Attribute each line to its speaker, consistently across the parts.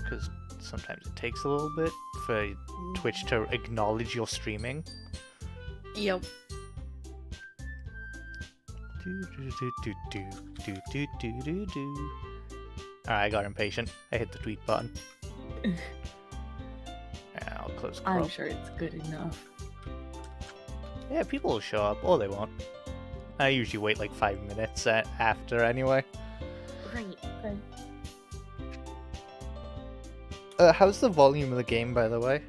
Speaker 1: because sometimes it takes a little bit for Twitch to acknowledge your streaming.
Speaker 2: Yep.
Speaker 1: Alright, I got impatient. I hit the tweet button. I'll close Chrome.
Speaker 3: I'm sure it's good enough.
Speaker 1: Yeah, people will show up, or they won't. I usually wait like 5 minutes after anyway.
Speaker 2: Right.
Speaker 3: Okay.
Speaker 1: How's the volume of the game, by the way?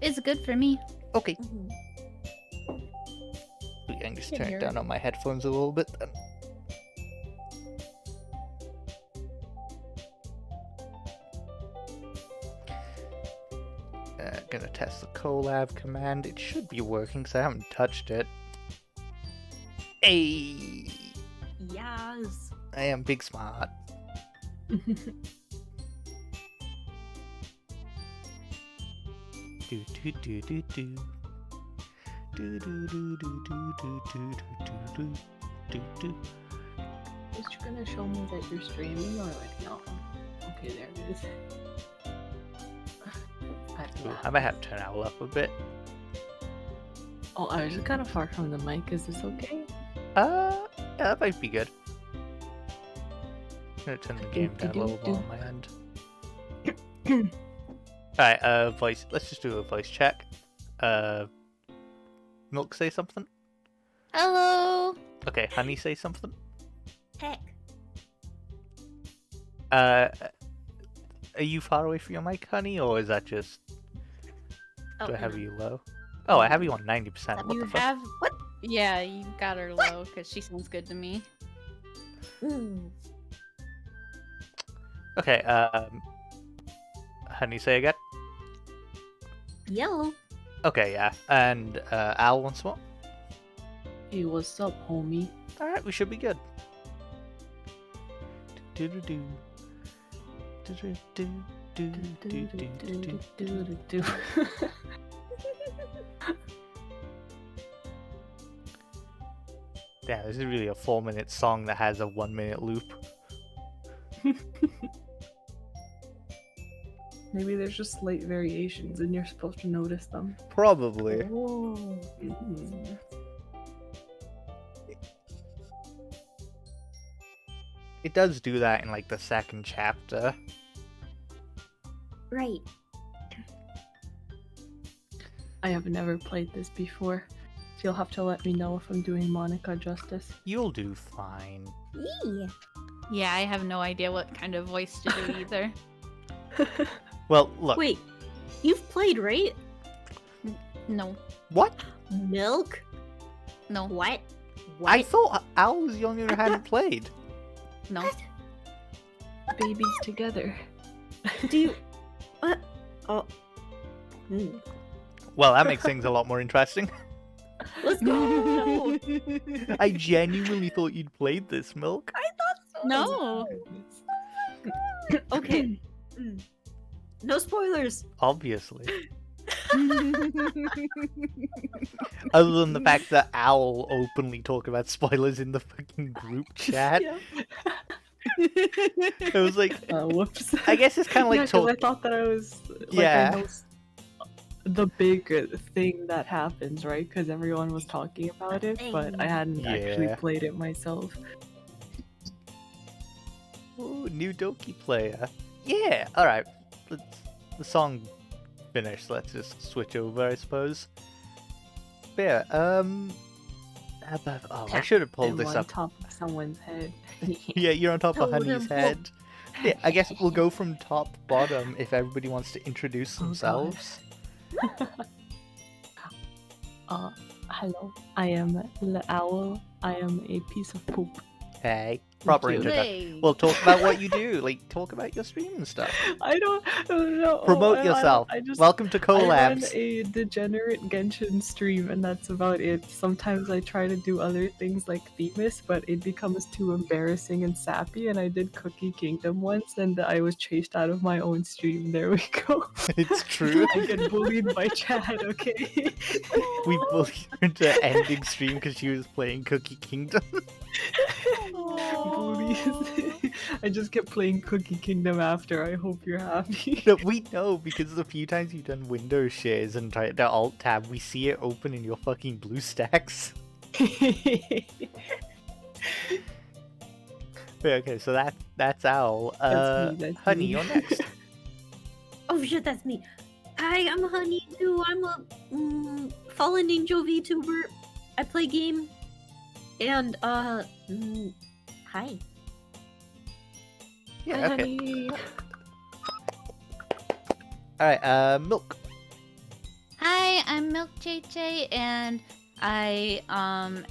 Speaker 2: It's good for me.
Speaker 1: Okay.
Speaker 2: Mm-hmm.
Speaker 1: I can just
Speaker 3: Can
Speaker 1: turn
Speaker 3: hear
Speaker 1: it down
Speaker 3: it.
Speaker 1: on my headphones a little bit then. Gonna test the collab command. It should be working because I haven't touched it. Hey!
Speaker 2: Yes.
Speaker 1: I am big smart. Do do do do do. Do do do do do do do do do do.
Speaker 3: Is you gonna show me that you're streaming or like no? Okay, there it is.
Speaker 1: I might have to turn Owl up a bit.
Speaker 3: Oh, I was just kind of far from the mic. Is this okay?
Speaker 1: Yeah, that might be good. I'm gonna turn the game down a little bit on my end. Alright, voice. Let's just do a voice check. Milk, say something.
Speaker 2: Hello.
Speaker 1: Okay, Honey, say something.
Speaker 2: Heck.
Speaker 1: Are you far away from your mic, Honey, or is that just...
Speaker 2: Oh,
Speaker 1: do I have
Speaker 2: no.
Speaker 1: you low? Oh, I have you on 90%. What
Speaker 2: You
Speaker 1: the fuck?
Speaker 2: have what? Yeah, you got her low because she sounds good to me.
Speaker 1: Okay, Honey, say again.
Speaker 2: Yellow.
Speaker 1: Okay, yeah. And, Al once more.
Speaker 3: Hey, what's up, homie?
Speaker 1: Alright, we should be good. Do-do-do. Do-do-do. Damn, this is really a 4-minute song that has a 1-minute loop.
Speaker 3: Maybe there's just slight variations and you're supposed to notice them.
Speaker 1: Probably.
Speaker 3: Oh. Mm.
Speaker 1: It does do that in like the second chapter.
Speaker 2: Right.
Speaker 3: I have never played this before. So you'll have to let me know if I'm doing Monica justice.
Speaker 1: You'll do fine.
Speaker 2: Yeah, I have no idea what kind of voice to do either.
Speaker 1: Well, look.
Speaker 4: Wait, you've played, right?
Speaker 2: No.
Speaker 1: What?
Speaker 4: Milk?
Speaker 2: No.
Speaker 4: What?
Speaker 1: I thought Al was the only one who hadn't played.
Speaker 2: No.
Speaker 3: Babies together.
Speaker 4: Do you... What? Oh.
Speaker 1: Well, that makes things a lot more interesting.
Speaker 4: Let's go! No.
Speaker 1: I genuinely thought you'd played this, Milk.
Speaker 4: I thought so.
Speaker 2: No.
Speaker 4: Okay. No spoilers.
Speaker 1: Obviously. Other than the fact that Owl openly talk about spoilers in the fucking group chat.
Speaker 3: Yeah.
Speaker 1: It was like,
Speaker 3: Whoops.
Speaker 1: I guess it's kind of like
Speaker 3: yeah, 'cause I thought that I was like,
Speaker 1: Yeah.
Speaker 3: I know the big thing that happens, right? Because everyone was talking about it, but I hadn't actually
Speaker 1: Yeah.
Speaker 3: played it myself.
Speaker 1: Ooh, new Doki player. Yeah, alright. The song finished, let's just switch over, I suppose. But yeah, I should have pulled
Speaker 3: I'm
Speaker 1: this
Speaker 3: on
Speaker 1: up.
Speaker 3: top of someone's head.
Speaker 1: Yeah, you're on top of
Speaker 4: Told
Speaker 1: Honey's
Speaker 4: him.
Speaker 1: head. Yeah, I guess we'll go from top bottom if everybody wants to introduce
Speaker 3: Oh, God.
Speaker 1: themselves.
Speaker 3: Hello. I am the owl. I am a piece of poop.
Speaker 1: Hey, proper
Speaker 3: you.
Speaker 1: introduction.
Speaker 2: Hey.
Speaker 1: Well, talk about what you do. Like, talk about your stream and stuff.
Speaker 3: I don't know.
Speaker 1: Promote
Speaker 3: I
Speaker 1: yourself.
Speaker 3: just,
Speaker 1: Welcome to
Speaker 3: I run
Speaker 1: Collabs.
Speaker 3: a degenerate Genshin stream, and that's about it. Sometimes I try to do other things like Themis, but it becomes too embarrassing and sappy. And I did Cookie Kingdom once, and I was chased out of my own stream. There we go.
Speaker 1: It's true.
Speaker 3: I get bullied by chat. Okay.
Speaker 1: We bullied her into ending stream because she was playing Cookie Kingdom.
Speaker 3: Bullies. I just kept playing Cookie Kingdom after. I hope you're happy.
Speaker 1: No, we know because the few times you've done Windows shares and tried to alt tab, we see it open in your fucking BlueStacks. Okay, so that's Owl.
Speaker 3: That's
Speaker 1: Honey,
Speaker 3: me.
Speaker 1: you're next.
Speaker 4: Oh shit, that's me. Hi, I'm Honeydew. I'm a fallen angel VTuber. I play game. And hi.
Speaker 1: Yeah,
Speaker 3: Hi,
Speaker 1: okay.
Speaker 3: honey.
Speaker 1: Alright, Milk.
Speaker 2: Hi, I'm MilkCheChe, and I am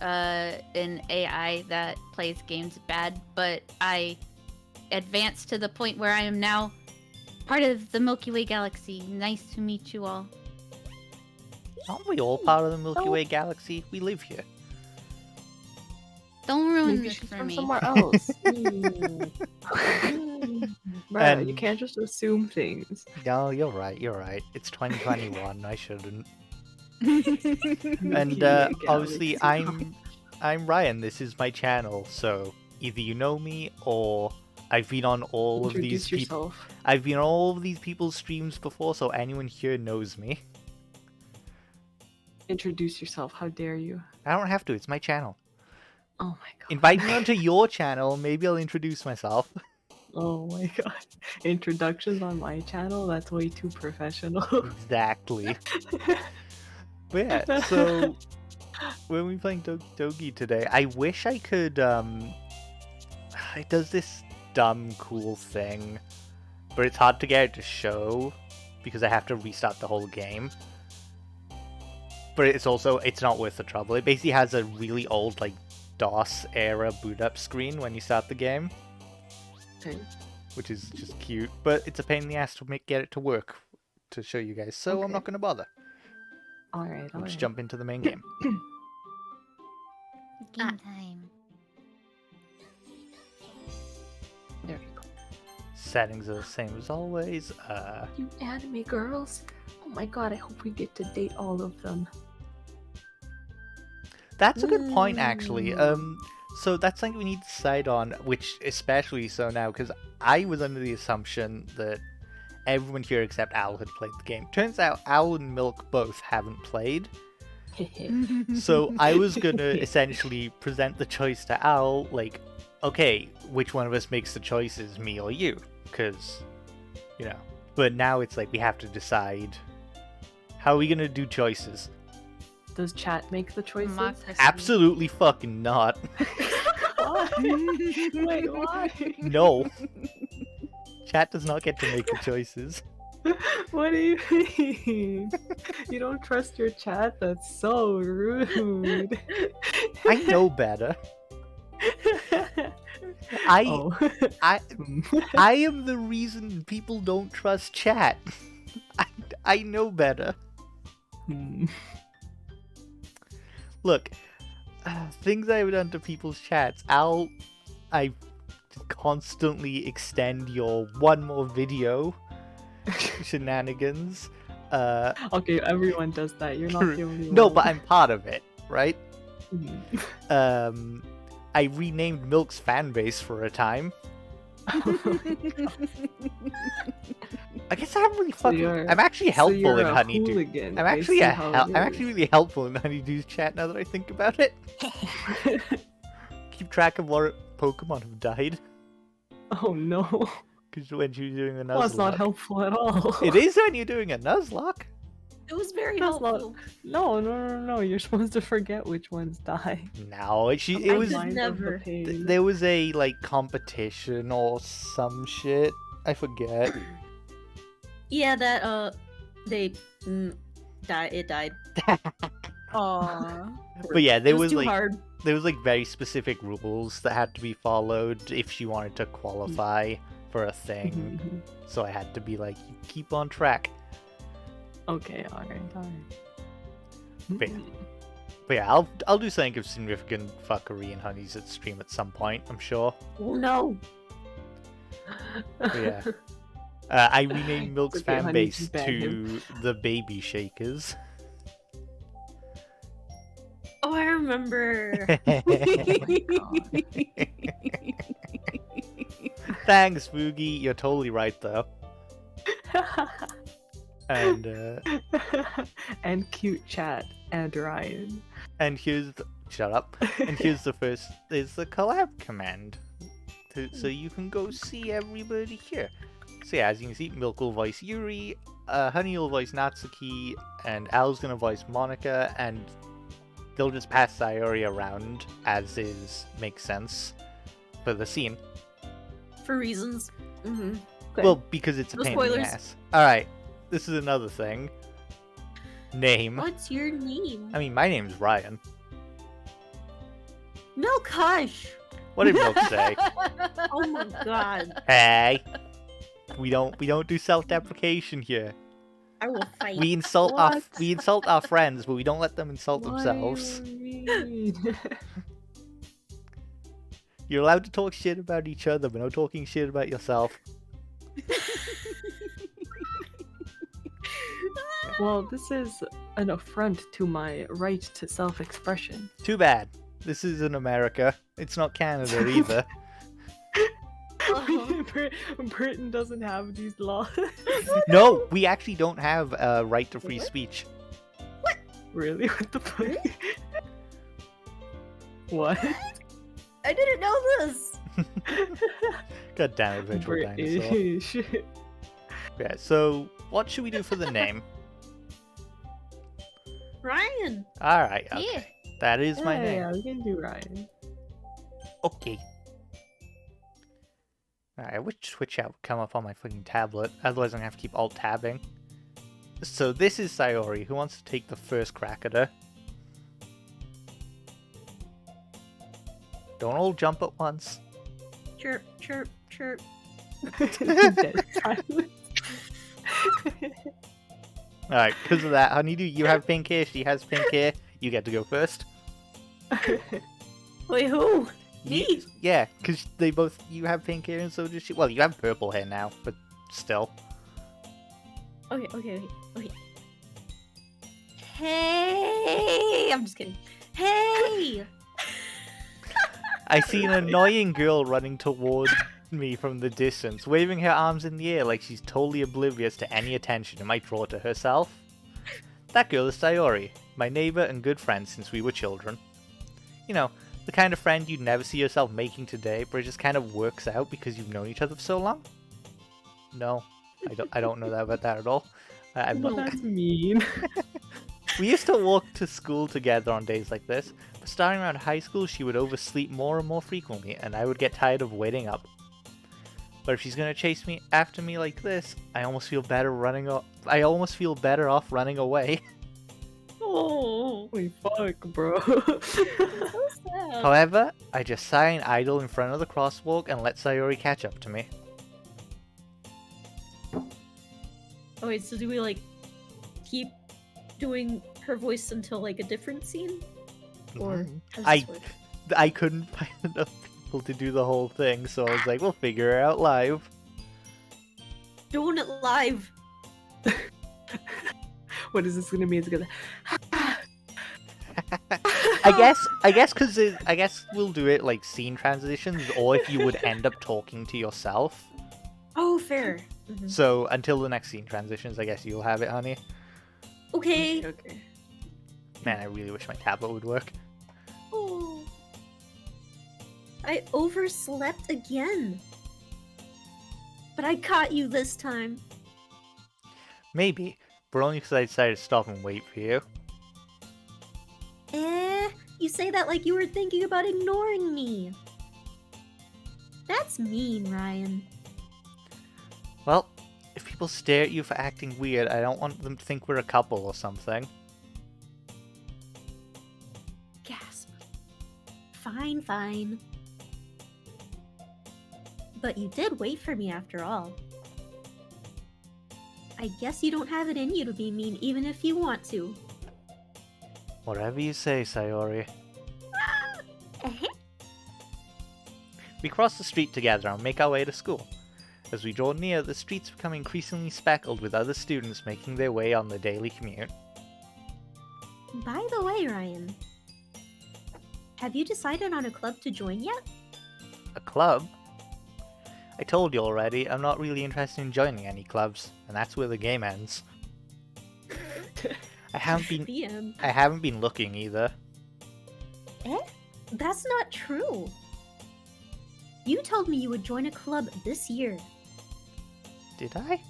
Speaker 2: an AI that plays games bad, but I advanced to the point where I am now part of the Milky Way galaxy. Nice to meet you all.
Speaker 1: Aren't we all part of the Milky Way galaxy? We live here.
Speaker 2: Don't ruin
Speaker 3: Maybe
Speaker 2: this
Speaker 3: she's
Speaker 2: for
Speaker 3: from
Speaker 2: me.
Speaker 3: somewhere else. Bruh, you
Speaker 1: And-
Speaker 3: can't just assume things.
Speaker 1: No, you're right. It's 2021. I shouldn't. And
Speaker 3: Milky Way
Speaker 1: obviously,
Speaker 3: galaxy.
Speaker 1: I'm Ryan. This is my channel. So either you know me or I've been on all of these
Speaker 3: Introduce
Speaker 1: people.
Speaker 3: yourself.
Speaker 1: I've been on all of these people's streams before, so anyone here knows me.
Speaker 3: Introduce yourself. How dare you?
Speaker 1: I don't have to. It's my channel.
Speaker 3: Oh my god.
Speaker 1: Invite me onto your channel. Maybe I'll introduce myself.
Speaker 3: Oh my god. Introductions on my channel? That's way too professional.
Speaker 1: Exactly. But yeah, so when we playing Dogi today, I wish I could it does this dumb cool thing, but it's hard to get it to show because I have to restart the whole game. But it's not worth the trouble. It basically has a really old like DOS era boot up screen when you start the game,
Speaker 3: Okay.
Speaker 1: which is just cute, but it's a pain in the ass to get it to work to show you guys, so I'm
Speaker 3: Okay.
Speaker 1: not going to bother.
Speaker 3: Alright,
Speaker 1: We'll just
Speaker 3: alright.
Speaker 1: jump into the main game.
Speaker 2: Game time.
Speaker 3: There we go.
Speaker 1: Settings are the same as always.
Speaker 3: You anime girls? Oh my god, I hope we get to date all of them.
Speaker 1: That's a good point, actually. So that's something we need to decide on, which especially so now, because I was under the assumption that everyone here except Owl had played the game. Turns out Owl and Milk both haven't played. So I was gonna essentially present the choice to Owl, like, okay, which one of us makes the choices, me or you? Because, you know. But now it's like we have to decide. How are we gonna do choices?
Speaker 3: Does chat make the choices?
Speaker 2: Democracy.
Speaker 1: Absolutely fucking not.
Speaker 3: Why? Wait, why?
Speaker 1: No. Chat does not get to make the choices.
Speaker 3: What do you mean? You don't trust your chat? That's so rude.
Speaker 1: I know better. I I am the reason people don't trust chat. I know better. Look, things I've done to people's chats. I constantly extend your one more video shenanigans.
Speaker 3: Okay, everyone does that. You're not
Speaker 1: True.
Speaker 3: the only one.
Speaker 1: No, but I'm part of it, right?
Speaker 3: Mhm.
Speaker 1: I renamed Milk's fan base for a time. I guess I'm really fucking.
Speaker 3: you're-
Speaker 1: I'm actually
Speaker 3: So
Speaker 1: helpful
Speaker 3: you're
Speaker 1: in
Speaker 3: a
Speaker 1: Honeydew.
Speaker 3: hooligan.
Speaker 1: I'm
Speaker 3: I
Speaker 1: actually
Speaker 3: see
Speaker 1: a
Speaker 3: how
Speaker 1: I'm
Speaker 3: it
Speaker 1: actually
Speaker 3: is.
Speaker 1: really helpful in Honeydoo's chat now that I think about it. Keep track of what Pokemon have died
Speaker 3: Oh no.
Speaker 1: because when she was doing a Nuzlocke.
Speaker 3: Well, that's not helpful at all.
Speaker 1: It is when you're doing a Nuzlocke.
Speaker 4: It was very
Speaker 3: That's not-
Speaker 4: helpful.
Speaker 3: No. You're supposed to forget which ones die.
Speaker 1: No, it
Speaker 4: I
Speaker 1: was.
Speaker 4: did
Speaker 3: Mind of the
Speaker 4: never.
Speaker 3: pain.
Speaker 1: There was a like competition or some shit. I forget.
Speaker 4: Yeah, that they died. It died.
Speaker 2: Aww.
Speaker 1: But yeah, there
Speaker 4: it was
Speaker 1: was
Speaker 4: too
Speaker 1: like
Speaker 4: hard.
Speaker 1: there was like very specific rules that had to be followed if she wanted to qualify for a thing. So I had to be like, you keep on track.
Speaker 3: Okay, alright.
Speaker 1: But yeah. But yeah, I'll do something of significant fuckery in Honey's stream at some point, I'm sure.
Speaker 4: Oh no.
Speaker 1: But yeah. I renamed Milk's
Speaker 3: Okay,
Speaker 1: fan
Speaker 3: Honey,
Speaker 1: base
Speaker 3: just ban
Speaker 1: to the Baby Shakers.
Speaker 4: Oh, I remember.
Speaker 3: Oh my god.
Speaker 1: Thanks, Boogie. You're totally right, though. And
Speaker 3: and cute chat and Ryan.
Speaker 1: and here's the shut up. And here's the first is the collab command, so you can go see everybody here. So yeah, as you can see, Milk will voice Yuri, Honey will voice Natsuki, and Al's gonna voice Monica, and they'll just pass Sayori around as is makes sense for the scene.
Speaker 4: For reasons. Mm-hmm.
Speaker 1: Well, because it's a
Speaker 4: No
Speaker 1: pain in the
Speaker 4: spoilers.
Speaker 1: ass. Alright, this is another thing. Name.
Speaker 4: What's your name?
Speaker 1: I mean, my name's Ryan.
Speaker 4: Milk Hush.
Speaker 1: What did Milk say?
Speaker 4: Oh my god.
Speaker 1: Hey! We don't do self-deprecation here.
Speaker 4: I will fight.
Speaker 1: We insult our friends, but we don't let them insult themselves.
Speaker 3: What do you mean?
Speaker 1: You're allowed to talk shit about each other, but no talking shit about yourself.
Speaker 3: Well, this is an affront to my right to self-expression.
Speaker 1: Too bad. This is in America. It's not Canada either.
Speaker 3: Britain doesn't have these laws.
Speaker 1: No, we actually don't have a right to free speech.
Speaker 3: Really? What the fuck? What?
Speaker 4: I didn't know this.
Speaker 1: God damn it, virtual dinosaur.
Speaker 3: British.
Speaker 1: Yeah, so what should we do for the name?
Speaker 4: Ryan.
Speaker 1: Alright, okay. That is my name.
Speaker 3: Yeah, we can do Ryan.
Speaker 1: Okay. Alright, I wish Switch out would come up on my fucking tablet, otherwise I'm gonna have to keep alt-tabbing. So this is Sayori, who wants to take the first crack at her. Don't all jump at once.
Speaker 4: Chirp, chirp, chirp.
Speaker 3: Dead silence.
Speaker 1: Alright, because of that, Honeydoo, you have pink hair, she has pink hair, you get to go first.
Speaker 4: Wait, who? Me?
Speaker 1: Yeah, because you have pink hair and so does she. Well, you have purple hair now, but still.
Speaker 4: Okay. Hey! I'm just kidding. Hey!
Speaker 1: I see an annoying girl running toward me from the distance, waving her arms in the air like she's totally oblivious to any attention it might draw to herself. That girl is Sayori, my neighbor and good friend since we were children. You know, the kind of friend you'd never see yourself making today, but it just kind of works out because you've known each other for so long? No, I don't know that about that at all.
Speaker 3: Well, that's mean.
Speaker 1: We used to walk to school together on days like this, but starting around high school she would oversleep more and more frequently, and I would get tired of waiting up. But if she's gonna chase after me like this, I almost feel better off running away.
Speaker 4: Oh,
Speaker 3: Holy fuck, bro.
Speaker 4: so sad.
Speaker 1: However, I just sigh and idle in front of the crosswalk and let Sayori catch up to me.
Speaker 4: Oh wait, so do we like keep doing her voice until like a different scene? Or how does this work?
Speaker 1: I couldn't find enough people to do the whole thing, so I was like, we'll figure it out live.
Speaker 4: Doing it live.
Speaker 3: What is this gonna be? It's gonna.
Speaker 1: I guess we'll do it like scene transitions, or if you would end up talking to yourself.
Speaker 4: Oh, fair. Mhm.
Speaker 1: So until the next scene transitions, I guess you'll have it, honey.
Speaker 4: Okay.
Speaker 3: Okay.
Speaker 1: Man, I really wish my tablet would work.
Speaker 4: Oh. I overslept again. But I caught you this time.
Speaker 1: Maybe, but only because I decided to stop and wait for you.
Speaker 4: You say that like you were thinking about ignoring me. That's mean, Ryan.
Speaker 1: Well, if people stare at you for acting weird, I don't want them to think we're a couple or something.
Speaker 4: Gasp. Fine. But you did wait for me after all. I guess you don't have it in you to be mean even if you want to.
Speaker 1: Whatever you say, Sayori.
Speaker 4: Uh-huh.
Speaker 1: We cross the street together and make our way to school. As we draw near, the streets become increasingly speckled with other students making their way on the daily commute.
Speaker 4: By the way, Ryan, have you decided on a club to join yet?
Speaker 1: A club? I told you already, I'm not really interested in joining any clubs, and that's where the game ends. I
Speaker 4: The end.
Speaker 1: haven't been looking either.
Speaker 4: Eh? That's not true. You told me you would join a club this year.
Speaker 1: Did I?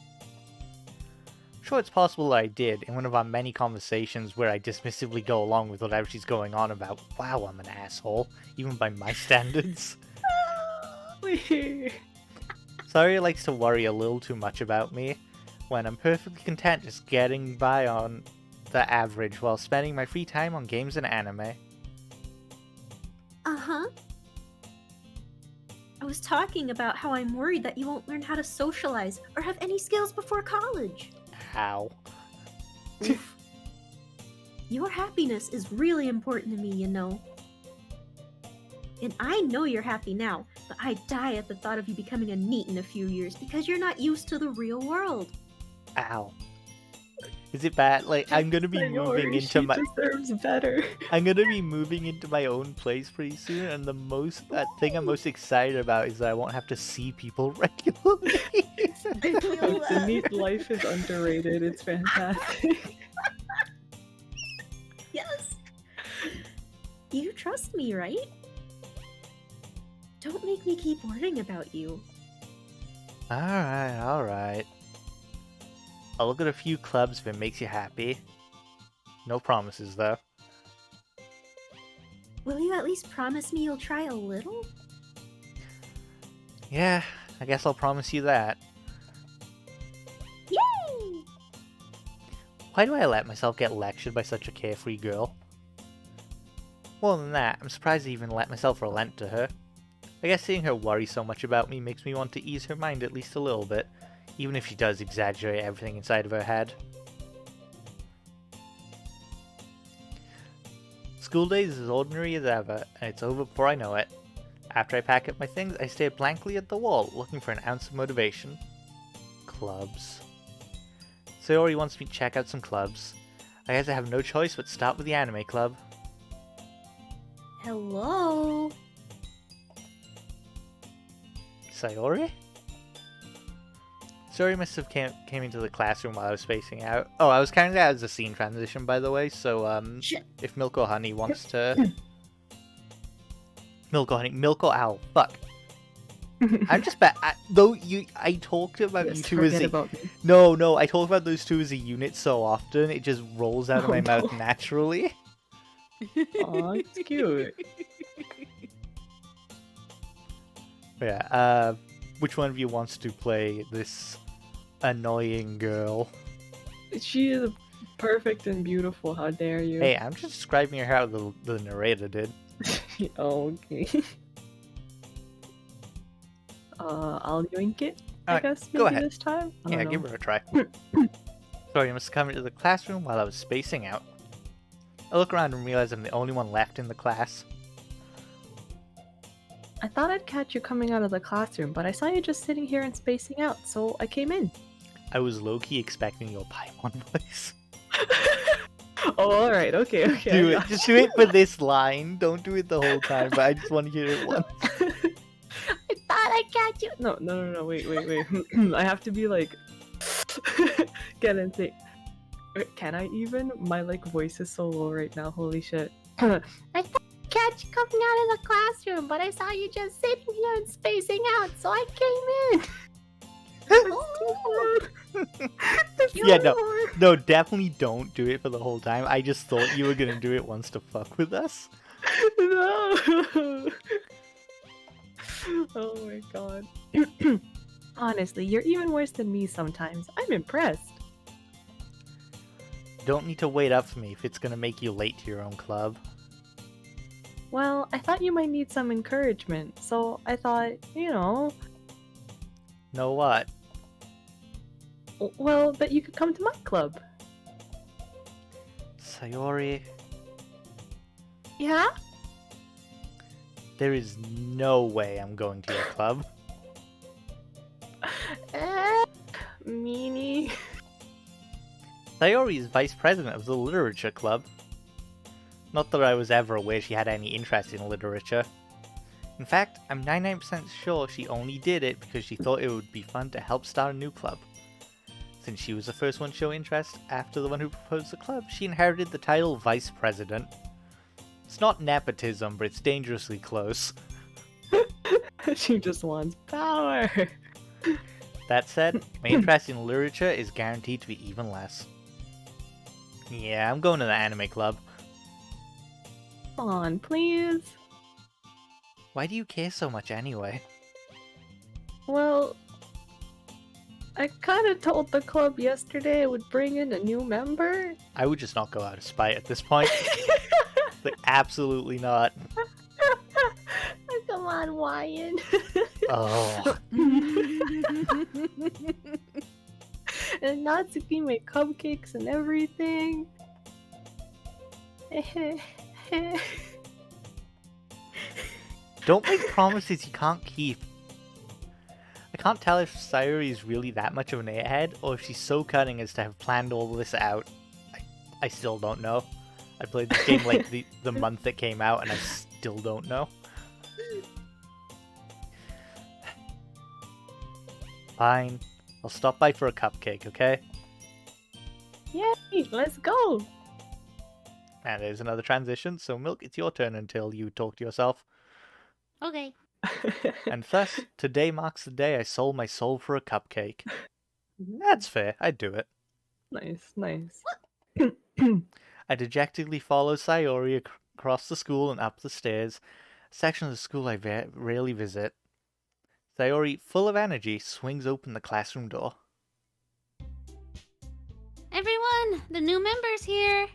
Speaker 1: Sure, it's possible that I did in one of our many conversations where I dismissively go along with whatever she's going on about. Wow, I'm an asshole, even by my standards. Sorry likes to worry a little too much about me, when I'm perfectly content just getting by on the average while spending my free time on games and anime.
Speaker 4: Uh-huh. I was talking about how I'm worried that you won't learn how to socialize or have any skills before college.
Speaker 1: How?
Speaker 4: Your happiness is really important to me, you know. And I know you're happy now, but I die at the thought of you becoming a NEET in a few years because you're not used to the real world.
Speaker 1: Ow. Is it bad? Like, I'm gonna be moving into my...
Speaker 3: deserves better.
Speaker 1: I'm gonna be moving into my own place pretty soon, and the thing I'm most excited about is that I won't have to see people regularly.
Speaker 3: The neat life is underrated. It's fantastic.
Speaker 4: Yes. You trust me, right? Don't make me keep worrying about you.
Speaker 1: Alright. I'll look at a few clubs if it makes you happy. No promises, though.
Speaker 4: Will you at least promise me you'll try a little?
Speaker 1: Yeah, I guess I'll promise you that.
Speaker 4: Yay!
Speaker 1: Why do I let myself get lectured by such a carefree girl? More than that, I'm surprised I even let myself relent to her. I guess seeing her worry so much about me makes me want to ease her mind at least a little bit, even if she does exaggerate everything inside of her head. School day is as ordinary as ever, and it's over before I know it. After I pack up my things, I stare blankly at the wall, looking for an ounce of motivation. Clubs. Sayori wants me to check out some clubs. I guess I have no choice but start with the anime club.
Speaker 4: Hello?
Speaker 1: Sayori? Sayori must have came into the classroom while I was spacing out. Oh, I was counting that as a scene transition, by the way, so, if Milk or Honey wants to... Milk or Owl, fuck. I'm just bad. I talked about you two as a... No, I talk about those two as a unit so often, it just rolls out of my mouth naturally.
Speaker 3: Aw, it's cute.
Speaker 1: Yeah, which one of you wants to play this annoying girl?
Speaker 3: She is perfect and beautiful. How dare you?
Speaker 1: Hey, I'm just describing her how the narrator did.
Speaker 3: Oh, okay. I'll yoink it, I guess, maybe
Speaker 1: go ahead.
Speaker 3: this time? I
Speaker 1: Yeah,
Speaker 3: don't
Speaker 1: give
Speaker 3: know.
Speaker 1: her a try. Sorry, I must have come into the classroom while I was spacing out. I look around and realize I'm the only one left in the class.
Speaker 3: I thought I'd catch you coming out of the classroom, but I saw you just sitting here and spacing out, so I came in.
Speaker 1: I was low-key expecting your Paimon voice.
Speaker 3: Oh, alright, okay.
Speaker 1: Do it. Just do it for this line. Don't do it the whole time, but I just want to hear it once.
Speaker 3: I thought I'd catch you. No, wait. I have to be like... Get and say... Can I even? My voice is so low right now, holy shit.
Speaker 5: I thought I'd catch you coming out of the classroom, but I saw you just sitting here and spacing out, so I came in.
Speaker 1: Yeah, no, definitely don't do it for the whole time. I just thought you were gonna do it once to fuck with us.
Speaker 3: No! Oh my god. Honestly, you're even worse than me sometimes. I'm impressed.
Speaker 1: Don't need to wait up for me if it's gonna make you late to your own club.
Speaker 3: Well, I thought you might need some encouragement, so I thought,
Speaker 1: Know what?
Speaker 3: well, that you could come to my club.
Speaker 1: Sayori,
Speaker 3: Yeah?
Speaker 1: there is no way I'm going to your club.
Speaker 3: Meanie.
Speaker 1: Sayori is vice president of the literature club. Not that I was ever aware she had any interest in literature. In fact, I'm 99% sure she only did it because she thought it would be fun to help start a new club. Since she was the first one to show interest after the one who proposed the club, she inherited the title Vice President. It's not nepotism, but it's dangerously close.
Speaker 3: She just wants power.
Speaker 1: That said, my interest in literature is guaranteed to be even less. Yeah, I'm going to the anime club.
Speaker 3: Come on, please.
Speaker 1: Why do you care so much anyway?
Speaker 3: Well, I kind of told the club yesterday I would bring in a new member.
Speaker 1: I would just not go out of spite at this point. Like, absolutely not.
Speaker 5: Come on, Ryan.
Speaker 1: Oh.
Speaker 3: And Natsuki made cupcakes and everything.
Speaker 1: Don't make promises you can't keep. I can't tell if Sayuri is really that much of an airhead, or if she's so cunning as to have planned all this out. I still don't know. I played this game like the month it came out, and I still don't know. Fine. I'll stop by for a cupcake, okay?
Speaker 3: Yay, let's go.
Speaker 1: And there's another transition, so Milk, it's your turn until you talk to yourself.
Speaker 2: Okay.
Speaker 1: And thus, today marks the day I sold my soul for a cupcake. That's fair, I'd do it.
Speaker 3: Nice, nice.
Speaker 1: I dejectedly follow Sayori across the school and up the stairs, a section of the school I rarely visit. Sayori, full of energy, swings open the classroom door.
Speaker 2: Everyone, the new member's here.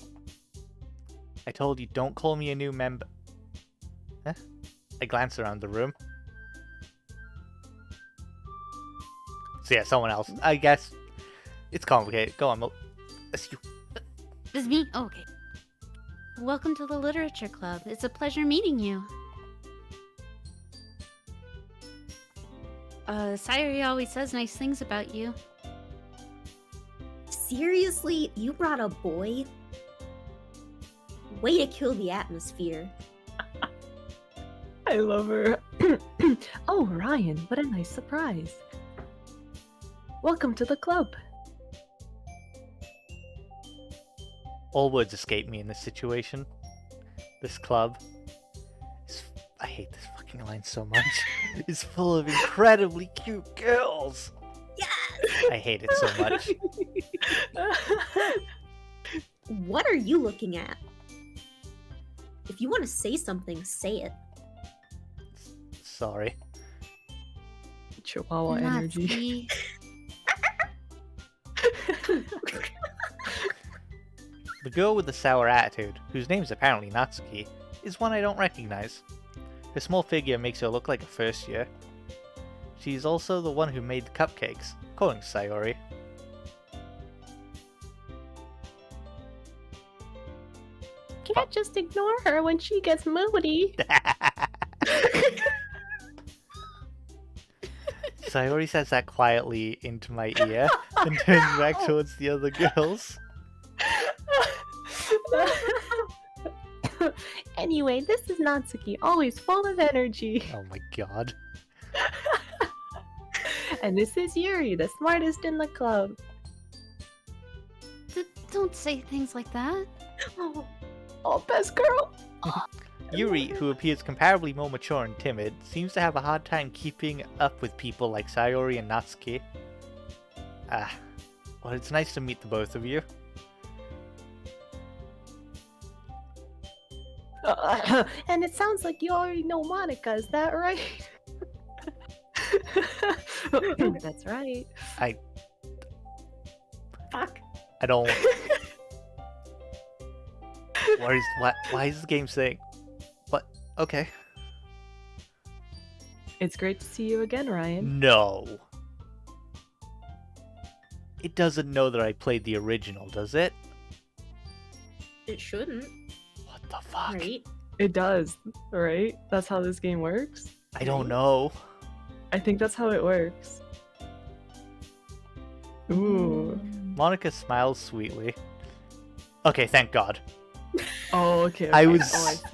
Speaker 1: I told you, don't call me a new member. Huh? I glance around the room. So yeah, someone else. I guess it's complicated. Go on, Milk. That's you.
Speaker 2: This is me? Oh, okay. Welcome to the Literature Club. It's a pleasure meeting you. Sayuri always says nice things about you.
Speaker 4: Seriously? You brought a boy? Way to kill the atmosphere.
Speaker 3: I love her. Oh, Ryan, what a nice surprise. Welcome to the club.
Speaker 1: All words escape me in this situation. This club I hate this fucking line so much. It's full of incredibly cute girls.
Speaker 4: Yes!
Speaker 1: I hate it so much.
Speaker 4: What are you looking at? If you want to say something, say it.
Speaker 1: Sorry.
Speaker 3: Chihuahua energy.
Speaker 1: The girl with the sour attitude, whose name's apparently Natsuki, is one I don't recognize. Her small figure makes her look like a first year. She's also the one who made the cupcakes, according to Sayori.
Speaker 5: Can't just ignore her when she gets moody.
Speaker 1: Sayori says that quietly into my ear, and turns back towards the other girls.
Speaker 5: Anyway, this is Natsuki, always full of energy.
Speaker 1: Oh my god.
Speaker 5: And this is Yuri, the smartest in the club.
Speaker 2: Don't say things like that.
Speaker 5: Oh, best girl.
Speaker 1: Yuri, who appears comparably more mature and timid, seems to have a hard time keeping up with people like Sayori and Natsuki. Well, it's nice to meet the both of you.
Speaker 5: And it sounds like you already know Monica, is that right? That's right.
Speaker 4: Fuck.
Speaker 1: I don't... Why is the game saying... What? Okay.
Speaker 3: It's great to see you again, Ryan.
Speaker 1: No. It doesn't know that I played the original, does it?
Speaker 4: It shouldn't,
Speaker 1: What the fuck?
Speaker 4: right?
Speaker 3: It does, right? That's how this game works.
Speaker 1: I don't know.
Speaker 3: I think that's how it works. Ooh.
Speaker 1: Monica smiles sweetly. Okay, thank God.
Speaker 3: Oh, okay.
Speaker 1: I
Speaker 3: okay.
Speaker 1: was-
Speaker 3: Oh, I see.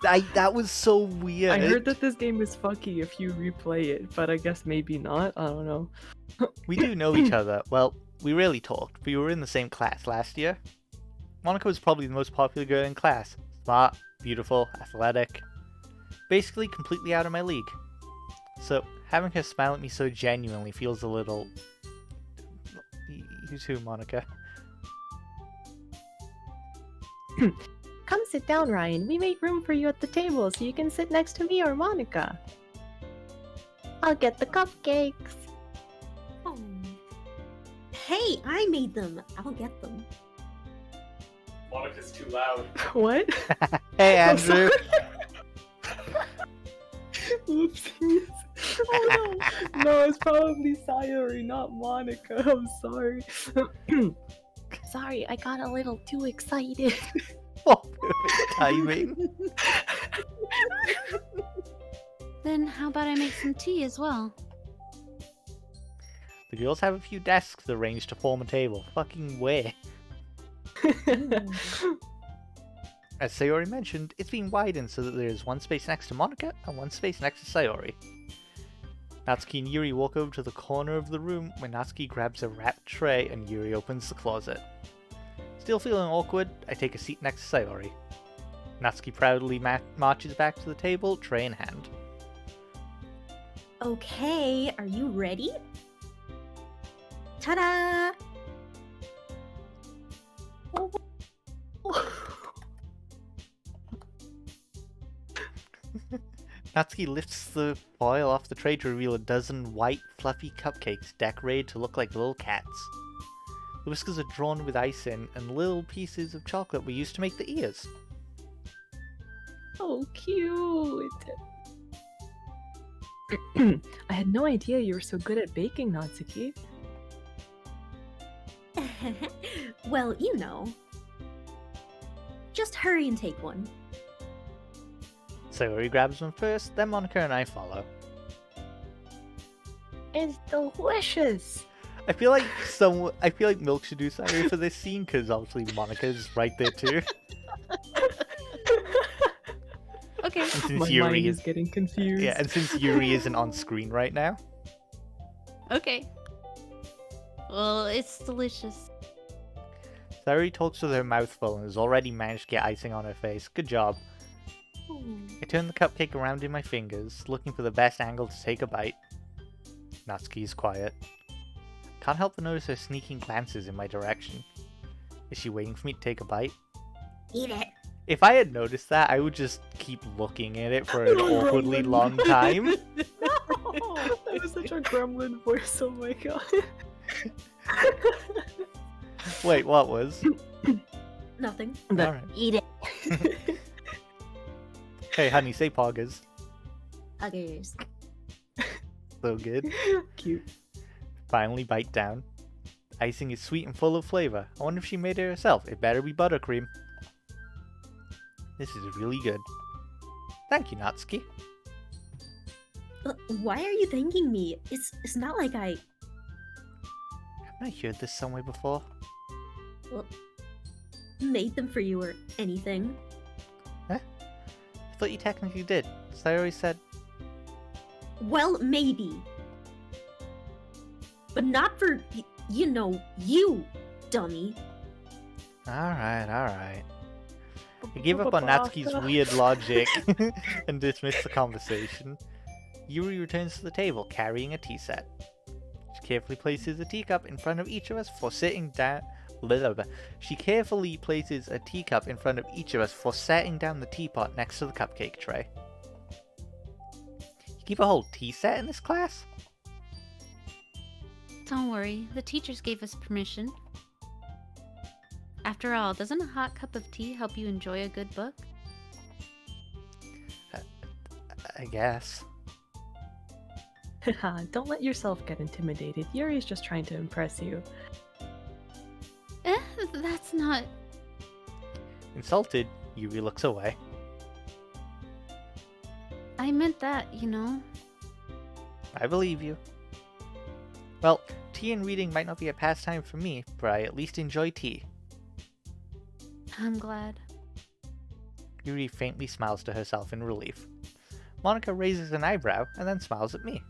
Speaker 1: That was so weird.
Speaker 3: I heard that this game is fucky if you replay it, but I guess maybe not. I don't know.
Speaker 1: We do know each other. Well, we rarely talked, but we were in the same class last year. Monica was probably the most popular girl in class. Smart, beautiful, athletic. Basically completely out of my league. So, having her smile at me so genuinely feels a little... You too, Monica.
Speaker 5: Come sit down, Ryan. We made room for you at the table so you can sit next to me or Monica. I'll get the cupcakes.
Speaker 4: Oh. Hey, I made them. I'll get them.
Speaker 6: Monica's too loud.
Speaker 3: What?
Speaker 1: Hey, Andrew.
Speaker 3: Oopsies. Oh no. No, it's probably Sayori, not Monica. I'm sorry.
Speaker 5: Sorry, I got a little too excited.
Speaker 1: Oh, perfect timing.
Speaker 2: Then how about I make some tea as well?
Speaker 1: The girls have a few desks arranged to form a table. Fucking way. As Sayori mentioned, it's been widened so that there is one space next to Monica and one space next to Sayori. Natsuki and Yuri walk over to the corner of the room when Natsuki grabs a wrapped tray and Yuri opens the closet. Still feeling awkward, I take a seat next to Sayori. Natsuki proudly marches back to the table, tray in hand.
Speaker 4: Okay, are you ready? Ta-da!
Speaker 1: Natsuki lifts the foil off the tray to reveal a dozen white, fluffy cupcakes decorated to look like little cats. The whiskers are drawn with icing, and little pieces of chocolate were used to make the ears.
Speaker 3: Oh, cute. I had no idea you were so good at baking, Natsuki.
Speaker 4: Well, you know. Just hurry and take one.
Speaker 1: Sayori grabs one first, then Monica and I follow.
Speaker 5: It's delicious.
Speaker 1: I feel like Milk should do something for this scene because obviously Monica's right there too.
Speaker 2: Okay.
Speaker 1: And since
Speaker 3: My
Speaker 1: Yuri
Speaker 3: mind is getting confused.
Speaker 1: and since Yuri isn't on screen right now.
Speaker 2: Okay. Well, it's delicious.
Speaker 1: Sayori talks with her mouth full and has already managed to get icing on her face. Good job. I turn the cupcake around in my fingers, looking for the best angle to take a bite. Natsuki is quiet. Can't help but notice her sneaking glances in my direction. Is she waiting for me to take a bite?
Speaker 4: Eat it.
Speaker 1: If I had noticed that, I would just keep looking at it for an awkwardly long time.
Speaker 3: That was such a gremlin voice, oh my god.
Speaker 1: Wait, what was?
Speaker 4: Nothing.
Speaker 1: Alright.
Speaker 5: Eat it.
Speaker 1: Hey, honey, say poggers.
Speaker 4: Others.
Speaker 1: So good.
Speaker 3: Cute.
Speaker 1: Finally bite down. Icing is sweet and full of flavor. I wonder if she made it herself. It better be buttercream. This is really good. Thank you, Natsuki.
Speaker 4: Why are you thanking me? It's not like I
Speaker 1: Haven't I heard this somewhere before?
Speaker 4: made them for you or anything.
Speaker 1: I thought you technically did. Sayori said...
Speaker 4: Well, maybe. But not for, you, dummy.
Speaker 1: Alright. I gave up on Natsuki's weird logic and dismissed the conversation. Yuri returns to the table carrying a tea set. She carefully places a teacup in front of each of us for sitting down. She carefully places a teacup in front of each of us for setting down the teapot next to the cupcake tray. You keep a whole tea set in this class?
Speaker 2: Don't worry, the teachers gave us permission. After all, doesn't a hot cup of tea help you enjoy a good book?
Speaker 1: I guess.
Speaker 3: Don't let yourself get intimidated. Yuri's just trying to impress you.
Speaker 2: That's not...
Speaker 1: Insulted, Yuri looks away.
Speaker 2: I meant that,
Speaker 1: I believe you. Well, tea and reading might not be a pastime for me, but I at least enjoy tea.
Speaker 2: I'm glad.
Speaker 1: Yuri faintly smiles to herself in relief. Monica raises an eyebrow and then smiles at me.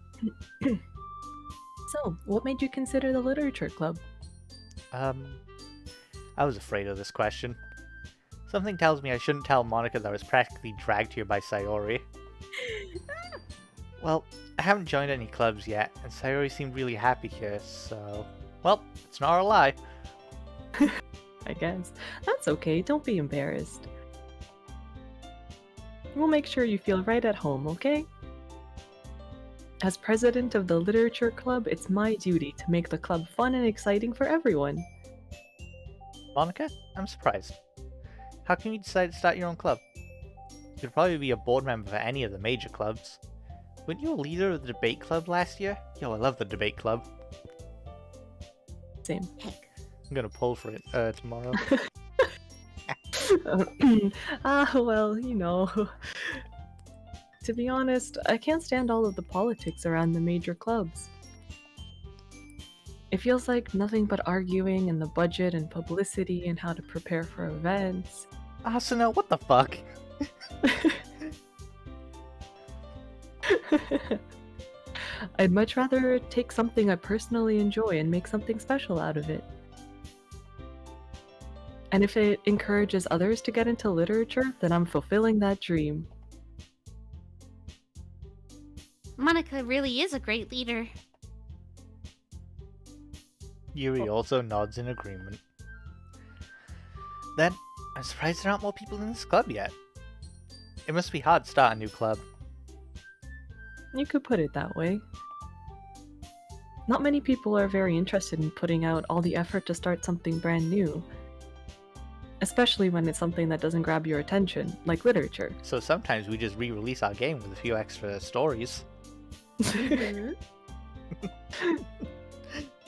Speaker 5: So, what made you consider the literature club?
Speaker 1: I was afraid of this question. Something tells me I shouldn't tell Monica that I was practically dragged here by Sayori. Well, I haven't joined any clubs yet, and Sayori seemed really happy here, so... Well, it's not a lie.
Speaker 5: I guess. That's okay, don't be embarrassed. We'll make sure you feel right at home, okay? As president of the literature club, it's my duty to make the club fun and exciting for everyone.
Speaker 1: Monica, I'm surprised. How can you decide to start your own club? You'd probably be a board member for any of the major clubs. Weren't you a leader of the debate club last year? Yo, I love the debate club.
Speaker 5: Same.
Speaker 4: Heck.
Speaker 1: I'm gonna pull for it tomorrow.
Speaker 5: Well, you know. To be honest, I can't stand all of the politics around the major clubs. It feels like nothing but arguing and the budget and publicity and how to prepare for events.
Speaker 1: Asuna, what the fuck?
Speaker 5: I'd much rather take something I personally enjoy and make something special out of it. And if it encourages others to get into literature, then I'm fulfilling that dream.
Speaker 2: Monica really is a great leader.
Speaker 1: Yuri also nods in agreement. Then, I'm surprised there aren't more people in this club yet. It must be hard to start a new club.
Speaker 5: You could put it that way. Not many people are very interested in putting out all the effort to start something brand new. Especially when it's something that doesn't grab your attention, like literature.
Speaker 1: So sometimes we just re-release our game with a few extra stories.
Speaker 4: Mhm.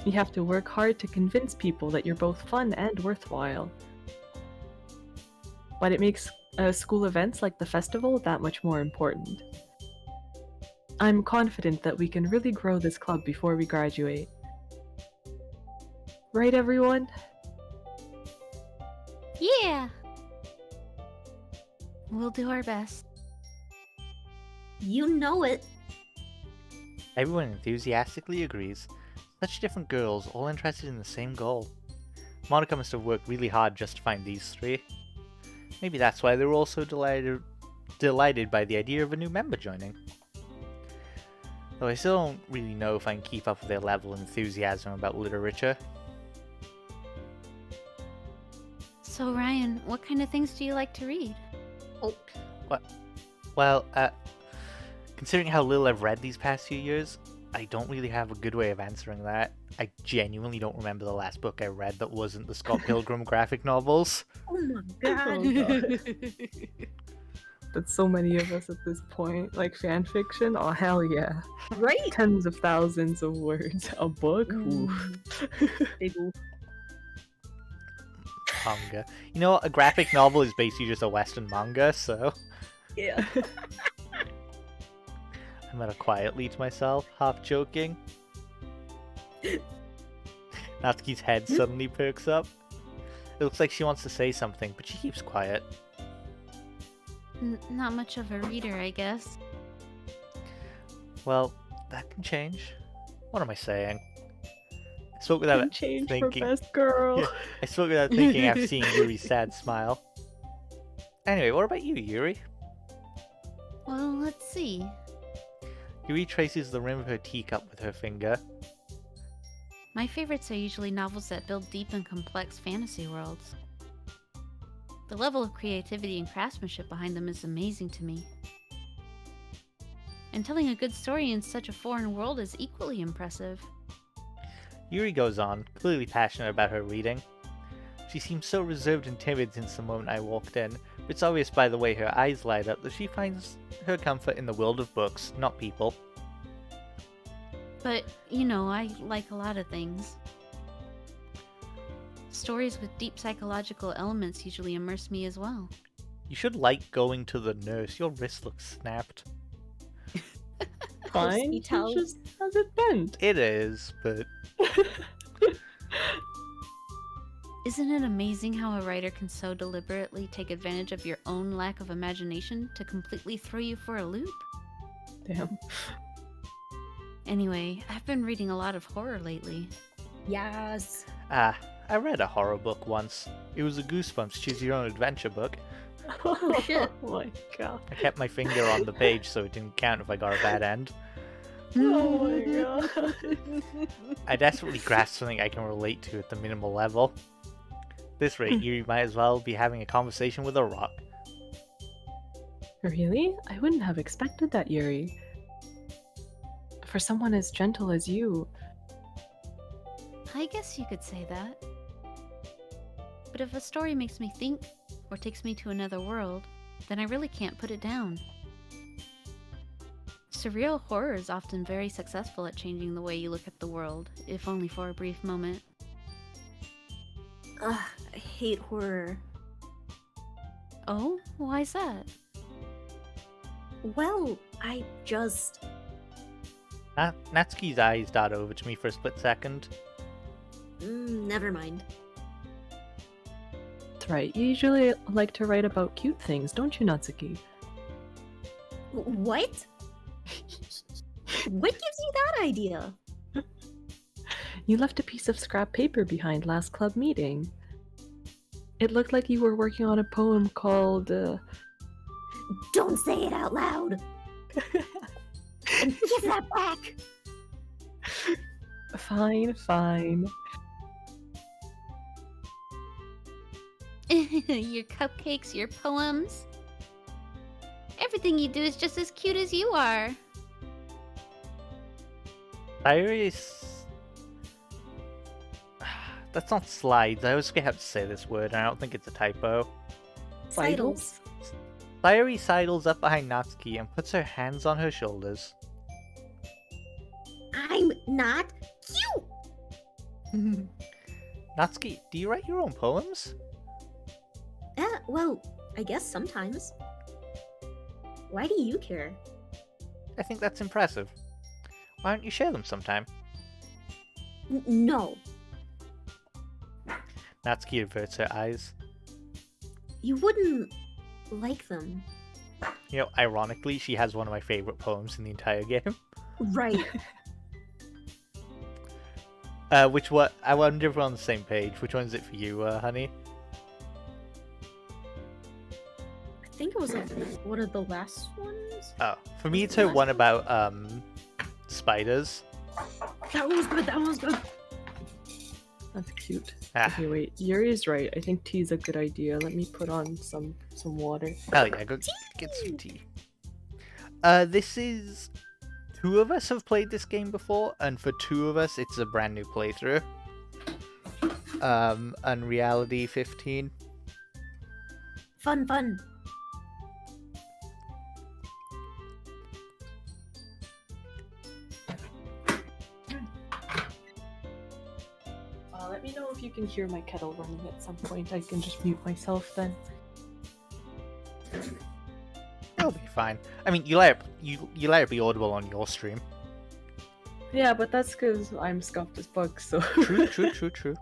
Speaker 5: You have to work hard to convince people that you're both fun and worthwhile. But it makes school events like the festival that much more important. I'm confident that we can really grow this club before we graduate. Right, everyone?
Speaker 2: Yeah! We'll do our best.
Speaker 4: You know it.
Speaker 1: Everyone enthusiastically agrees. Such different girls, all interested in the same goal. Monica must have worked really hard just to find these three. Maybe that's why they were all so delighted by the idea of a new member joining. Though I still don't really know if I can keep up with their level of enthusiasm about literature.
Speaker 2: So Ryan, what kind of things do you like to read?
Speaker 4: Oh,
Speaker 1: Well, considering how little I've read these past few years, I don't really have a good way of answering that. I genuinely don't remember the last book I read that wasn't the Scott Pilgrim graphic novels.
Speaker 4: oh my god.
Speaker 5: Oh, God. That's so many of us at this point. Like fan fiction? Oh, hell yeah.
Speaker 4: Right?
Speaker 5: Tens of thousands of words. A book? Oof.
Speaker 4: Big ol'.
Speaker 1: Manga. You know what? A graphic novel is basically just a Western manga, so
Speaker 4: Yeah.
Speaker 1: I muttered quietly to myself, half joking. Natsuki's head suddenly perks up. It looks like she wants to say something, but she keeps quiet.
Speaker 2: Not much of a reader, I guess.
Speaker 1: Well, that can change. What am I saying? I spoke without
Speaker 5: Change
Speaker 1: thinking.
Speaker 5: for best girl.
Speaker 1: Yeah. I spoke without thinking after seeing Yuri's sad smile. Anyway, what about you, Yuri?
Speaker 2: Well, let's see.
Speaker 1: Yuri traces the rim of her teacup with her finger.
Speaker 2: My favorites are usually novels that build deep and complex fantasy worlds. The level of creativity and craftsmanship behind them is amazing to me. And telling a good story in such a foreign world is equally impressive.
Speaker 1: Yuri goes on, clearly passionate about her reading. She seems so reserved and timid since the moment I walked in, but it's obvious by the way her eyes light up that she finds her comfort in the world of books, not people.
Speaker 2: But, you know, I like a lot of things. Stories with deep psychological elements usually immerse me as well.
Speaker 1: You should like going to the nurse, your wrist looks snapped.
Speaker 5: Fine. She
Speaker 4: Hospital.
Speaker 5: just has it bent.
Speaker 1: It is, but
Speaker 2: Isn't it amazing how a writer can so deliberately take advantage of your own lack of imagination to completely throw you for a loop?
Speaker 5: Damn.
Speaker 2: Anyway, I've been reading a lot of horror lately.
Speaker 4: Yes.
Speaker 1: Ah, I read a horror book once. It was a Goosebumps Choose Your Own Adventure book.
Speaker 2: Oh, shit.
Speaker 5: Oh my god.
Speaker 1: I kept my finger on the page so it didn't count if I got a bad end.
Speaker 5: Oh my god.
Speaker 1: I desperately grasp something I can relate to at the minimal level. At this rate, you might as well be having a conversation with a rock.
Speaker 5: Really? I wouldn't have expected that, Yuri. For someone as gentle as you.
Speaker 2: I guess you could say that. But if a story makes me think, or takes me to another world, then I really can't put it down. Surreal horror is often very successful at changing the way you look at the world, if only for a brief moment.
Speaker 4: Ugh, I hate horror.
Speaker 2: Oh? Why's that?
Speaker 4: Well, I just...
Speaker 1: Natsuki's eyes dart over to me for a split second.
Speaker 4: never mind.
Speaker 5: That's right. You usually like to write about cute things, don't you, Natsuki?
Speaker 4: What? What gives you that idea?
Speaker 5: You left a piece of scrap paper behind last club meeting. It looked like you were working on a poem called,
Speaker 4: Don't say it out loud! And give that back!
Speaker 5: Fine, fine.
Speaker 2: Your cupcakes, your poems. Everything you do is just as cute as you are.
Speaker 1: Iris... That's not slides. I always have to say this word, and I don't think it's a typo.
Speaker 4: Sidles.
Speaker 1: Sayuri sidles up behind Natsuki and puts her hands on her shoulders.
Speaker 4: I'm not cute!
Speaker 1: Natsuki, do you write your own poems?
Speaker 4: Well, I guess sometimes. Why do you care?
Speaker 1: I think that's impressive. Why don't you share them sometime?
Speaker 4: No.
Speaker 1: Natsuki averts her eyes.
Speaker 4: You wouldn't like them.
Speaker 1: You know, ironically, she has one of my favorite poems in the entire game.
Speaker 4: Right.
Speaker 1: Which one? I wonder if we're on the same page. Which one is it for you, honey?
Speaker 4: I think it was like one of the last ones.
Speaker 1: Oh, for me it's her one about, spiders.
Speaker 4: That one was good, that one was good.
Speaker 5: That's cute.
Speaker 1: Ah,
Speaker 5: Okay, wait. Yuri's right. I think tea's a good idea. Let me put on some water.
Speaker 1: hell yeah, go get some tea. This is... 2 of us have played this game before, and for 2 of us, it's a brand new playthrough. Unreality 15.
Speaker 4: Fun.
Speaker 5: Let me know if you can hear my kettle running at some point. I can just mute myself then.
Speaker 1: It'll be fine. I mean, you let it be audible on your stream.
Speaker 5: Yeah, but that's because I'm scuffed as bugs, so...
Speaker 1: True.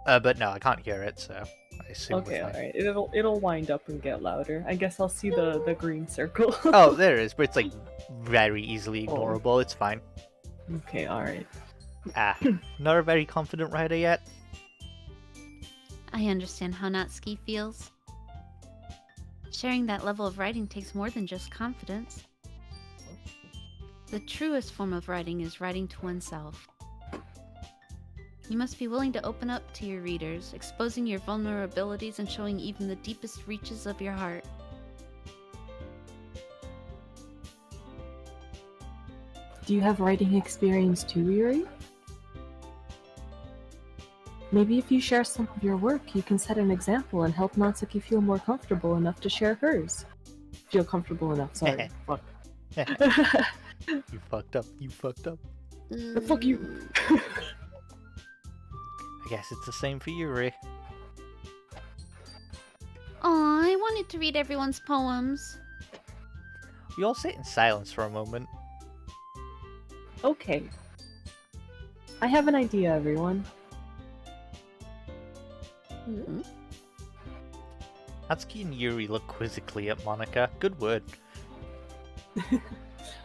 Speaker 1: But no, I can't hear it, so I assume
Speaker 5: Okay,
Speaker 1: we're fine.
Speaker 5: alright. It'll wind up and get louder. I guess I'll see the green circle.
Speaker 1: Oh, there it is, but it's like very easily ignorable. It's fine.
Speaker 5: Okay, alright.
Speaker 1: Ah, not a very confident writer yet.
Speaker 2: I understand how Natsuki feels. Sharing that level of writing takes more than just confidence. The truest form of writing is writing to oneself. You must be willing to open up to your readers, exposing your vulnerabilities and showing even the deepest reaches of your heart.
Speaker 5: Do you have writing experience too, Yuri? Maybe if you share some of your work, you can set an example and help Natsuki feel more comfortable enough to share hers. Feel comfortable enough, sorry. Fuck.
Speaker 1: You fucked up.
Speaker 5: Fuck you!
Speaker 1: I guess it's the same for Yuri.
Speaker 2: Aw, I wanted to read everyone's poems.
Speaker 1: We all sit in silence for a moment.
Speaker 5: Okay. I have an idea, everyone.
Speaker 1: Natsuki and Yuri look quizzically at Monica. Good word.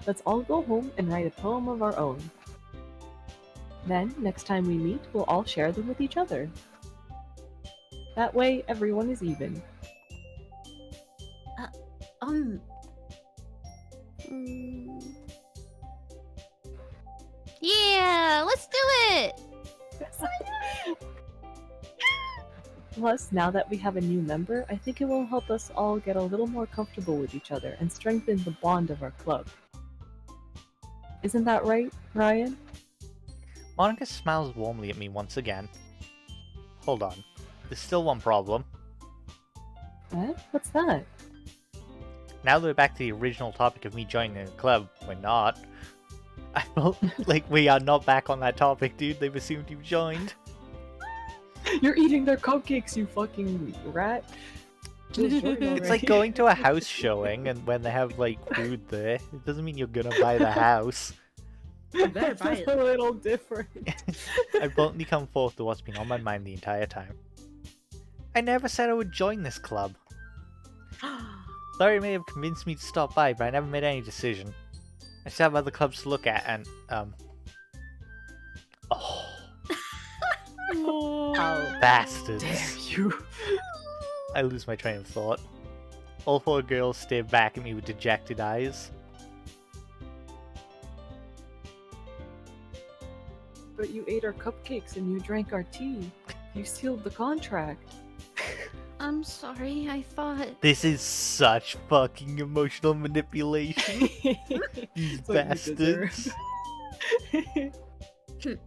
Speaker 5: Let's all go home and write a poem of our own. Then, next time we meet, we'll all share them with each other. That way, everyone is even.
Speaker 2: Yeah, let's do it!
Speaker 5: Plus, now that we have a new member, I think it will help us all get a little more comfortable with each other and strengthen the bond of our club. Isn't that right, Ryan?
Speaker 1: Monica smiles warmly at me once again. Hold on. There's still one problem.
Speaker 5: Eh? What's that?
Speaker 1: Now that we're back to the original topic of me joining a club, we're not. I felt like we are not back on that topic, dude. They've assumed you've joined.
Speaker 5: You're eating their cupcakes, you fucking rat.
Speaker 1: It's like going to a house showing and when they have like food there, it doesn't mean you're gonna buy the house.
Speaker 4: You better buy
Speaker 5: That's
Speaker 4: it.
Speaker 5: a little different.
Speaker 1: I bluntly come forth to what's been on my mind the entire time. I never said I would join this club. Larry may have convinced me to stop by, but I never made any decision. I still have other clubs to look at and, Oh,
Speaker 4: How
Speaker 1: bastards.
Speaker 5: Dare you?
Speaker 1: I lose my train of thought. All four girls stare back at me with dejected eyes.
Speaker 5: But you ate our cupcakes and you drank our tea. You sealed the contract.
Speaker 2: I'm sorry, I thought.
Speaker 1: This is such fucking emotional manipulation. These
Speaker 5: That's what you
Speaker 1: bastards.
Speaker 5: deserve.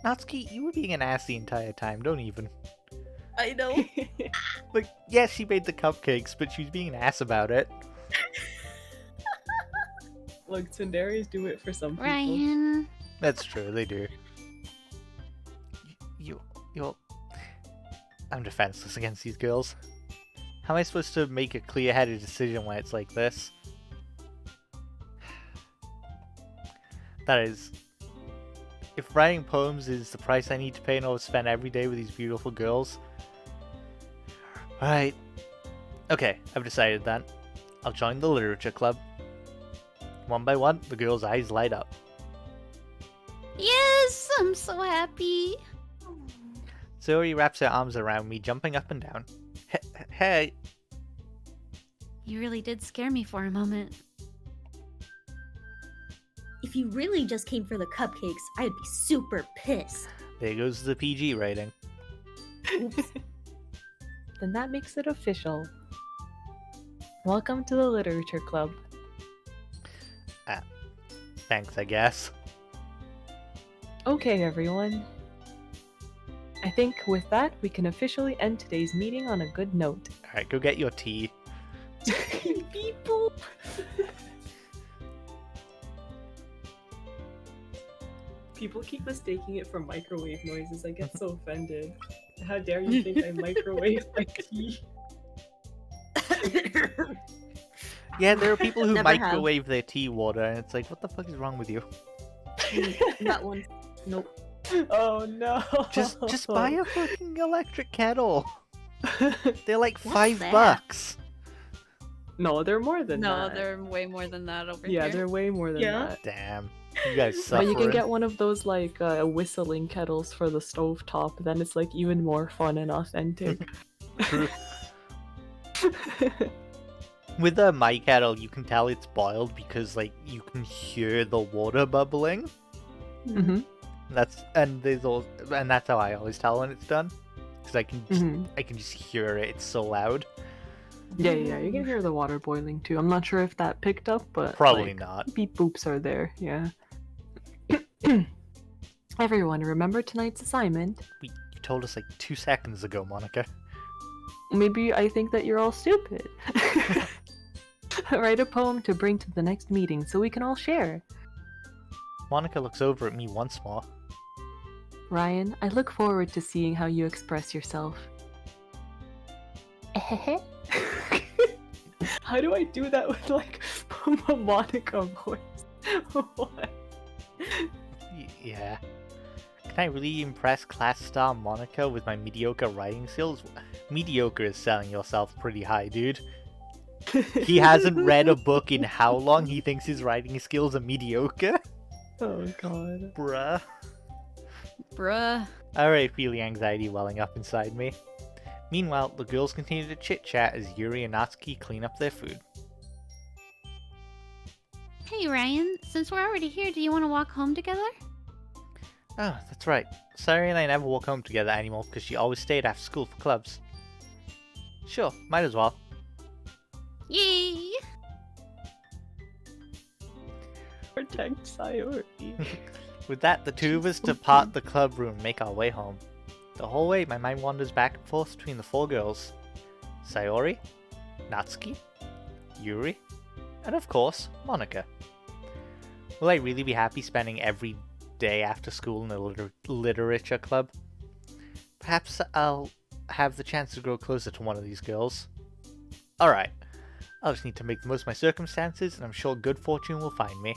Speaker 1: Natsuki, you were being an ass the entire time, don't even.
Speaker 4: I know.
Speaker 1: Like, yes, she made the cupcakes, but she was being an ass about it.
Speaker 5: Look, tsunderes do it for some people.
Speaker 2: Ryan.
Speaker 1: That's true, they do. You're... I'm defenseless against these girls. How am I supposed to make a clear-headed decision when it's like this? That is... If writing poems is the price I need to pay in order to spend every day with these beautiful girls... Right. Okay, I've decided then. I'll join the literature club. One by one, the girls' eyes light up.
Speaker 2: Yes, I'm so happy.
Speaker 1: Zoe wraps her arms around me, jumping up and down. Hey!
Speaker 2: You really did scare me for a moment.
Speaker 4: If you really just came for the cupcakes, I'd be super pissed.
Speaker 1: There goes the PG rating.
Speaker 4: Oops.
Speaker 5: Then that makes it official. Welcome to the Literature Club.
Speaker 1: Thanks, I guess.
Speaker 5: Okay, everyone. I think with that, we can officially end today's meeting on a good note.
Speaker 1: Alright, go get your tea.
Speaker 5: Beep boop. People keep mistaking it for microwave noises. I get so offended. How dare you think I microwave my tea?
Speaker 1: Yeah, there are people who
Speaker 4: Never have.
Speaker 1: microwave their tea water, and it's like, what the fuck is wrong with you?
Speaker 4: That one. Nope.
Speaker 5: Oh no!
Speaker 1: Just buy a fucking electric kettle. They're like
Speaker 2: What's
Speaker 1: $5.
Speaker 2: that?
Speaker 5: No, they're more than
Speaker 6: No,
Speaker 5: that.
Speaker 6: they're way more than that over
Speaker 5: Yeah,
Speaker 6: here.
Speaker 5: they're way more than
Speaker 4: Yeah?
Speaker 5: that.
Speaker 1: Damn, you guys
Speaker 5: But
Speaker 1: suffering.
Speaker 5: you can get one of those like whistling kettles for the stove top. Then it's like even more fun and authentic.
Speaker 1: True. With a my kettle, you can tell it's boiled because like you can hear the water bubbling.
Speaker 5: hmm
Speaker 1: That's how I always tell when it's done, because I can just hear it. It's so loud.
Speaker 5: Yeah, you can hear the water boiling too. I'm not sure if that picked up, but
Speaker 1: Probably
Speaker 5: like,
Speaker 1: not.
Speaker 5: beep boops are there. Yeah. Everyone, remember tonight's assignment?
Speaker 1: You told us like 2 seconds ago, Monica.
Speaker 5: Maybe I think that you're all stupid. Write a poem to bring to the next meeting so we can all share.
Speaker 1: Monica looks over at me once more.
Speaker 5: Ryan, I look forward to seeing how you express yourself. How do I do that with like a Monica voice? What?
Speaker 1: Yeah. Can I really impress class star Monica with my mediocre writing skills? Mediocre is selling yourself pretty high, dude. He hasn't read a book in how long? He thinks his writing skills are mediocre?
Speaker 3: Oh god.
Speaker 1: Bruh.
Speaker 2: Bruh.
Speaker 1: I already feel the anxiety welling up inside me. Meanwhile, the girls continue to chit-chat as Yuri and Natsuki clean up their food.
Speaker 2: Hey Ryan, since we're already here, do you want to walk home together?
Speaker 1: Oh, that's right. Sayori and I never walk home together anymore because she always stayed after school for clubs. Sure, might as well.
Speaker 2: Yay!
Speaker 3: Protect Sayori.
Speaker 1: With that, the two of us depart the club room and make our way home. The whole way, my mind wanders back and forth between the four girls. Sayori, Natsuki, Yuri, and of course, Monica. Will I really be happy spending every day after school in a literature club? Perhaps I'll have the chance to grow closer to one of these girls. Alright, I'll just need to make the most of my circumstances, and I'm sure good fortune will find me.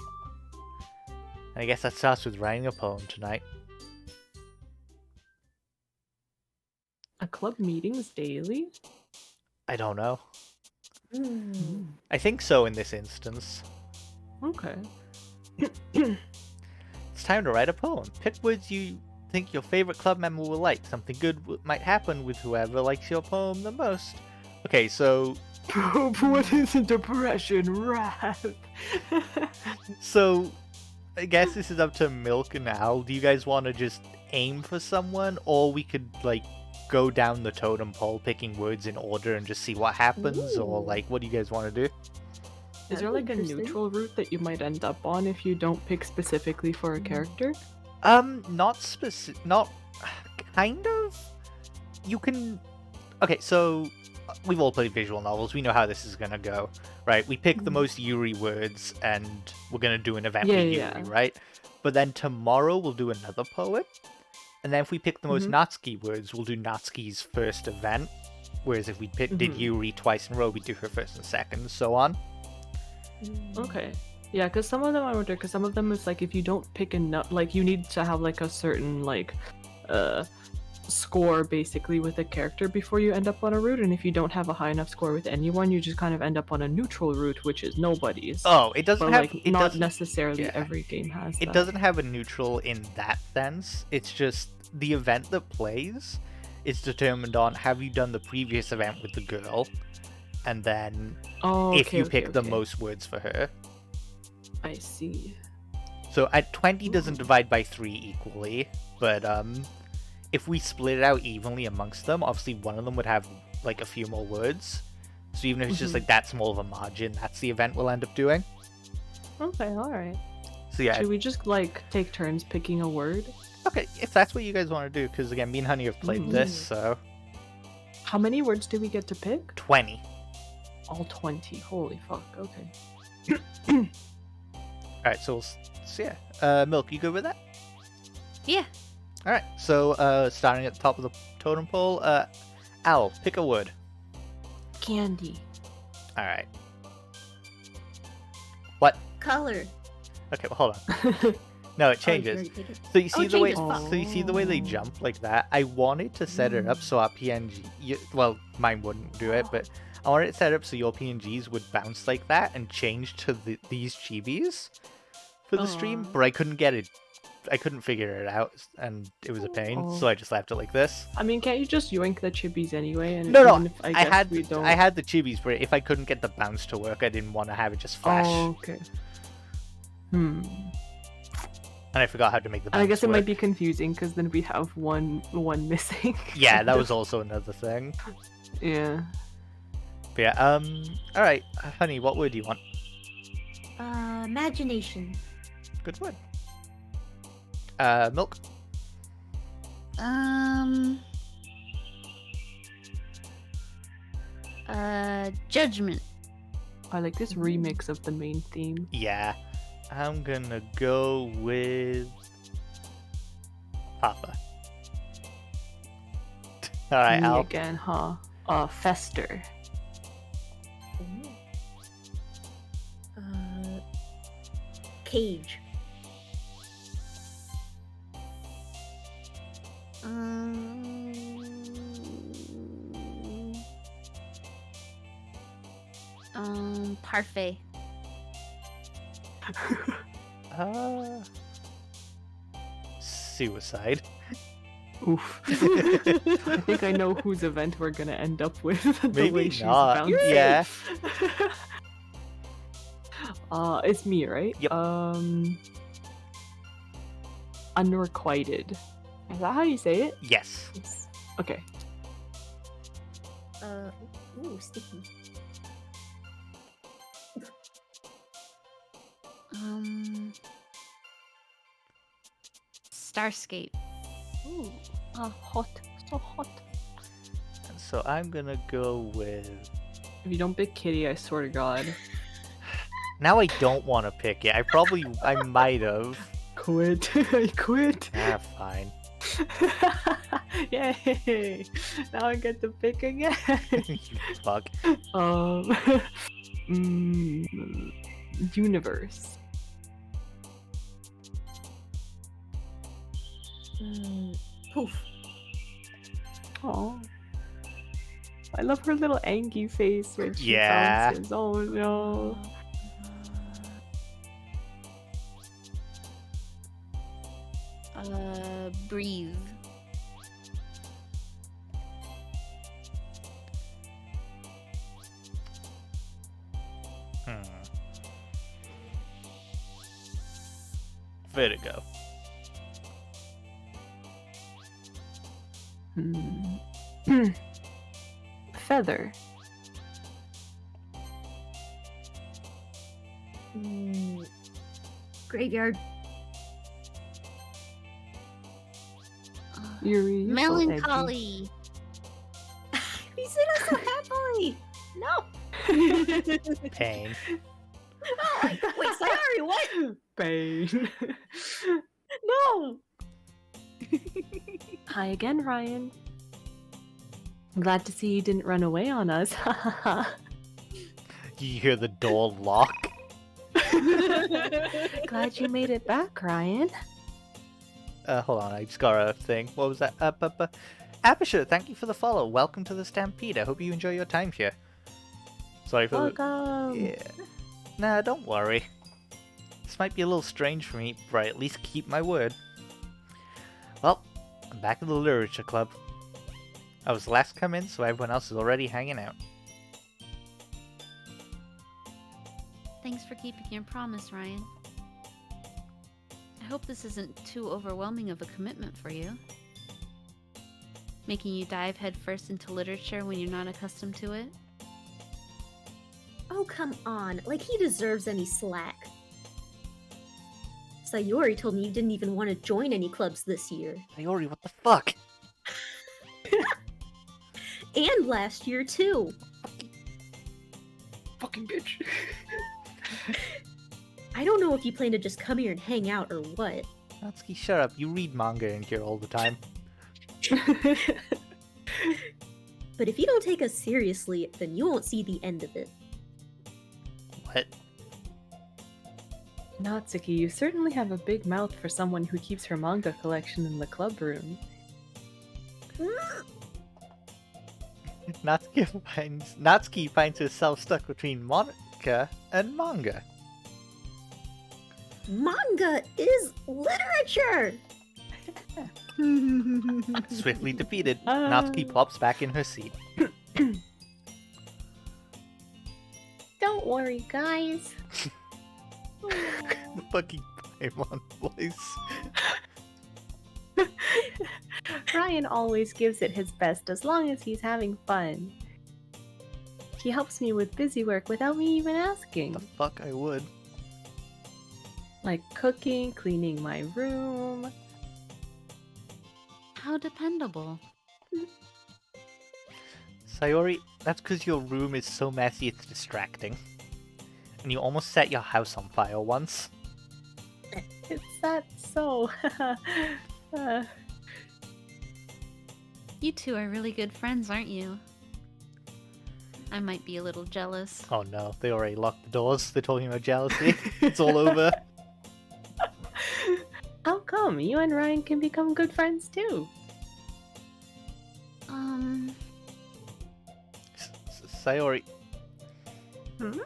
Speaker 1: And I guess that starts with writing a poem tonight.
Speaker 3: A club meetings daily?
Speaker 1: I don't know.
Speaker 4: Hmm.
Speaker 1: I think so in this instance.
Speaker 3: Okay.
Speaker 1: It's time to write a poem. Pick words you think your favorite club member will like. Something good might happen with whoever likes your poem the most. Okay, so...
Speaker 3: What is depression? Wrath?
Speaker 1: So, I guess this is up to Milk and Al. Do you guys want to just aim for someone? Or we could, like, go down the totem pole picking words in order and just see what happens? Or,
Speaker 4: Ooh.
Speaker 1: like, what do you guys want to do?
Speaker 3: Is there like a neutral route that you might end up on if you don't pick specifically for a character?
Speaker 1: Not specific, not kind of. You can. Okay, so we've all played visual novels. We know how this is gonna go, right? We pick the most Yuri words, and we're gonna do an event with Yuri, right? But then tomorrow we'll do another poem, and then if we pick the most Natsuki words, we'll do Natsuki's first event. Whereas if we did Yuri twice in a row, we'd do her first and second, so on.
Speaker 3: Okay. Yeah, because some of them I wonder, because some of them is like if you don't pick enough, like you need to have like a certain like score basically with a character before you end up on a route, and if you don't have a high enough score with anyone, you just kind of end up on a neutral route, which is nobody's.
Speaker 1: Oh, it doesn't
Speaker 3: but,
Speaker 1: have.
Speaker 3: like,
Speaker 1: It
Speaker 3: not
Speaker 1: doesn't,
Speaker 3: necessarily
Speaker 1: yeah.
Speaker 3: every game has
Speaker 1: It
Speaker 3: that.
Speaker 1: doesn't have a neutral in that sense. It's just the event that plays is determined on have you done the previous event with the girl, and then if you pick the most words for her.
Speaker 3: I see.
Speaker 1: So at 20 doesn't divide by 3 equally, but if we split it out evenly amongst them, obviously one of them would have like a few more words. So even if it's just like that small of a margin, that's the event we'll end up doing.
Speaker 3: Okay, alright.
Speaker 1: So yeah.
Speaker 3: Should we just like take turns picking a word?
Speaker 1: Okay, if that's what you guys want to do, because again, me and Honey have played this, so...
Speaker 3: How many words do we get to pick?
Speaker 1: 20.
Speaker 3: All 20. Holy fuck, okay.
Speaker 1: Alright, so yeah. Milk, you good with that?
Speaker 2: Yeah.
Speaker 1: Alright, so starting at the top of the totem pole, Al, pick a word.
Speaker 3: Candy.
Speaker 1: Alright. What?
Speaker 4: Color.
Speaker 1: Okay, well hold on. No, it
Speaker 4: Oh, you
Speaker 1: changes.
Speaker 4: already picked it.
Speaker 1: So you see the way,
Speaker 4: changes, fuck.
Speaker 1: so you see the way they jump like that. I wanted to set it up so our PNG, well, mine wouldn't do it, but I wanted it set up so your PNGs would bounce like that and change to these chibis for the stream, but I couldn't get it. I couldn't figure it out, and it was a pain, so I just left it like this.
Speaker 3: I mean, can't you just yoink the chibis anyway? And
Speaker 1: No,
Speaker 3: even if I guess we don't...
Speaker 1: I had the chibis, but if I couldn't get the bounce to work, I didn't want to have it just flash.
Speaker 3: Oh, okay.
Speaker 1: And I forgot how to make the bounce
Speaker 3: I guess it
Speaker 1: work.
Speaker 3: might be confusing because then we have one missing.
Speaker 1: Yeah, that was also another thing.
Speaker 3: Yeah.
Speaker 1: But yeah, alright, Honey, what word do you want?
Speaker 4: Imagination.
Speaker 1: Good word. Milk?
Speaker 2: Judgment.
Speaker 3: I like this remix of the main theme.
Speaker 1: Yeah. I'm gonna go with... Papa. Alright,
Speaker 3: Me
Speaker 1: Al.
Speaker 3: again, huh? Fester.
Speaker 4: Cage.
Speaker 2: Parfait.
Speaker 1: Suicide.
Speaker 5: Oof. I think I know whose event we're gonna end up with. The
Speaker 1: Maybe
Speaker 5: way she's
Speaker 1: not.
Speaker 5: bouncing.
Speaker 1: Yeah.
Speaker 5: It's me, right?
Speaker 1: Yep.
Speaker 5: Unrequited. Is that how you say it?
Speaker 1: Yes.
Speaker 5: Okay.
Speaker 4: Ooh, sticky.
Speaker 2: Starscape.
Speaker 5: Ooh. Hot. So hot.
Speaker 1: So I'm gonna go with.
Speaker 5: If you don't pick Kitty, I swear to God.
Speaker 1: Now I don't want to pick it. I might have.
Speaker 5: Quit. I quit.
Speaker 1: Ah, fine.
Speaker 5: Yay! Now I get to pick again.
Speaker 1: You fuck.
Speaker 5: Universe.
Speaker 4: Poof.
Speaker 5: Oh. I love her little Angie face when she
Speaker 1: Yeah.
Speaker 5: bounces. Oh no.
Speaker 2: Breathe.
Speaker 1: Vertigo.
Speaker 5: Feather.
Speaker 4: Graveyard.
Speaker 5: Yuri. you're so edgy.
Speaker 2: Melancholy.
Speaker 4: You said it so happily. No.
Speaker 1: Pain.
Speaker 4: Oh, wait, sorry, what?
Speaker 5: Pain.
Speaker 4: No.
Speaker 5: Hi again, Ryan. I'm glad to see you didn't run away on us.
Speaker 1: You hear the door lock.
Speaker 5: Glad you made it back, Ryan.
Speaker 1: Hold on, I just got a thing. What was that? Aperture, thank you for the follow. Welcome to the Stampede. I hope you enjoy your time here. Sorry for
Speaker 5: Welcome.
Speaker 1: Yeah. Nah, don't worry. This might be a little strange for me, but I at least keep my word. Well, I'm back at the Literature Club. I was the last to come in, so everyone else is already hanging out.
Speaker 2: Thanks for keeping your promise, Ryan. I hope this isn't too overwhelming of a commitment for you. Making you dive headfirst into literature when you're not accustomed to it?
Speaker 4: Oh, come on. Like he deserves any slack. Sayori told me you didn't even want to join any clubs this year.
Speaker 1: Sayori, what the fuck?
Speaker 4: And last year, too.
Speaker 5: Fucking bitch.
Speaker 4: I don't know if you plan to just come here and hang out or what.
Speaker 1: Natsuki, shut up. You read manga in here all the time.
Speaker 4: But if you don't take us seriously, then you won't see the end of it.
Speaker 1: What?
Speaker 5: Natsuki, you certainly have a big mouth for someone who keeps her manga collection in the club room.
Speaker 1: Natsuki finds herself stuck between Monica and manga.
Speaker 4: Manga is literature!
Speaker 1: Swiftly defeated, Natsuki plops back in her seat.
Speaker 5: Don't worry, guys.
Speaker 1: The fucking Paimon voice.
Speaker 5: Ryan always gives it his best as long as he's having fun. He helps me with busy work without me even asking.
Speaker 1: The fuck I would.
Speaker 5: Like cooking, cleaning my room.
Speaker 2: How dependable.
Speaker 1: Sayori, that's because your room is so messy it's distracting. And you almost set your house on fire once.
Speaker 5: Is that so?
Speaker 2: You two are really good friends, aren't you? I might be a little jealous.
Speaker 1: Oh no, they already locked the doors. They're talking about jealousy. It's all over.
Speaker 5: How come? You and Ryan can become good friends too.
Speaker 1: Sayori.
Speaker 3: Hmm?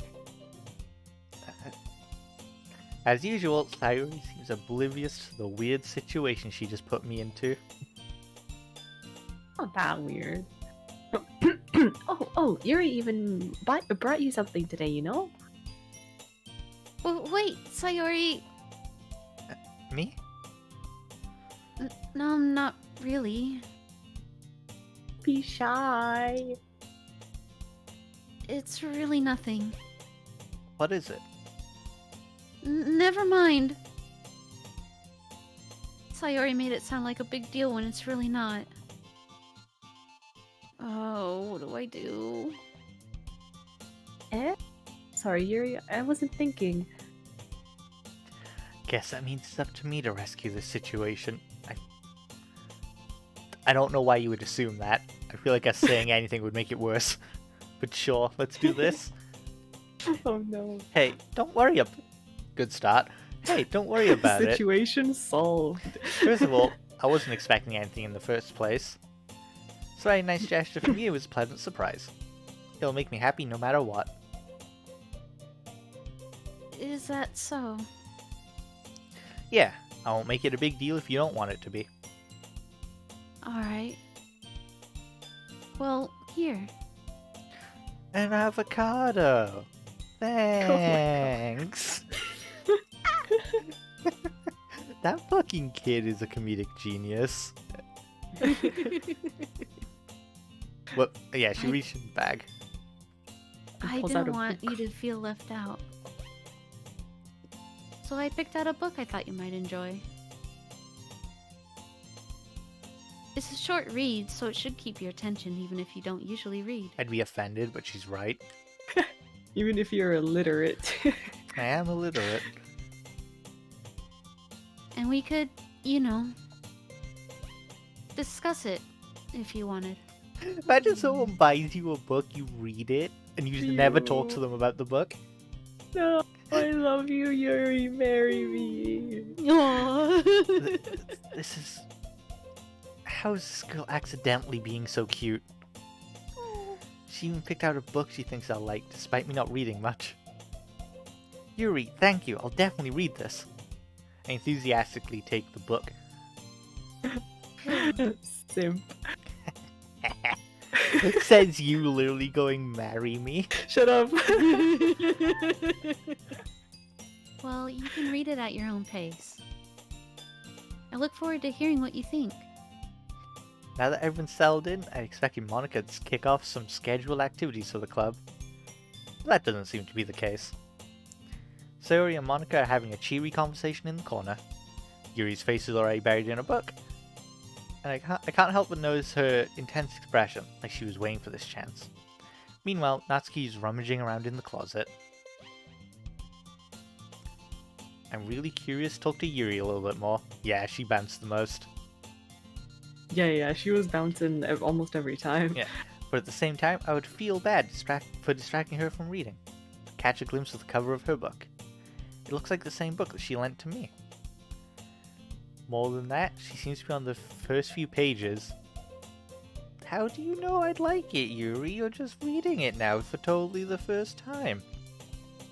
Speaker 1: As usual, Sayori seems oblivious to the weird situation she just put me into.
Speaker 5: Not that weird. oh, Yuri even brought you something today, you know?
Speaker 2: Well, wait, Sayori.
Speaker 1: Me?
Speaker 2: No, not really.
Speaker 5: Be shy.
Speaker 2: It's really nothing.
Speaker 1: What is it?
Speaker 2: Never mind. Sayori made it sound like a big deal when it's really not. Oh, what do I do?
Speaker 5: Sorry, Yuri, I wasn't thinking.
Speaker 1: Guess that means it's up to me to rescue this situation. I don't know why you would assume that. I feel like us saying anything would make it worse. But sure, let's do this.
Speaker 5: Oh no.
Speaker 1: Hey, don't worry Good start. Hey, don't worry about it.
Speaker 5: Situation solved.
Speaker 1: First of all, I wasn't expecting anything in the first place. So a nice gesture from you is a pleasant surprise. It'll make me happy no matter what.
Speaker 2: Is that so?
Speaker 1: Yeah, I won't make it a big deal if you don't want it to be.
Speaker 2: Alright. Well, here.
Speaker 1: An avocado! Thanks! That fucking kid is a comedic genius. Well, yeah, she reached in the bag.
Speaker 2: I
Speaker 5: pulls out
Speaker 2: didn't
Speaker 5: a
Speaker 2: want
Speaker 5: book.
Speaker 2: you to feel left out. So I picked out a book I thought you might enjoy. It's a short read, so it should keep your attention even if you don't usually read.
Speaker 1: I'd be offended, but she's right.
Speaker 5: Even if you're illiterate.
Speaker 1: I am illiterate.
Speaker 2: And we could, you know, discuss it if you wanted.
Speaker 1: Imagine someone buys you a book, you read it, and you just never talk to
Speaker 5: Ew.
Speaker 1: them about the book.
Speaker 5: No, I love you, Yuri. Marry me.
Speaker 1: This is... How is this girl accidentally being so cute? She even picked out a book she thinks I'll like, despite me not reading much. Yuri, thank you. I'll definitely read this. I enthusiastically take the book.
Speaker 5: Simp.
Speaker 1: It says you literally going, marry me.
Speaker 5: Shut up.
Speaker 2: Well, you can read it at your own pace. I look forward to hearing what you think.
Speaker 1: Now that everyone's settled in, I expected Monica to kick off some scheduled activities for the club. That doesn't seem to be the case. Sayori and Monica are having a cheery conversation in the corner. Yuri's face is already buried in a book. And I can't help but notice her intense expression, like she was waiting for this chance. Meanwhile, Natsuki is rummaging around in the closet. I'm really curious to talk to Yuri a little bit more. Yeah, she bounced the most.
Speaker 5: Yeah, she was bouncing almost every time.
Speaker 1: Yeah, but at the same time, I would feel bad for distracting her from reading. Catch a glimpse of the cover of her book. It looks like the same book that she lent to me. More than that, she seems to be on the first few pages. How do you know I'd like it, Yuri? You're just reading it now for totally the first time.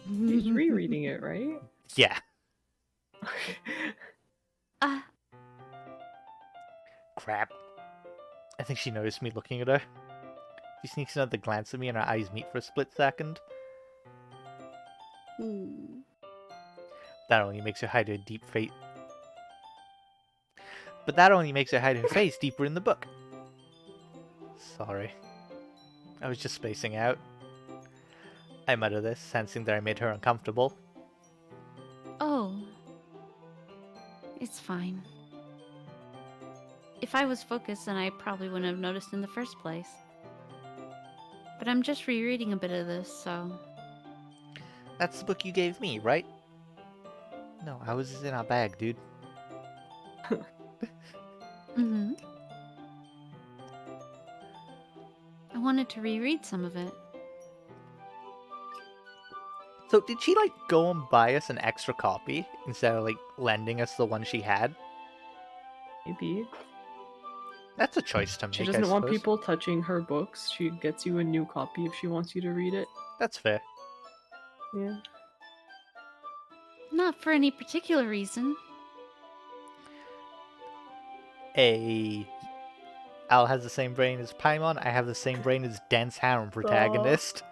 Speaker 5: He's rereading it, right?
Speaker 1: Yeah. Crap. I think she noticed me looking at her. She sneaks another glance at me and our eyes meet for a split second. That only makes her hide her deep face. But that only makes her hide her face deeper in the book. Sorry. I was just spacing out. I mutter this, sensing that I made her uncomfortable.
Speaker 2: Oh. It's fine. If I was focused, then I probably wouldn't have noticed in the first place. But I'm just rereading a bit of this, so...
Speaker 1: That's the book you gave me, right? No, ours is in our bag, dude.
Speaker 2: Mm-hmm. I wanted to reread some of it.
Speaker 1: So did she, like, go and buy us an extra copy instead of, like, lending us the one she had?
Speaker 5: Maybe.
Speaker 1: That's a choice to make,
Speaker 5: She
Speaker 1: I
Speaker 5: doesn't want
Speaker 1: suppose.
Speaker 5: people touching her books. She gets you a new copy if she wants you to read it.
Speaker 1: That's fair.
Speaker 5: Yeah.
Speaker 2: Not for any particular reason.
Speaker 1: Al has the same brain as Paimon. I have the same brain as Dense Harem protagonist.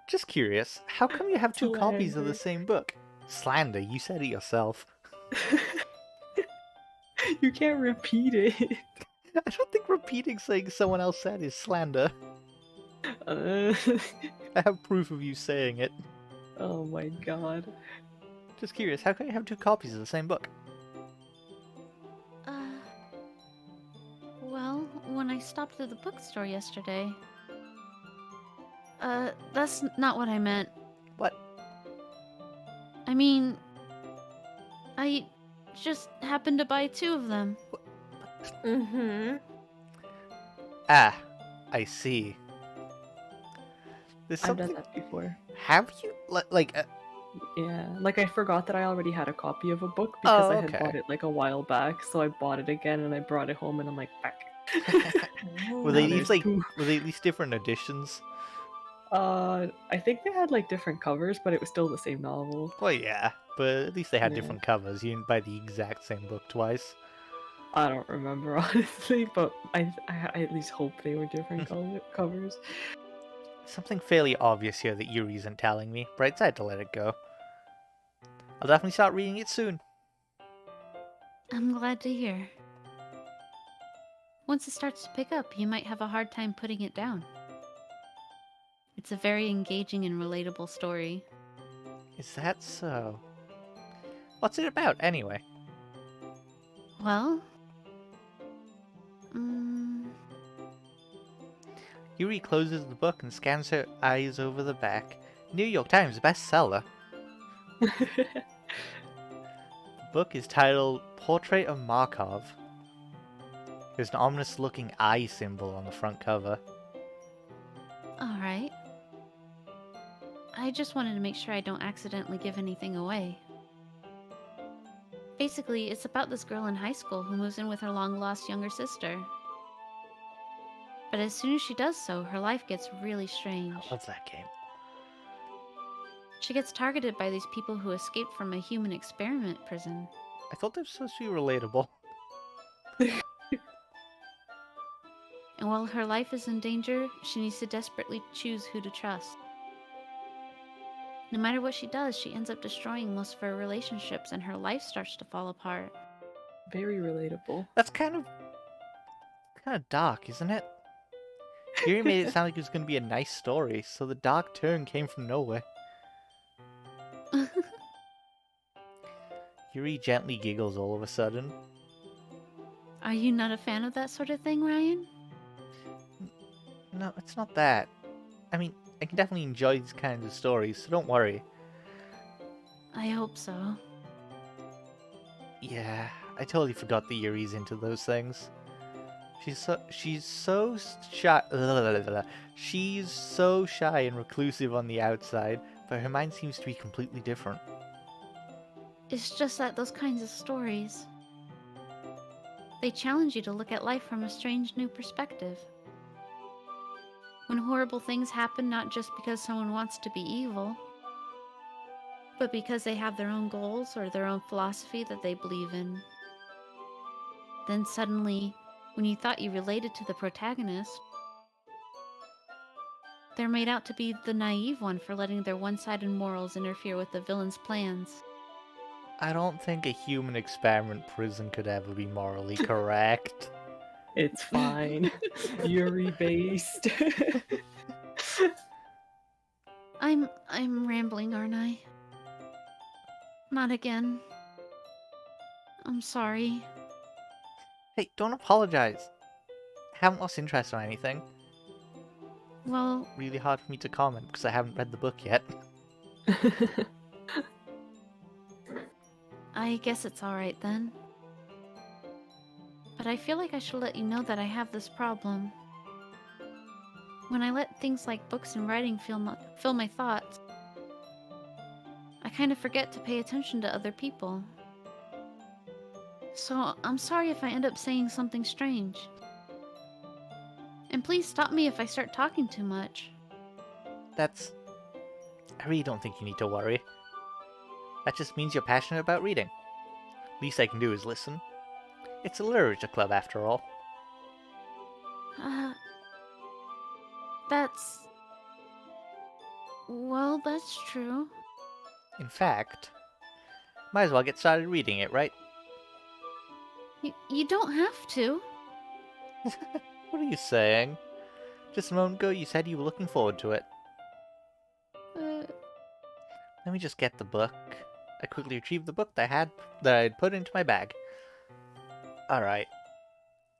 Speaker 1: Just curious, how come you have two copies of the
Speaker 3: Slander.
Speaker 1: same book? Slander, you said it yourself.
Speaker 3: You can't repeat it.
Speaker 1: I don't think repeating saying someone else said is slander.
Speaker 3: Uh,
Speaker 1: I have proof of you saying it.
Speaker 3: oh my god.
Speaker 1: Just curious, how come you have two copies of the same book?
Speaker 2: Well, when I stopped at the bookstore yesterday. That's not what I meant.
Speaker 1: What?
Speaker 2: I mean, I just happened to buy two of them.
Speaker 4: Mm-hmm.
Speaker 1: Ah, I see. There's
Speaker 5: I've
Speaker 1: something.
Speaker 5: done that before.
Speaker 1: Have you like?
Speaker 5: Yeah, like I forgot that I already had a copy of a book because
Speaker 1: Oh,
Speaker 5: I had
Speaker 1: okay.
Speaker 5: bought it like a while back, so I bought it again and I brought it home and I'm like, back.
Speaker 1: Were they
Speaker 5: Now
Speaker 1: at least
Speaker 5: there's two.
Speaker 1: were they at least different editions?
Speaker 5: I think they had like different covers, but it was still the same novel.
Speaker 1: Well, yeah, but at least they had
Speaker 5: Yeah.
Speaker 1: different covers. You didn't buy the exact same book twice.
Speaker 5: I don't remember honestly, but I at least hope they were different covers.
Speaker 1: Something fairly obvious here that Yuri isn't telling me, but I decided to let it go. I'll definitely start reading it soon.
Speaker 2: I'm glad to hear. Once it starts to pick up, you might have a hard time putting it down. It's a very engaging and relatable story.
Speaker 1: Is that so? What's it about, anyway?
Speaker 2: Well,
Speaker 1: Yuri closes the book and scans her eyes over the back. New York Times bestseller. The book is titled Portrait of Markov. There's an ominous-looking eye symbol on the front cover.
Speaker 2: alright. I just wanted to make sure I don't accidentally give anything away. Basically, it's about this girl in high school who moves in with her long-lost younger sister. But as soon as she does so, her life gets really strange.
Speaker 1: I love that game.
Speaker 2: She gets targeted by these people who escaped from a human experiment prison.
Speaker 1: I thought they were supposed to be relatable.
Speaker 2: And while her life is in danger, she needs to desperately choose who to trust. No matter what she does, she ends up destroying most of her relationships and her life starts to fall apart.
Speaker 5: Very relatable.
Speaker 1: That's kind of dark, isn't it? Yuri made it sound like it was going to be a nice story, so the dark turn came from nowhere. Yuri gently giggles all of a sudden.
Speaker 2: Are you not a fan of that sort of thing, Ryan?
Speaker 1: No, it's not that. I mean, I can definitely enjoy these kinds of stories, so don't worry.
Speaker 2: I hope so.
Speaker 1: Yeah, I totally forgot that Yuri's into those things. She's so shy. She's so shy and reclusive on the outside, but her mind seems to be completely different.
Speaker 2: It's just that those kinds of stories, they challenge you to look at life from a strange new perspective. When horrible things happen not just because someone wants to be evil, but because they have their own goals or their own philosophy that they believe in. Then suddenly, when you thought you related to the protagonist, they're made out to be the naive one for letting their one-sided morals interfere with the villain's plans.
Speaker 1: I don't think a human experiment prison could ever be morally correct.
Speaker 5: It's fine. Yuri based.
Speaker 2: I'm rambling, aren't I? Not again. I'm sorry.
Speaker 1: Hey, don't apologize. I haven't lost interest or anything.
Speaker 2: Well,
Speaker 1: Really hard for me to comment because I haven't read the book yet.
Speaker 2: I guess it's alright then. But I feel like I should let you know that I have this problem. When I let things like books and writing fill my thoughts, I kind of forget to pay attention to other people. So I'm sorry if I end up saying something strange. And please stop me if I start talking too much.
Speaker 1: I really don't think you need to worry. That just means you're passionate about reading. Least I can do is listen. It's a literature club after all.
Speaker 2: That's... Well, that's true.
Speaker 1: In fact, might as well get started reading it, right?
Speaker 2: You don't have to.
Speaker 1: What are you saying? Just a moment ago you said you were looking forward to it. Let me just get the book. I quickly retrieved the book that I had put into my bag. Alright.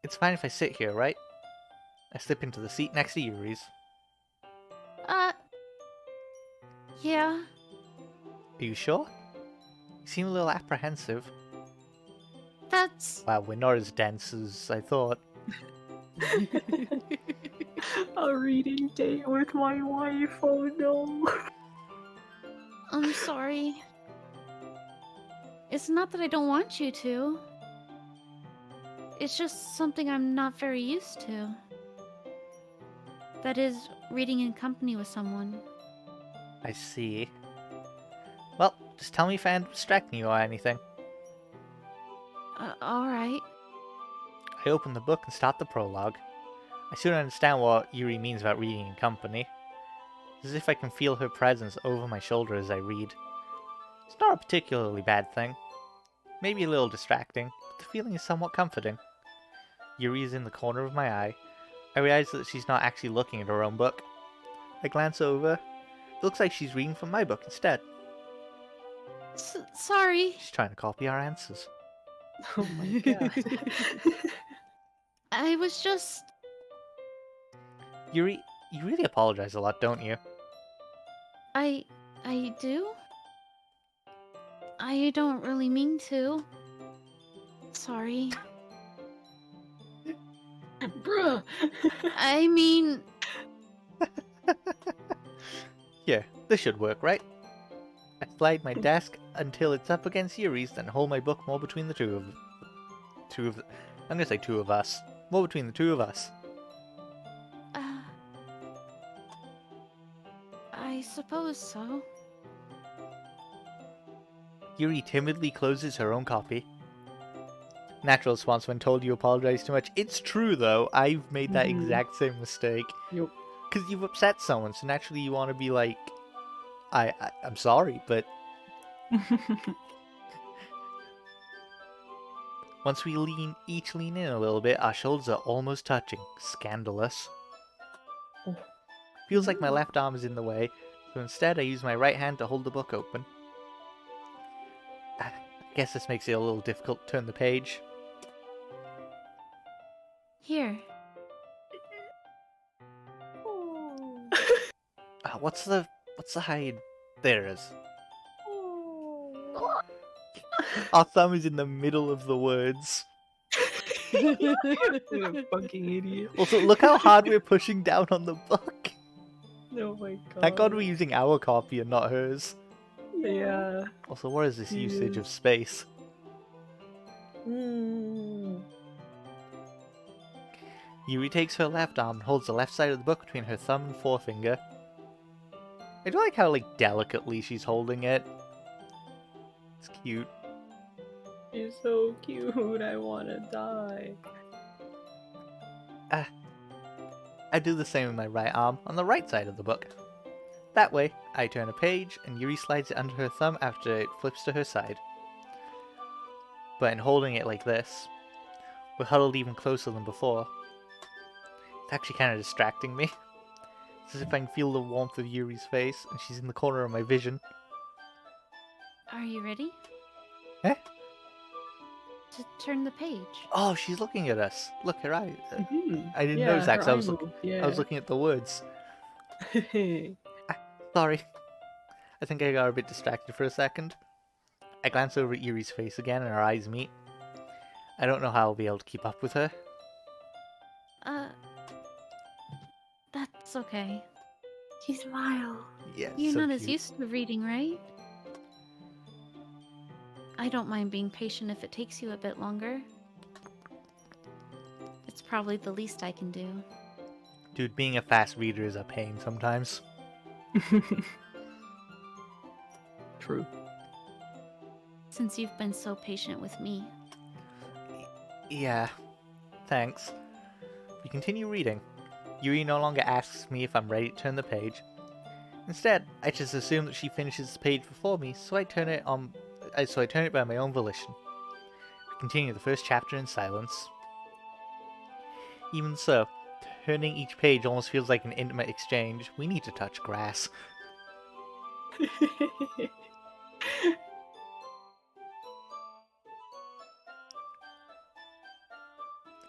Speaker 1: It's fine if I sit here, right? I slip into the seat next to Yuri's.
Speaker 2: Yeah.
Speaker 1: Are you sure? You seem a little apprehensive.
Speaker 2: That's...
Speaker 1: Wow, we're not as dense as I thought.
Speaker 3: A reading date with my wife, oh no.
Speaker 2: I'm sorry. It's not that I don't want you to. It's just something I'm not very used to. That is, reading in company with someone.
Speaker 1: I see. Well, just tell me if I'm distracting you or anything.
Speaker 2: Alright.
Speaker 1: I open the book and start the prologue. I soon understand what Yuri means about reading in company. It's as if I can feel her presence over my shoulder as I read. It's not a particularly bad thing. Maybe a little distracting, but the feeling is somewhat comforting. Yuri is in the corner of my eye. I realize that she's not actually looking at her own book. I glance over. It looks like she's reading from my book instead.
Speaker 2: Sorry.
Speaker 1: She's trying to copy our answers.
Speaker 3: Oh my god.
Speaker 2: I was just...
Speaker 1: Yuri, you really apologize a lot, don't you?
Speaker 2: I do? I don't really mean to. Sorry.
Speaker 3: Bruh.
Speaker 2: I mean...
Speaker 1: Yeah, this should work, right? I slide my desk until it's up against Yuri's, then hold my book more between the I'm gonna say two of us. More between the two of us.
Speaker 2: I suppose so.
Speaker 1: Yuri timidly closes her own copy. Natural response when told you apologize too much. It's true though, I've made that exact same mistake.
Speaker 3: Yep.
Speaker 1: Because you've upset someone, so naturally you want to be like, I'm sorry, but... Once we each lean in a little bit, our shoulders are almost touching. Scandalous.
Speaker 3: Oh.
Speaker 1: Feels like my left arm is in the way, so instead I use my right hand to hold the book open. I guess this makes it a little difficult to turn the page.
Speaker 2: Here.
Speaker 1: What's the hide? There it is. Our thumb is in the middle of the words.
Speaker 3: You're a fucking idiot.
Speaker 1: Also, look how hard we're pushing down on the book.
Speaker 3: Oh my god.
Speaker 1: Thank God we're using our copy and not hers.
Speaker 3: Yeah.
Speaker 1: Also, what is this usage of
Speaker 3: Yes.
Speaker 1: space? Yuri takes her left arm and holds the left side of the book between her thumb and forefinger. I do like how, delicately she's holding it. It's cute.
Speaker 3: You're so cute, I wanna die.
Speaker 1: I do the same with my right arm on the right side of the book. That way, I turn a page and Yuri slides it under her thumb after it flips to her side. But in holding it like this, we're huddled even closer than before. It's actually kind of distracting me. It's as if I can feel the warmth of Yuri's face and she's in the corner of my vision.
Speaker 2: Are you ready?
Speaker 1: Eh?
Speaker 2: To turn the page.
Speaker 1: Oh, she's looking at us. Look, her eye.
Speaker 3: Mhm.
Speaker 1: I didn't
Speaker 3: Yeah,
Speaker 1: notice that
Speaker 3: her
Speaker 1: 'cause I
Speaker 3: eye
Speaker 1: was
Speaker 3: move,
Speaker 1: looking at the words.
Speaker 3: yeah.
Speaker 1: Sorry. I think I got a bit distracted for a second. I glance over at Yuri's face again and our eyes meet. I don't know how I'll be able to keep up with her.
Speaker 2: That's okay.
Speaker 4: She smiled.
Speaker 1: Yeah,
Speaker 2: You're
Speaker 1: so
Speaker 2: not as
Speaker 1: cute.
Speaker 2: used to reading, right? I don't mind being patient if it takes you a bit longer. It's probably the least I can do.
Speaker 1: Dude, being a fast reader is a pain sometimes.
Speaker 5: True.
Speaker 2: Since you've been so patient with me.
Speaker 1: Yeah, thanks. We continue reading. Yuri no longer asks me if I'm ready to turn the page. Instead, I just assume that she finishes the page before me, so I turn it by my own volition. We continue the first chapter in silence. Even so, turning each page almost feels like an intimate exchange. We need to touch grass.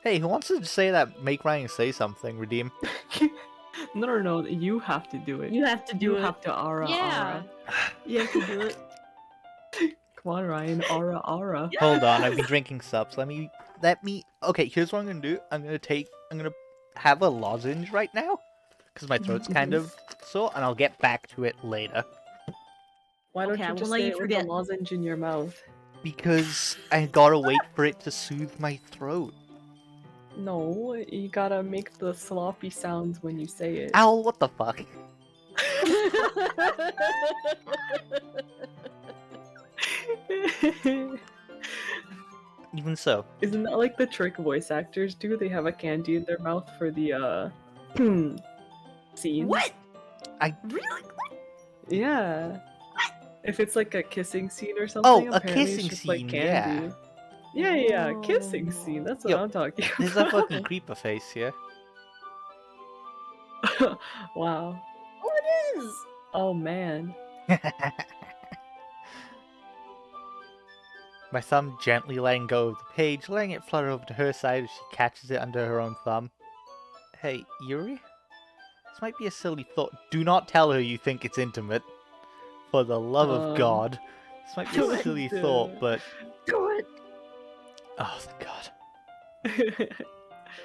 Speaker 1: Hey, who wants to say that? Make Ryan say something, Redeem.
Speaker 5: No. You have to do it.
Speaker 4: You have to do
Speaker 5: You
Speaker 4: it.
Speaker 5: have to aura.
Speaker 2: Yeah.
Speaker 4: You have to do it.
Speaker 5: Come on, Ryan. Aura.
Speaker 1: Hold on, I've been drinking subs. Let me. Okay, here's what I'm gonna do. I'm gonna have a lozenge right now, because my throat's kind of sore, and I'll get back to it later.
Speaker 5: Why don't
Speaker 4: Okay, I
Speaker 5: you
Speaker 4: won't
Speaker 5: just
Speaker 4: let
Speaker 5: say
Speaker 4: you
Speaker 5: it with
Speaker 4: forget.
Speaker 5: the lozenge in your mouth?
Speaker 1: Because I gotta wait for it to soothe my throat.
Speaker 5: No, you gotta make the sloppy sounds when you say it.
Speaker 1: Owl, what the fuck? Even so,
Speaker 5: Isn't that like the trick voice actors do? They have a candy in their mouth for the scenes.
Speaker 4: What?
Speaker 1: I-
Speaker 4: Really?
Speaker 5: Yeah. If it's like a kissing scene or something,
Speaker 1: a
Speaker 5: apparently
Speaker 1: kissing
Speaker 5: it's just
Speaker 1: scene,
Speaker 5: like candy. Yeah, kissing scene. That's what
Speaker 1: Yo,
Speaker 5: I'm talking
Speaker 1: there's a
Speaker 5: about.
Speaker 1: fucking creeper face here.
Speaker 5: Wow.
Speaker 4: Oh, it is.
Speaker 5: Oh man.
Speaker 1: My thumb gently letting go of the page, letting it flutter over to her side as she catches it under her own thumb. Hey, Yuri? This might be a silly thought. Do not tell her you think it's intimate. For the love of God. This might be
Speaker 5: do
Speaker 1: a
Speaker 5: it,
Speaker 1: silly
Speaker 5: do
Speaker 1: thought,
Speaker 5: it.
Speaker 1: but...
Speaker 4: Do it.
Speaker 1: Oh, thank God.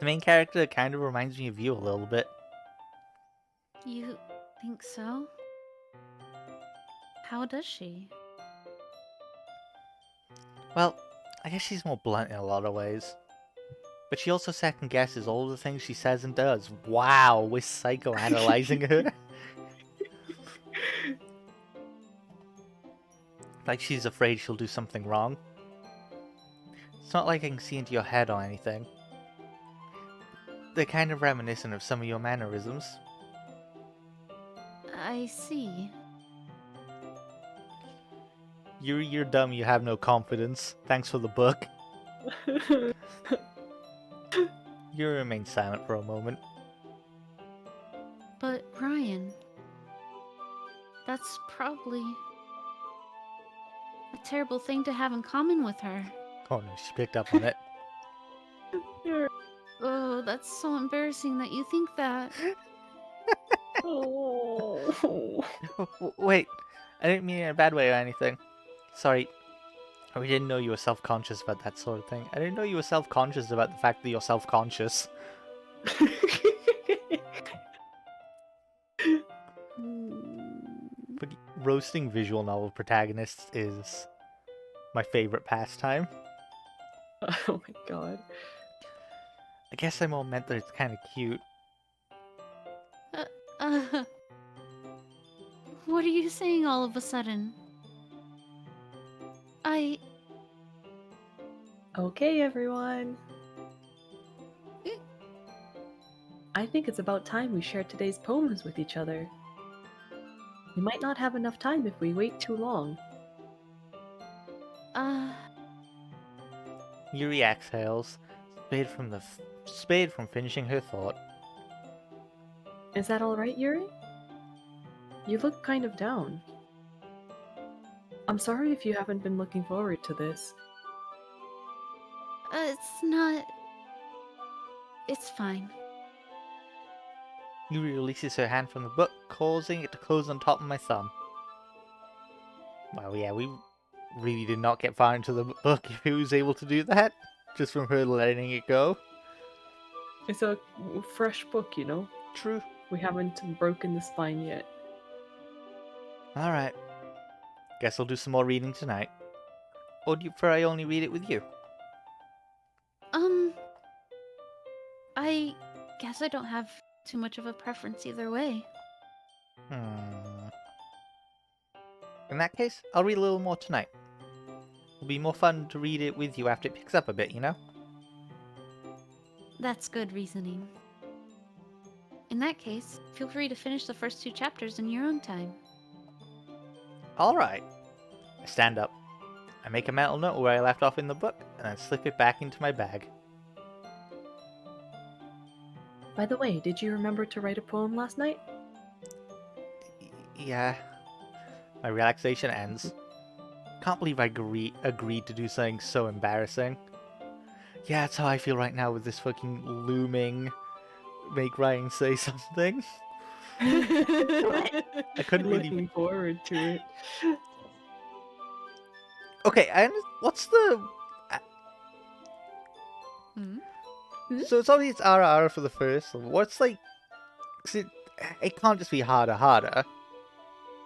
Speaker 1: The main character kind of reminds me of you a little bit.
Speaker 2: You think so? How does she?
Speaker 1: Well, I guess she's more blunt in a lot of ways. But she also second guesses all the things she says and does. Wow, we're psychoanalyzing her. Like she's afraid she'll do something wrong. It's not like I can see into your head or anything. They're kind of reminiscent of some of your mannerisms.
Speaker 2: I see.
Speaker 1: You're dumb, you have no confidence. Thanks for the book. You remain silent for a moment.
Speaker 2: But Ryan, that's probably a terrible thing to have in common with her.
Speaker 1: Oh no, she picked up on it.
Speaker 2: Oh, that's so embarrassing that you think that.
Speaker 5: Oh.
Speaker 1: Wait, I didn't mean it in a bad way or anything. Sorry. We didn't know you were self-conscious about that sort of thing. I didn't know you were self-conscious about the fact that you're self-conscious. But roasting visual novel protagonists is my favorite pastime.
Speaker 5: Oh my god.
Speaker 1: I guess I more meant that it's kind of cute.
Speaker 2: What are you saying all of a sudden?
Speaker 5: Okay, everyone. I think it's about time we share today's poems with each other. We might not have enough time if we wait too long.
Speaker 1: Yuri exhales, spade from finishing her thought.
Speaker 5: Is that alright, Yuri? You look kind of down. I'm sorry if you haven't been looking forward to this.
Speaker 2: It's not. It's fine.
Speaker 1: Yuri releases her hand from the book, causing it to close on top of my thumb. Well, yeah, we really did not get far into the book if he was able to do that, just from her letting it go.
Speaker 5: It's a fresh book, you know?
Speaker 1: True.
Speaker 5: We haven't broken the spine yet.
Speaker 1: Alright. Guess I'll do some more reading tonight. Or do you prefer I only read it with you?
Speaker 2: I guess I don't have too much of a preference either way.
Speaker 1: In that case, I'll read a little more tonight. It'll be more fun to read it with you after it picks up a bit, you know?
Speaker 2: That's good reasoning. In that case, feel free to finish the first 2 chapters in your own time.
Speaker 1: Alright. I stand up. I make a mental note where I left off in the book, and then slip it back into my bag.
Speaker 5: By the way, did you remember to write a poem last night?
Speaker 1: Yeah. My relaxation ends. Can't believe I agreed to do something so embarrassing. Yeah, that's how I feel right now with this fucking looming make Ryan say something. I couldn't really...
Speaker 3: Looking forward to it.
Speaker 1: Okay, and what's the... So it's obviously it's RR for the first level. What's like... 'cause it can't just be harder.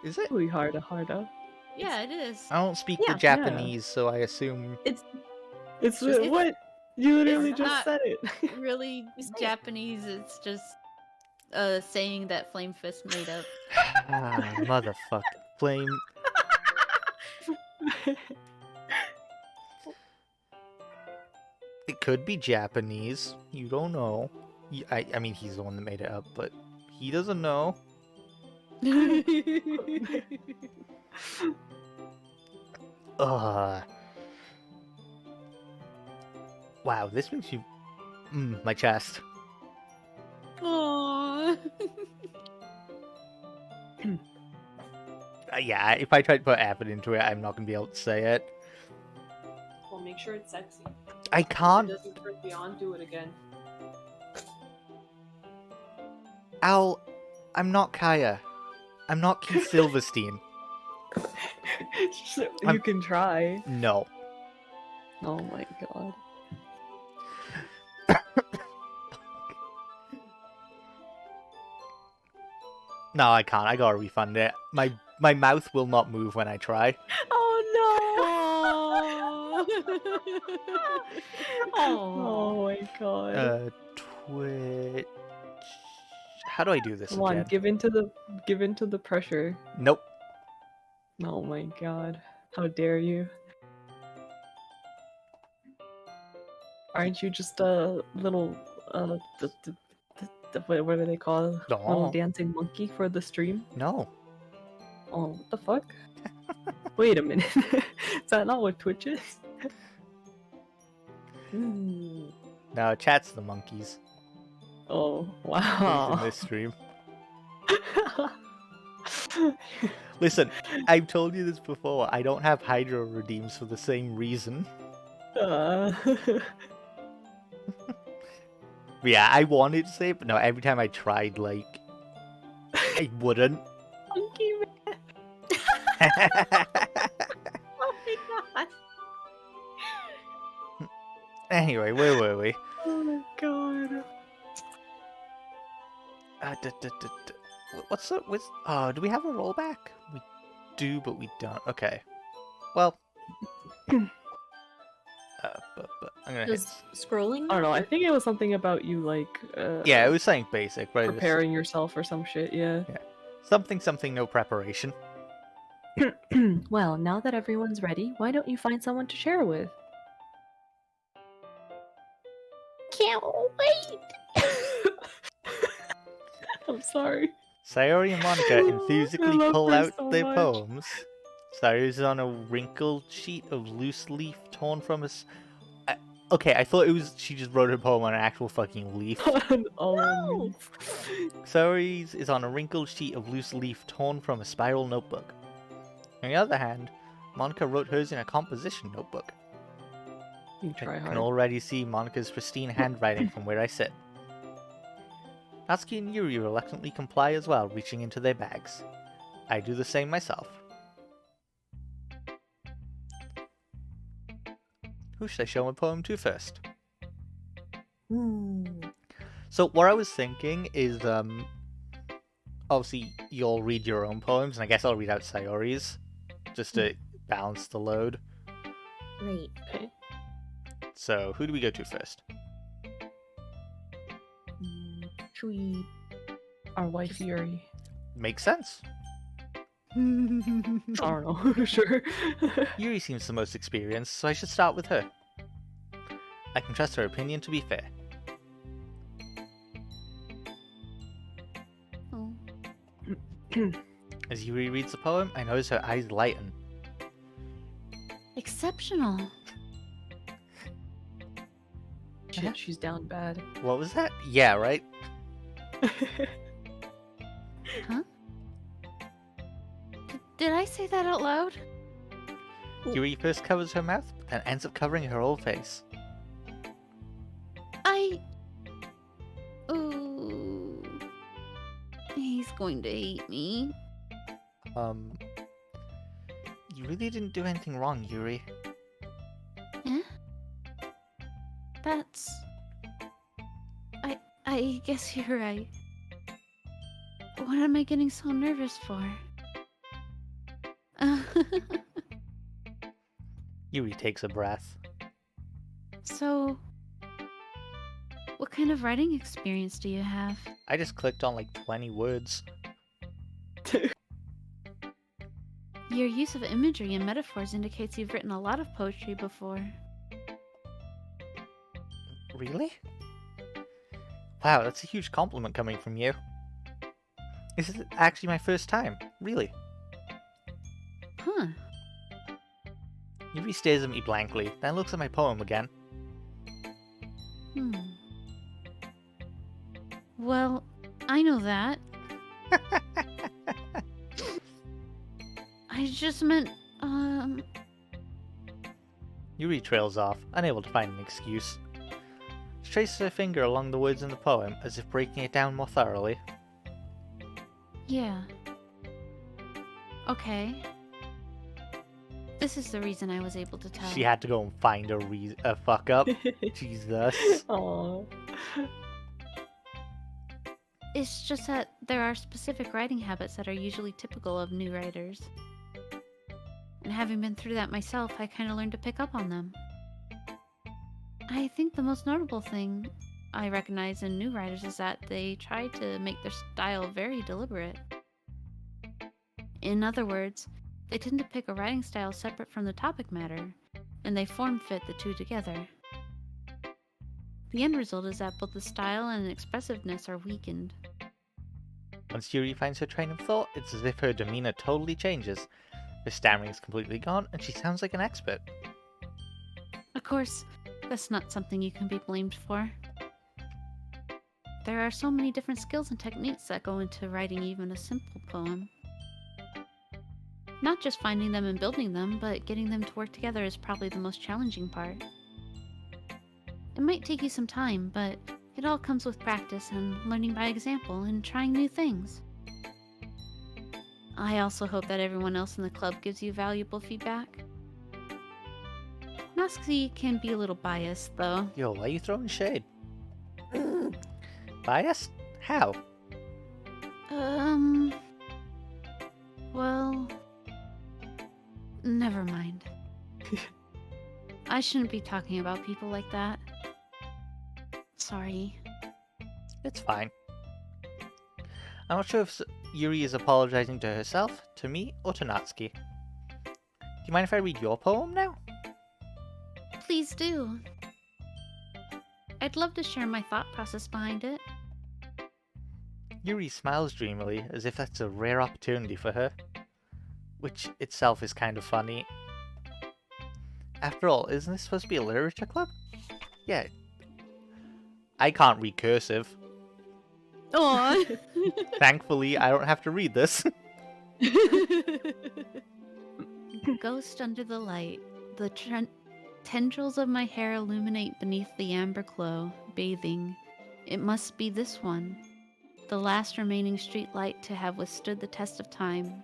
Speaker 1: Is it?
Speaker 3: Really harder.
Speaker 2: Yeah, it is.
Speaker 1: I don't speak
Speaker 4: Yeah.
Speaker 1: the Japanese, so I assume...
Speaker 3: It's
Speaker 2: It's-
Speaker 3: what? You literally
Speaker 2: it's
Speaker 3: just
Speaker 2: not-
Speaker 3: said it.
Speaker 2: Really
Speaker 4: It's not-
Speaker 2: Japanese, it's just a saying that Flame Fist made up.
Speaker 1: Ah, motherfucker. Flame... It could be Japanese. You don't know. I mean, he's the one that made it up, but he doesn't know. Ugh. Wow, this makes you... my chest.
Speaker 2: Aww.
Speaker 1: Yeah, if I try to put effort into it, I'm not going to be able to say it.
Speaker 5: Well, make sure it's sexy.
Speaker 1: I can't...
Speaker 5: doesn't turn me on, do it again.
Speaker 1: Al, I'm not Kaya. I'm not Keith Silverstein.
Speaker 3: You can try.
Speaker 1: No.
Speaker 3: Oh my god.
Speaker 1: No, I can't. I gotta refund it. My mouth will not move when I try.
Speaker 3: Oh
Speaker 2: Aww.
Speaker 3: Oh my god.
Speaker 1: Twitch... How do I do this
Speaker 3: Come on,
Speaker 1: again?
Speaker 3: give into the pressure.
Speaker 1: Nope.
Speaker 3: Oh my god. How dare you? Aren't you just a little what do they call it?
Speaker 1: No.
Speaker 3: Little dancing monkey for the stream?
Speaker 1: No.
Speaker 3: Oh, what the fuck? Wait a minute. Is that not what Twitch is?
Speaker 1: No, chat's the monkeys.
Speaker 3: Oh,
Speaker 1: In
Speaker 3: wow.
Speaker 1: this stream. Listen, I've told you this before. I don't have hydro redeems for the same reason.
Speaker 3: Uh,
Speaker 1: But yeah, I wanted to say it, but no, every time I tried, like, I wouldn't.
Speaker 3: monkey man.
Speaker 4: Oh my god.
Speaker 1: Anyway, where were we?
Speaker 3: Oh my god.
Speaker 1: What's the... Oh, do we have a rollback? We do, but we don't. Okay. Well... but I'm gonna hit...
Speaker 4: Does scrolling?
Speaker 3: I don't know. I think it was something about you like
Speaker 1: Yeah, it was something basic, right?
Speaker 3: preparing yourself or some shit. Yeah.
Speaker 1: Something, no preparation.
Speaker 5: Well, now that everyone's ready, why don't you find someone to share with?
Speaker 4: Can't wait.
Speaker 3: I'm sorry.
Speaker 1: Sayori and Monica
Speaker 3: I
Speaker 1: enthusiastically
Speaker 3: love
Speaker 1: pull
Speaker 3: her
Speaker 1: out
Speaker 3: so
Speaker 1: their
Speaker 3: much.
Speaker 1: poems. Sayori is on a wrinkled sheet of loose leaf torn from okay, I thought it was she just wrote her poem on an actual fucking leaf.
Speaker 3: Oh,
Speaker 4: No.
Speaker 1: Sayori's is on a wrinkled sheet of loose leaf torn from a spiral notebook. On the other hand, Monica wrote hers in a composition notebook.
Speaker 3: You
Speaker 1: I
Speaker 3: try
Speaker 1: can
Speaker 3: hard.
Speaker 1: already see Monica's pristine handwriting from where I sit. Natsuki and Yuri reluctantly comply as well, reaching into their bags. I do the same myself. Who should I show my poem to first? So what I was thinking is, obviously you'll read your own poems, and I guess I'll read out Sayori's, just to balance the load.
Speaker 4: Great.
Speaker 5: Okay.
Speaker 1: So, who do we go to first?
Speaker 4: Should we...
Speaker 5: Our wife Yuri.
Speaker 1: Makes sense.
Speaker 5: I don't know. Sure.
Speaker 1: Yuri seems the most experienced, so I should start with her. I can trust her opinion to be fair.
Speaker 2: Oh.
Speaker 1: As Yuri reads the poem, I notice her eyes lighten.
Speaker 2: Exceptional.
Speaker 5: Shit, she's down bad.
Speaker 1: What was that? Yeah, right?
Speaker 2: Huh? Did I say that out loud?
Speaker 1: Yuri first covers her mouth, but then ends up covering her whole face.
Speaker 2: Oh. He's going to hate me.
Speaker 1: You really didn't do anything wrong, Yuri.
Speaker 2: Eh? That's... I guess you're right. What am I getting so nervous for?
Speaker 1: Yuri takes a breath.
Speaker 2: So... What kind of writing experience do you have?
Speaker 1: I just clicked on like 20 words.
Speaker 2: Your use of imagery and metaphors indicates you've written a lot of poetry before.
Speaker 1: Really? Wow, that's a huge compliment coming from you. This is actually my first time, really.
Speaker 2: Huh.
Speaker 1: Yuri stares at me blankly, then looks at my poem again.
Speaker 2: Well, I know that. I just meant,
Speaker 1: Yuri trails off, unable to find an excuse. She traces her finger along the words in the poem, as if breaking it down more thoroughly.
Speaker 2: yeah. Okay. This is the reason I was able to tell.
Speaker 1: She had to go and find a fuck up. Jesus.
Speaker 5: Aww.
Speaker 2: It's just that there are specific writing habits that are usually typical of new writers. And having been through that myself, I kind of learned to pick up on them. I think the most notable thing I recognize in new writers is that they try to make their style very deliberate. In other words, they tend to pick a writing style separate from the topic matter, and they form-fit the two together. The end result is that both the style and expressiveness are weakened.
Speaker 1: Once Yuri finds her train of thought, it's as if her demeanor totally changes. Her stammering is completely gone, and she sounds like an expert.
Speaker 2: Of course, that's not something you can be blamed for. There are so many different skills and techniques that go into writing even a simple poem. Not just finding them and building them, but getting them to work together is probably the most challenging part. It might take you some time, but it all comes with practice and learning by example and trying new things. I also hope that everyone else in the club gives you valuable feedback. Noxie can be a little biased, though.
Speaker 1: Yo, why are you throwing shade? Biased? How?
Speaker 2: Well... Never mind. I shouldn't be talking about people like that. Sorry.
Speaker 1: It's fine. I'm not sure if Yuri is apologizing to herself, to me, or to Natsuki. Do you mind if I read your poem now?
Speaker 2: Please do. I'd love to share my thought process behind it.
Speaker 1: Yuri smiles dreamily, as if that's a rare opportunity for her. Which itself is kind of funny. After all, isn't this supposed to be a literature club? Yeah. I can't read cursive.
Speaker 2: Aww.
Speaker 1: Thankfully, I don't have to read this.
Speaker 2: Ghost under the light. The tendrils of my hair illuminate beneath the amber glow, bathing. It must be this one. The last remaining street light to have withstood the test of time.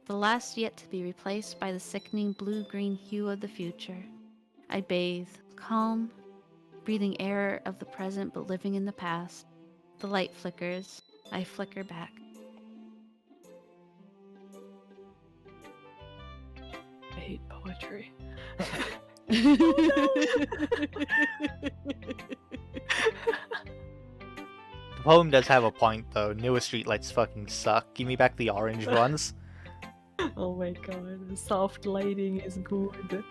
Speaker 2: The last yet to be replaced by the sickening blue-green hue of the future. I bathe, calm, breathing air of the present but living in the past. The light flickers. I flicker back.
Speaker 5: I hate poetry.
Speaker 1: The poem does have a point, though. Newer streetlights fucking suck. Give me back the orange ones.
Speaker 5: Oh my god, the soft lighting is good.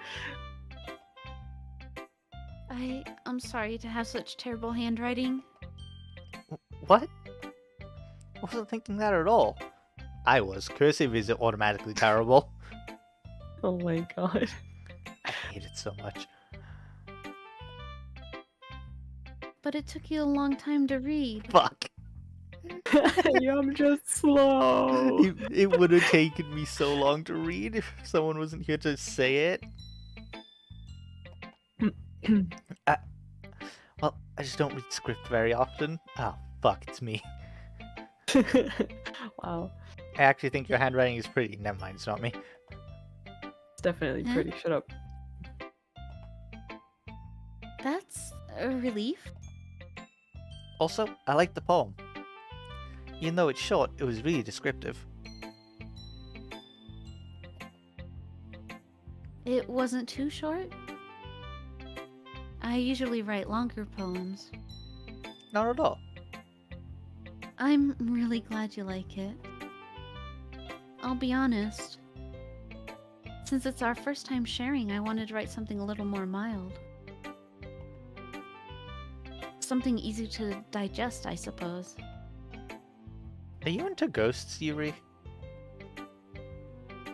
Speaker 2: I'm sorry to have such terrible handwriting.
Speaker 1: What? I wasn't thinking that at all. I was. Cursive is automatically terrible.
Speaker 5: Oh my god.
Speaker 1: I hate it so much.
Speaker 2: But it took you a long time to read.
Speaker 1: Fuck.
Speaker 5: Hey, I'm just slow.
Speaker 1: It would have taken me so long to read if someone wasn't here to say it. Well, I just don't read script very often. Oh, fuck, it's me.
Speaker 5: Wow.
Speaker 1: I actually think your handwriting is pretty. Never mind, it's not me.
Speaker 5: It's definitely
Speaker 2: Huh?
Speaker 5: pretty. Shut up.
Speaker 2: That's a relief.
Speaker 1: Also, I like the poem. Even though it's short, it was really descriptive.
Speaker 2: It wasn't too short. I usually write longer poems.
Speaker 1: Not at all.
Speaker 2: I'm really glad you like it. I'll be honest. Since it's our first time sharing, I wanted to write something a little more mild. Something easy to digest, I suppose.
Speaker 1: Are you into ghosts, Yuri?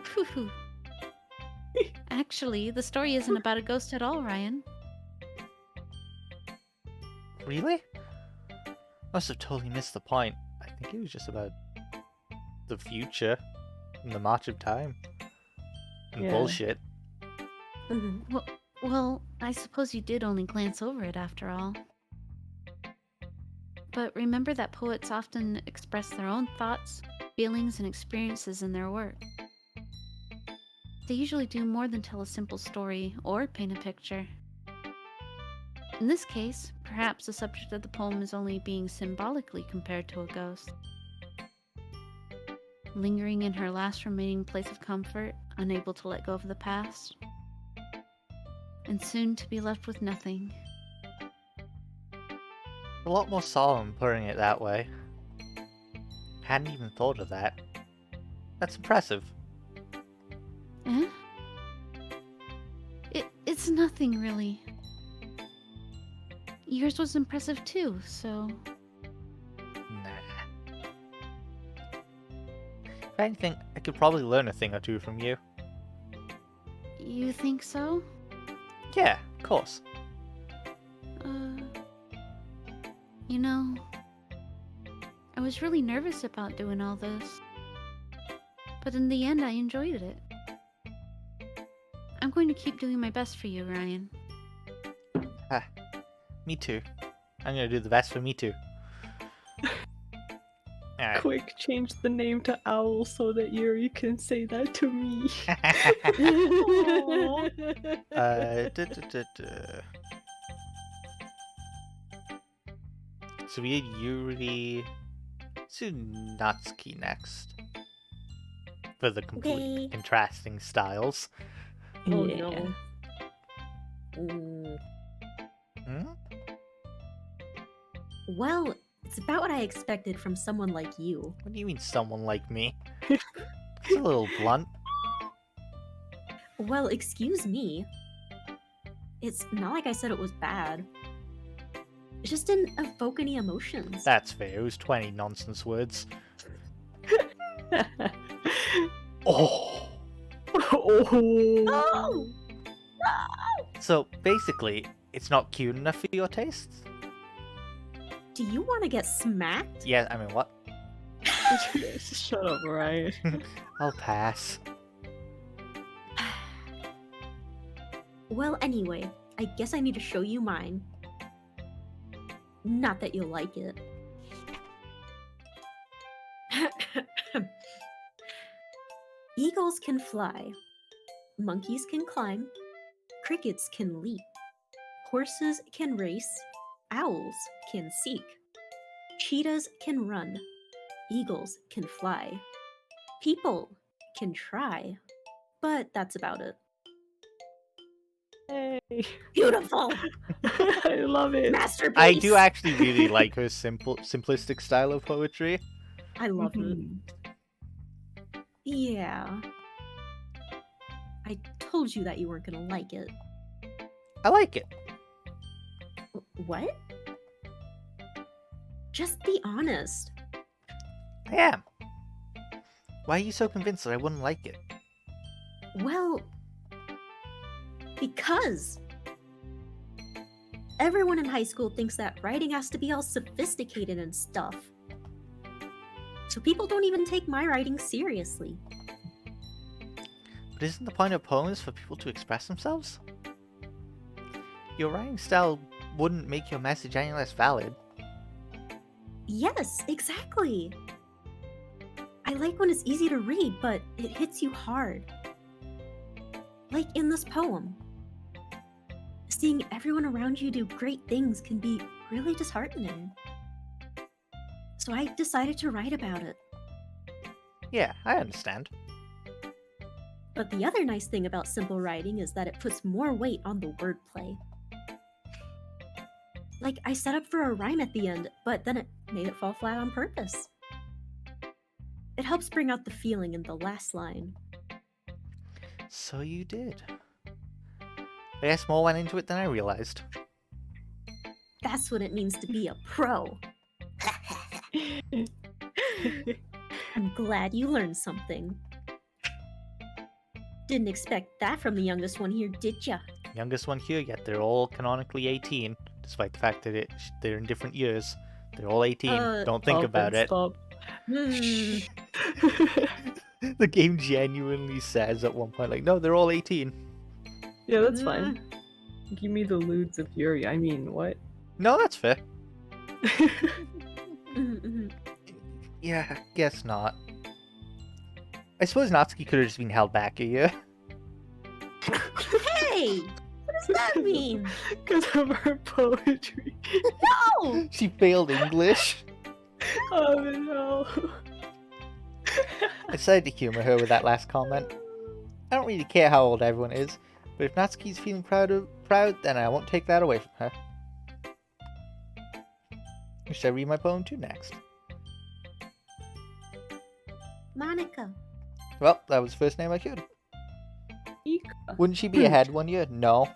Speaker 2: Phew. Actually, the story isn't about a ghost at all, Ryan.
Speaker 1: Really? Must have totally missed the point. I think it was just about the future and the march of time and
Speaker 5: Yeah.
Speaker 1: bullshit.
Speaker 2: Well, I suppose you did only glance over it after all. But remember that poets often express their own thoughts, feelings, and experiences in their work. They usually do more than tell a simple story or paint a picture. In this case, perhaps the subject of the poem is only being symbolically compared to a ghost. Lingering in her last remaining place of comfort, unable to let go of the past, and soon to be left with nothing.
Speaker 1: A lot more solemn putting it that way. Hadn't even thought of that. That's impressive.
Speaker 2: Eh? It's nothing, really. Yours was impressive too, so...
Speaker 1: Nah. If anything, I could probably learn a thing or two from you.
Speaker 2: You think so?
Speaker 1: Yeah, of course.
Speaker 2: You know... I was really nervous about doing all this. But in the end, I enjoyed it. I'm going to keep doing my best for you, Ryan.
Speaker 1: Me too. I'm gonna do the best for me too. Alright.
Speaker 5: Quick, change the name to Owl so that Yuri can say that to me.
Speaker 1: So we had Yuri Tsunatsuki next. For the complete
Speaker 4: Okay.
Speaker 1: contrasting styles.
Speaker 3: Oh
Speaker 5: Yeah.
Speaker 3: no.
Speaker 1: Hmm?
Speaker 4: Well, it's about what I expected from someone like you.
Speaker 1: What do you mean someone like me? It's a little blunt.
Speaker 4: Well, excuse me. It's not like I said it was bad. It just didn't evoke any emotions.
Speaker 1: That's fair. It was 20 nonsense words. Oh!
Speaker 4: Oh!
Speaker 1: So basically, it's not cute enough for your tastes?
Speaker 4: Do you want to get smacked?
Speaker 1: Yeah, I mean, what?
Speaker 5: Shut up, Ryan.
Speaker 1: I'll pass.
Speaker 4: Well, anyway, I guess I need to show you mine. Not that you'll like it. Eagles can fly. Monkeys can climb. Crickets can leap. Horses can race. Owls can seek. Cheetahs can run. Eagles can fly. People can try. But that's about it.
Speaker 5: Hey.
Speaker 4: Beautiful.
Speaker 5: I love it.
Speaker 4: Masterpiece.
Speaker 1: I do actually really like her simplistic style of poetry.
Speaker 4: I love it.
Speaker 5: Mhm.
Speaker 4: Yeah. I told you that you weren't gonna like it.
Speaker 1: I like it.
Speaker 4: What? Just be honest.
Speaker 1: I am. Why are you so convinced that I wouldn't like it?
Speaker 4: Well, because everyone in high school thinks that writing has to be all sophisticated and stuff. So people don't even take my writing seriously.
Speaker 1: But isn't the point of poems for people to express themselves? Your writing style wouldn't make your message any less valid.
Speaker 4: Yes, exactly. I like when it's easy to read, but it hits you hard. Like in this poem. Seeing everyone around you do great things can be really disheartening. So I decided to write about it.
Speaker 1: Yeah, I understand.
Speaker 4: But the other nice thing about simple writing is that it puts more weight on the wordplay. Like, I set up for a rhyme at the end, but then it made it fall flat on purpose. It helps bring out the feeling in the last line.
Speaker 1: So you did. I guess more went into it than I realized.
Speaker 4: That's what it means to be a pro. I'm glad you learned something. Didn't expect that from the youngest one here, did ya?
Speaker 1: Youngest one here, yet they're all canonically 18, despite the fact that they're in different years. They're all 18. Don't think about it.
Speaker 5: Stop.
Speaker 4: Hmm.
Speaker 1: The game genuinely says at one point, like, no, they're all 18.
Speaker 5: Yeah, that's fine. Give me the lewds of Fury. I mean, what?
Speaker 1: No, that's fair.
Speaker 4: Mhm.
Speaker 1: Yeah, guess not. I suppose Natsuki could have just been held back a year.
Speaker 4: Hey! What does that mean?
Speaker 5: Because of her poetry.
Speaker 4: No!
Speaker 1: She failed English.
Speaker 5: Oh no.
Speaker 1: I decided to humor her with that last comment. I don't really care how old everyone is, but if Natsuki's feeling proud, then I won't take that away from her. Who should I read my poem to next?
Speaker 4: Monica.
Speaker 1: Well, that was the first name I could.
Speaker 5: Ika.
Speaker 1: Wouldn't she be ahead one year? No.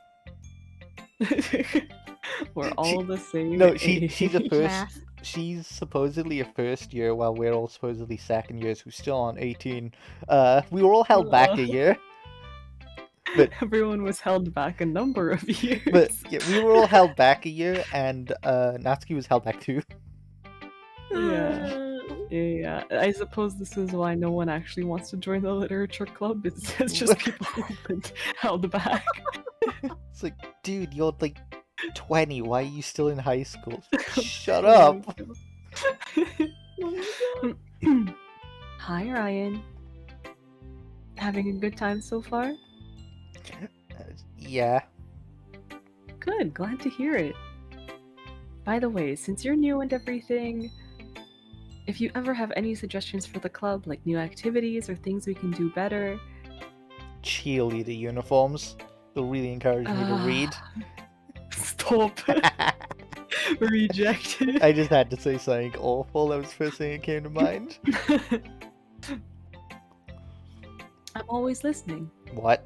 Speaker 5: We're all the same.
Speaker 1: No, she's a
Speaker 5: age.
Speaker 1: first.
Speaker 4: Math.
Speaker 1: She's supposedly a first year, while we're all supposedly second years who still aren't 18. We were all held back a year. But
Speaker 5: Everyone was held back a number of years.
Speaker 1: But yeah, we were all held back a year, and Natsuki was held back too.
Speaker 5: Yeah. Yeah, I suppose this is why no one actually wants to join the literature club. It's just people who've been held back.
Speaker 1: It's like, dude, you're like 20. Why are you still in high school? Shut
Speaker 5: Oh
Speaker 1: up.
Speaker 5: my God. Hi, Ryan. Having a good time so far?
Speaker 1: Yeah.
Speaker 5: Good, glad to hear it. By the way, since you're new and everything, if you ever have any suggestions for the club, like new activities or things we can do better,
Speaker 1: Cheerleader uniforms. They'll really encourage me to read.
Speaker 5: Stop. Rejected.
Speaker 1: I just had to say something awful. That was the first thing that came to mind.
Speaker 5: I'm always listening.
Speaker 1: What?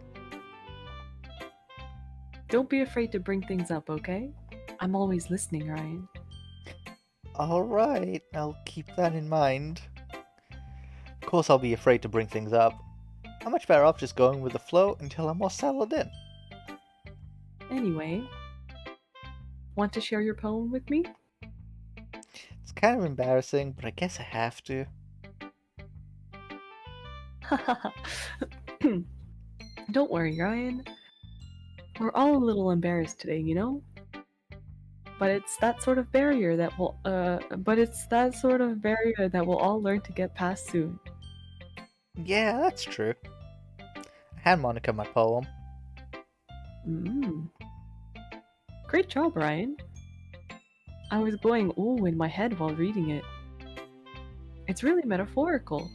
Speaker 5: Don't be afraid to bring things up, okay? I'm always listening, Ryan.
Speaker 1: Alright, I'll keep that in mind. Of course I'll be afraid to bring things up. I'm much better off just going with the flow until I'm more settled in.
Speaker 5: Anyway, want to share your poem with me?
Speaker 1: It's kind of embarrassing, but I guess I have to.
Speaker 5: Don't worry, Ryan. We're all a little embarrassed today, you know? But it's that sort of barrier that we'll all learn to get past soon.
Speaker 1: Yeah, that's true. I had Monica my poem.
Speaker 5: Great job, Ryan. I was going ooh in my head while reading it. It's really metaphorical.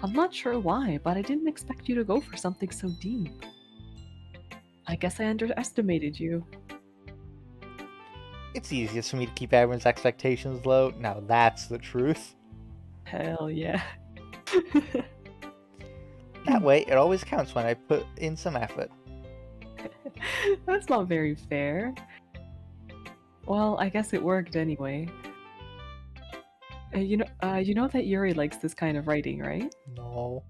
Speaker 5: I'm not sure why, but I didn't expect you to go for something so deep. I guess I underestimated you.
Speaker 1: It's easiest for me to keep everyone's expectations low. Now that's the truth.
Speaker 5: Hell yeah.
Speaker 1: That way, it always counts when I put in some effort.
Speaker 5: That's not very fair. Well, I guess it worked anyway. You know that Yuri likes this kind of writing, right?
Speaker 1: No.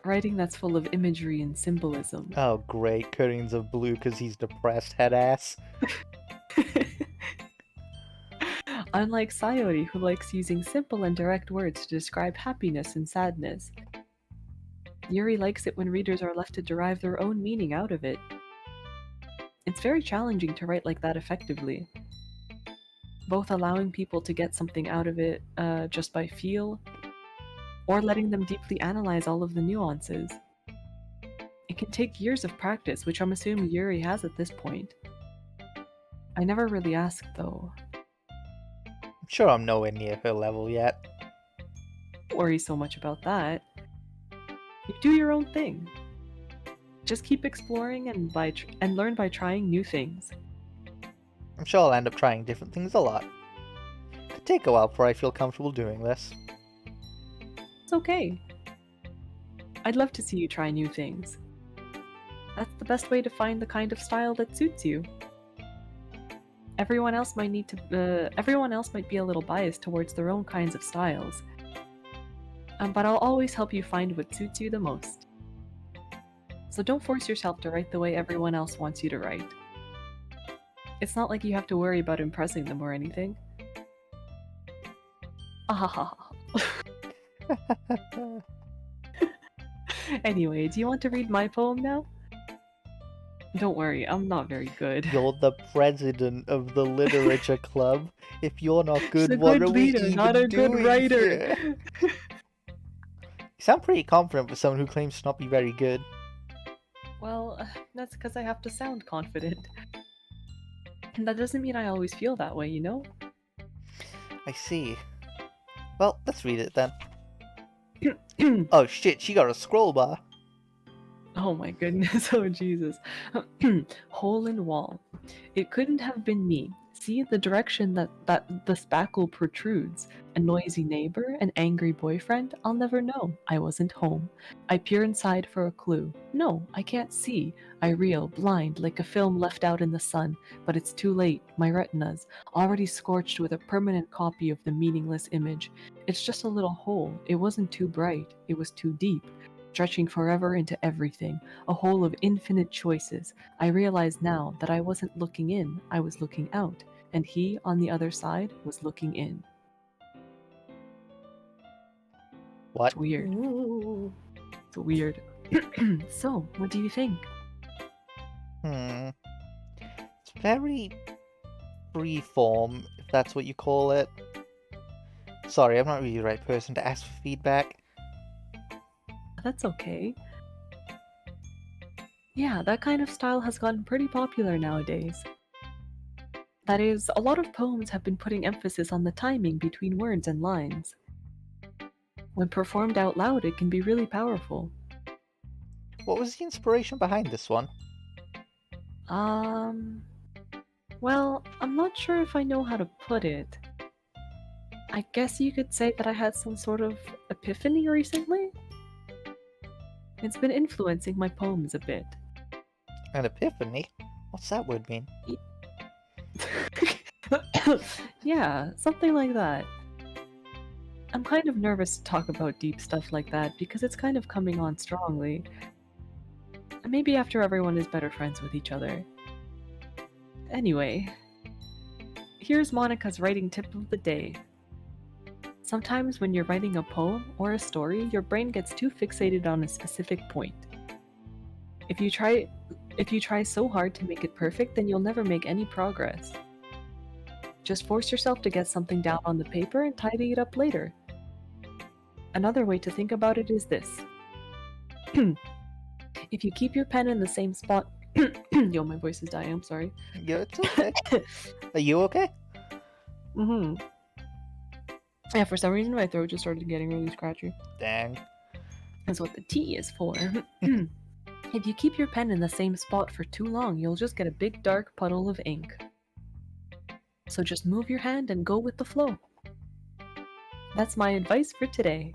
Speaker 5: Writing that's full of imagery and symbolism.
Speaker 1: Oh, great. Curtains of blue because he's depressed, head ass.
Speaker 5: Unlike Sayori, who likes using simple and direct words to describe happiness and sadness, Yuri likes it when readers are left to derive their own meaning out of it. It's very challenging to write like that effectively, both allowing people to get something out of it just by feel, or letting them deeply analyze all of the nuances. It can take years of practice, which I'm assuming Yuri has at this point. I never really asked, though.
Speaker 1: I'm sure I'm nowhere near her level yet.
Speaker 5: Don't worry so much about that. You do your own thing. Just keep exploring and learn by trying new things.
Speaker 1: I'm sure I'll end up trying different things a lot. Could take a while before I feel comfortable doing this.
Speaker 5: It's okay. I'd love to see you try new things. That's the best way to find the kind of style that suits you. Everyone else might be a little biased towards their own kinds of styles. But I'll always help you find what suits you the most. So don't force yourself to write the way everyone else wants you to write. It's not like you have to worry about impressing them or anything. Ahaha. Anyway, do you want to read my poem now? Don't worry, I'm not very good.
Speaker 1: You're the president of the literature club. If you're not good,
Speaker 5: She's a
Speaker 1: what
Speaker 5: good
Speaker 1: are we
Speaker 5: leader,
Speaker 1: even
Speaker 5: not a good
Speaker 1: doing
Speaker 5: writer.
Speaker 1: here? You sound pretty confident for someone who claims to not be very good.
Speaker 5: Well, that's because I have to sound confident. And that doesn't mean I always feel that way, you know?
Speaker 1: I see. Well, let's read it then. Oh shit, she got a scroll bar.
Speaker 5: Oh my goodness, oh Jesus. Hole in wall. It couldn't have been me. See the direction that the spackle protrudes. A noisy neighbor, an angry boyfriend? I'll never know. I wasn't home. I peer inside for a clue. No, I can't see. I reel, blind, like a film left out in the sun. But it's too late. My retinas, already scorched with a permanent copy of the meaningless image. It's just a little hole. It wasn't too bright. It was too deep. Stretching forever into everything, a hole of infinite choices. I realize now that I wasn't looking in, I was looking out, and he, on the other side, was looking in.
Speaker 1: What?
Speaker 5: It's weird.
Speaker 4: Ooh.
Speaker 5: It's weird. So, what do you think?
Speaker 1: It's very freeform, if that's what you call it. Sorry, I'm not really the right person to ask for feedback.
Speaker 5: That's okay. Yeah, that kind of style has gotten pretty popular nowadays. That is, a lot of poems have been putting emphasis on the timing between words and lines. When performed out loud, it can be really powerful.
Speaker 1: What was the inspiration behind this one?
Speaker 5: Well, I'm not sure if I know how to put it. I guess you could say that I had some sort of epiphany recently? It's been influencing my poems a bit.
Speaker 1: An epiphany? What's that word mean?
Speaker 5: Yeah, something like that. I'm kind of nervous to talk about deep stuff like that because it's kind of coming on strongly. Maybe after everyone is better friends with each other. Anyway, here's Monica's writing tip of the day. Sometimes when you're writing a poem or a story, your brain gets too fixated on a specific point. If you try so hard to make it perfect, then you'll never make any progress. Just force yourself to get something down on the paper and tidy it up later. Another way to think about it is this. If you keep your pen in the same spot... Yo, my voice is dying, I'm sorry.
Speaker 1: Yeah, it's okay. Are you okay?
Speaker 5: Yeah, for some reason my throat just started getting really scratchy.
Speaker 1: Dang.
Speaker 5: That's what the T is for. If you keep your pen in the same spot for too long, you'll just get a big dark puddle of ink. So just move your hand and go with the flow. That's my advice for today.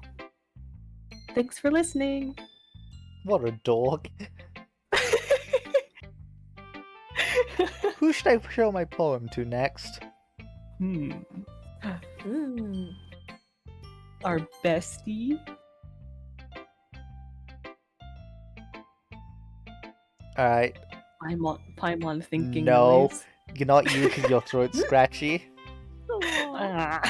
Speaker 5: Thanks for listening.
Speaker 1: What a dog. Who should I show my poem to next?
Speaker 5: Our bestie.
Speaker 1: Alright.
Speaker 5: Paimon thinking
Speaker 1: No.
Speaker 5: noise.
Speaker 1: You're not you because your throat's scratchy.
Speaker 5: Ah.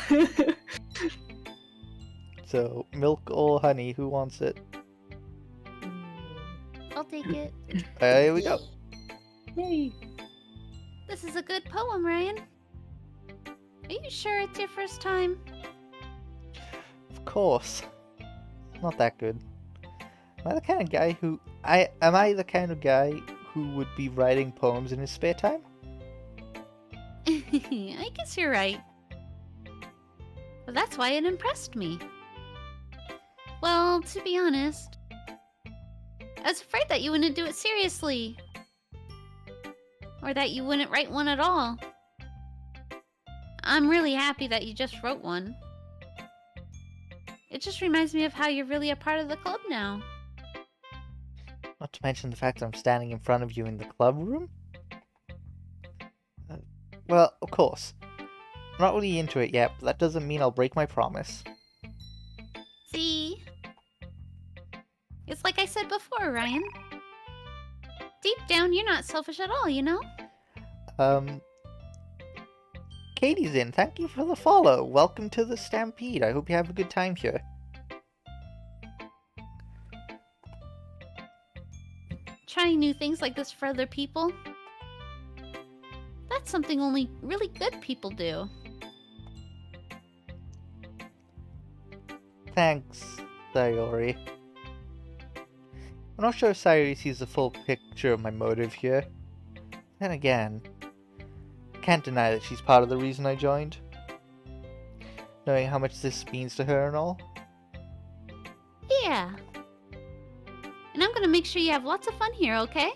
Speaker 1: So, milk or honey, who wants it?
Speaker 2: I'll take it.
Speaker 1: Here we go.
Speaker 5: Yay.
Speaker 2: This is a good poem, Ryan. Are you sure it's your first time?
Speaker 1: Of course. Not that good. Am I the kind of guy who... Am I the kind of guy who would be writing poems in his spare time?
Speaker 2: I guess you're right. But that's why it impressed me. Well, to be honest, I was afraid that you wouldn't do it seriously. Or that you wouldn't write one at all. I'm really happy that you just wrote one. It just reminds me of how you're really a part of the club now.
Speaker 1: Not to mention the fact that I'm standing in front of you in the club room? Well, of course. I'm not really into it yet, but that doesn't mean I'll break my promise.
Speaker 2: See? It's like I said before, Ryan. Deep down, you're not selfish at all, you know?
Speaker 1: Katie's in. Thank you for the follow. Welcome to the Stampede. I hope you have a good time here.
Speaker 2: Trying new things like this for other people? That's something only really good people do.
Speaker 1: Thanks, Sayori. I'm not sure if Sayori sees the full picture of my motive here. Then again, I can't deny that she's part of the reason I joined. Knowing how much this means to her and all.
Speaker 2: Yeah. And I'm gonna make sure you have lots of fun here, okay?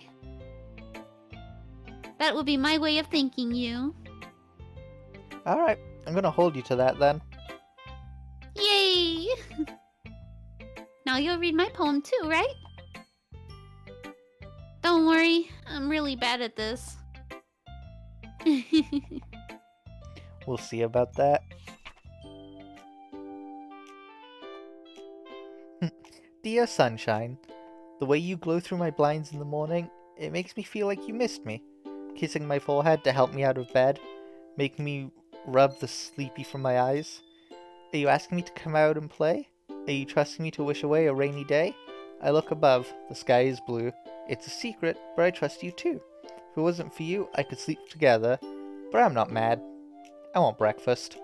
Speaker 2: That would be my way of thanking you.
Speaker 1: Alright, I'm gonna hold you to that then.
Speaker 2: Yay! Now you'll read my poem too, right? Don't worry, I'm really bad at this.
Speaker 1: We'll see about that. Dear Sunshine, the way you glow through my blinds in the morning, it makes me feel like you missed me. Kissing my forehead to help me out of bed, making me rub the sleepy from my eyes. Are you asking me to come out and play? Are you trusting me to wish away a rainy day? I look above, the sky is blue. It's a secret, but I trust you too. If it wasn't for you, I could sleep together, but I'm not mad. I want breakfast.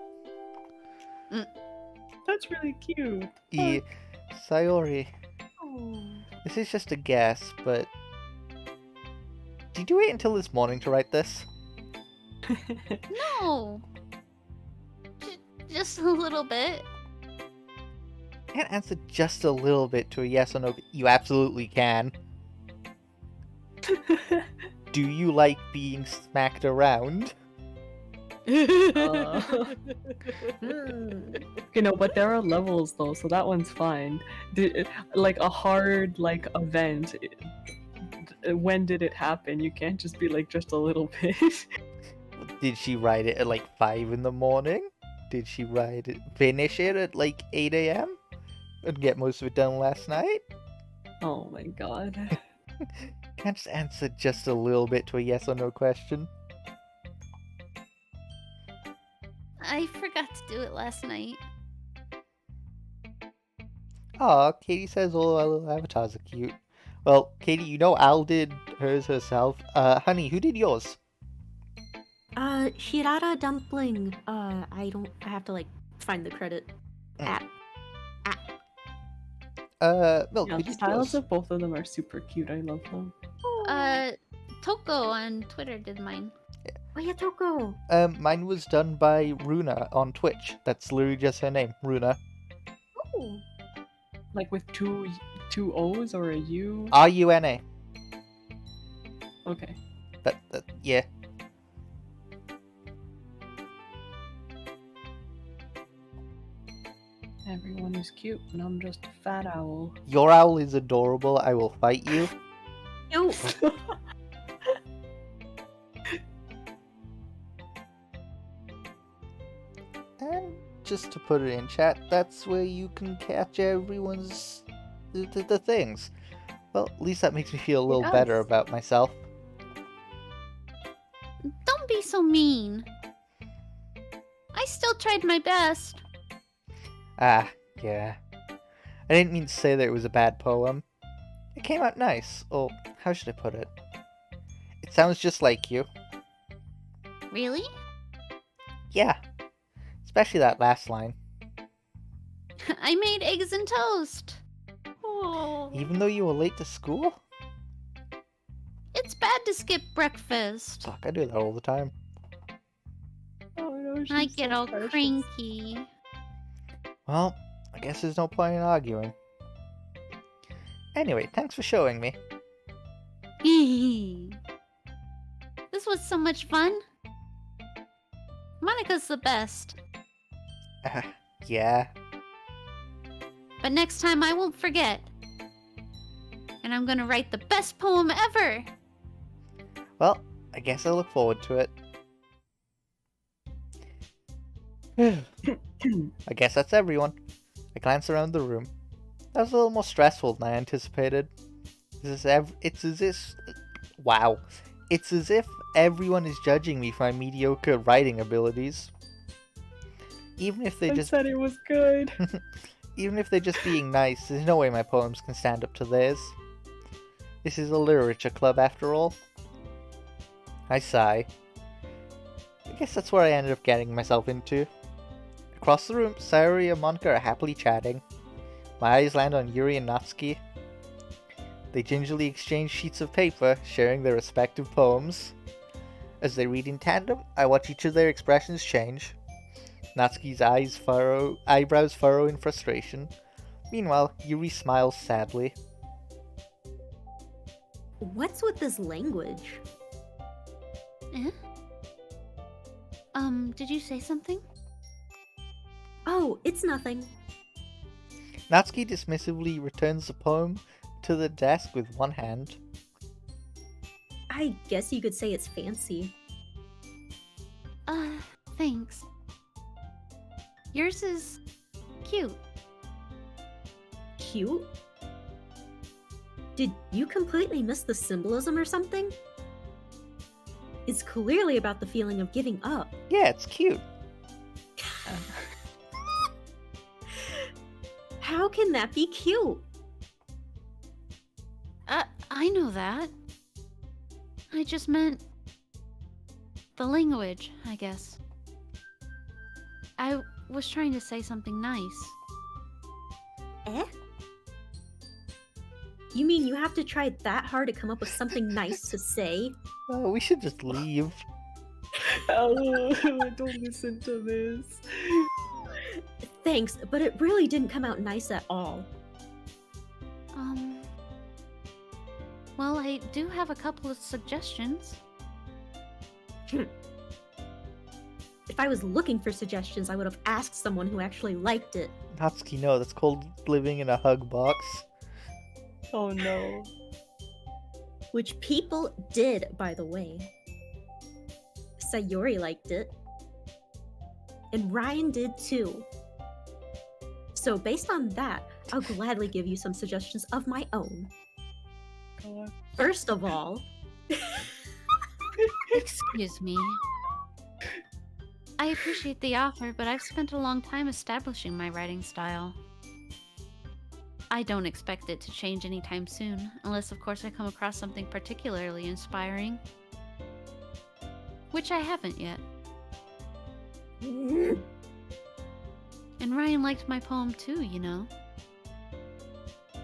Speaker 3: That's really cute.
Speaker 1: Sayori, this is just a guess, but did you wait until this morning to write this?
Speaker 2: No! Just a little bit.
Speaker 1: Can't answer just a little bit to a yes or no. You absolutely can. Do you like being smacked around?
Speaker 5: You know, but there are levels though, so that one's fine. Like a hard event. When did it happen? You can't just be like just a little bit.
Speaker 1: Did she write it at like 5 in the morning? Did she finish it at like 8 a.m? And get most of it done last night?
Speaker 5: Oh my god.
Speaker 1: Can't just answer just a little bit to a yes or no question.
Speaker 2: I forgot to do it last night.
Speaker 1: Aw, Katie says all our little avatars are cute. Well, Katie, you know Al did hers herself. Honey, who did yours?
Speaker 4: Shirara Dumpling. I have to like find the credit.
Speaker 1: Milk,
Speaker 5: Yeah,
Speaker 1: who
Speaker 5: the
Speaker 1: did
Speaker 5: styles
Speaker 1: yours?
Speaker 5: of both of them are super cute. I love them.
Speaker 2: Toko on Twitter did mine.
Speaker 4: Oyatoko.
Speaker 1: Mine was done by Runa on Twitch. That's literally just her name, Runa.
Speaker 4: Oh.
Speaker 3: Like with two O's or a U?
Speaker 1: Runa.
Speaker 3: Okay.
Speaker 1: Yeah.
Speaker 3: Everyone is cute, and I'm just a fat owl.
Speaker 1: Your owl is adorable. I will fight you.
Speaker 4: Ew.
Speaker 1: And just to put it in chat, that's where you can catch everyone's the things. Well, at least that makes me feel a little better
Speaker 3: Yes.
Speaker 1: about myself.
Speaker 2: Don't be so mean. I still tried my best.
Speaker 1: Ah, yeah. I didn't mean to say that it was a bad poem. It came out nice. Or, how should I put it? It sounds just like you.
Speaker 2: Really?
Speaker 1: Yeah. Especially that last line.
Speaker 2: I made eggs and toast.
Speaker 3: Oh.
Speaker 1: Even though you were late to school?
Speaker 2: It's bad to skip breakfast.
Speaker 1: Fuck, I do that all the time.
Speaker 3: Oh no,
Speaker 2: I
Speaker 3: she's
Speaker 2: get
Speaker 3: so
Speaker 2: all
Speaker 3: precious.
Speaker 2: cranky.
Speaker 1: Well, I guess there's no point in arguing. Anyway, thanks for showing me.
Speaker 2: This was so much fun. Monica's the best.
Speaker 1: Yeah.
Speaker 2: But next time I won't forget. And I'm gonna write the best poem ever.
Speaker 1: Well, I guess I look forward to it. I guess that's everyone. I glance around the room. That was a little more stressful than I anticipated. It's as if everyone is judging me for my mediocre writing abilities. Even if they
Speaker 3: I
Speaker 1: just
Speaker 3: said it was good.
Speaker 1: Even if they're just being nice, there's no way my poems can stand up to theirs. This is a literature club after all. I sigh. I guess that's what I ended up getting myself into. Across the room, Sayori and Monica are happily chatting. My eyes land on Yuri and Natsuki. They gingerly exchange sheets of paper, sharing their respective poems. As they read in tandem, I watch each of their expressions change. Natsuki's eyebrows furrow in frustration. Meanwhile, Yuri smiles sadly.
Speaker 4: What's with this language?
Speaker 2: Eh? Did you say something?
Speaker 4: Oh, it's nothing.
Speaker 1: Natsuki dismissively returns the poem to the desk with one hand.
Speaker 4: I guess you could say it's fancy.
Speaker 2: Thanks. Yours is cute.
Speaker 4: Cute? Did you completely miss the symbolism or something? It's clearly about the feeling of giving up.
Speaker 1: Yeah, it's cute.
Speaker 4: How can that be cute?
Speaker 2: I know that. I just meant the language, I guess. I was trying to say something nice.
Speaker 4: Eh? You mean you have to try that hard to come up with something nice to say?
Speaker 1: Oh, we should just leave.
Speaker 3: Oh, don't listen to this.
Speaker 4: Thanks, but it really didn't come out nice at all.
Speaker 2: Well, I do have a couple of suggestions.
Speaker 4: If I was looking for suggestions, I would have asked someone who actually liked it.
Speaker 1: Natsuki, no, that's called living in a hug box.
Speaker 3: Oh no.
Speaker 4: Which people did, by the way. Sayori liked it. And Ryan did too. So based on that, I'll gladly give you some suggestions of my own.
Speaker 3: God.
Speaker 4: First of all,
Speaker 2: Excuse me. I appreciate the offer, but I've spent a long time establishing my writing style. I don't expect it to change anytime soon, unless of course I come across something particularly inspiring. Which I haven't yet. And Ryan liked my poem too, you know.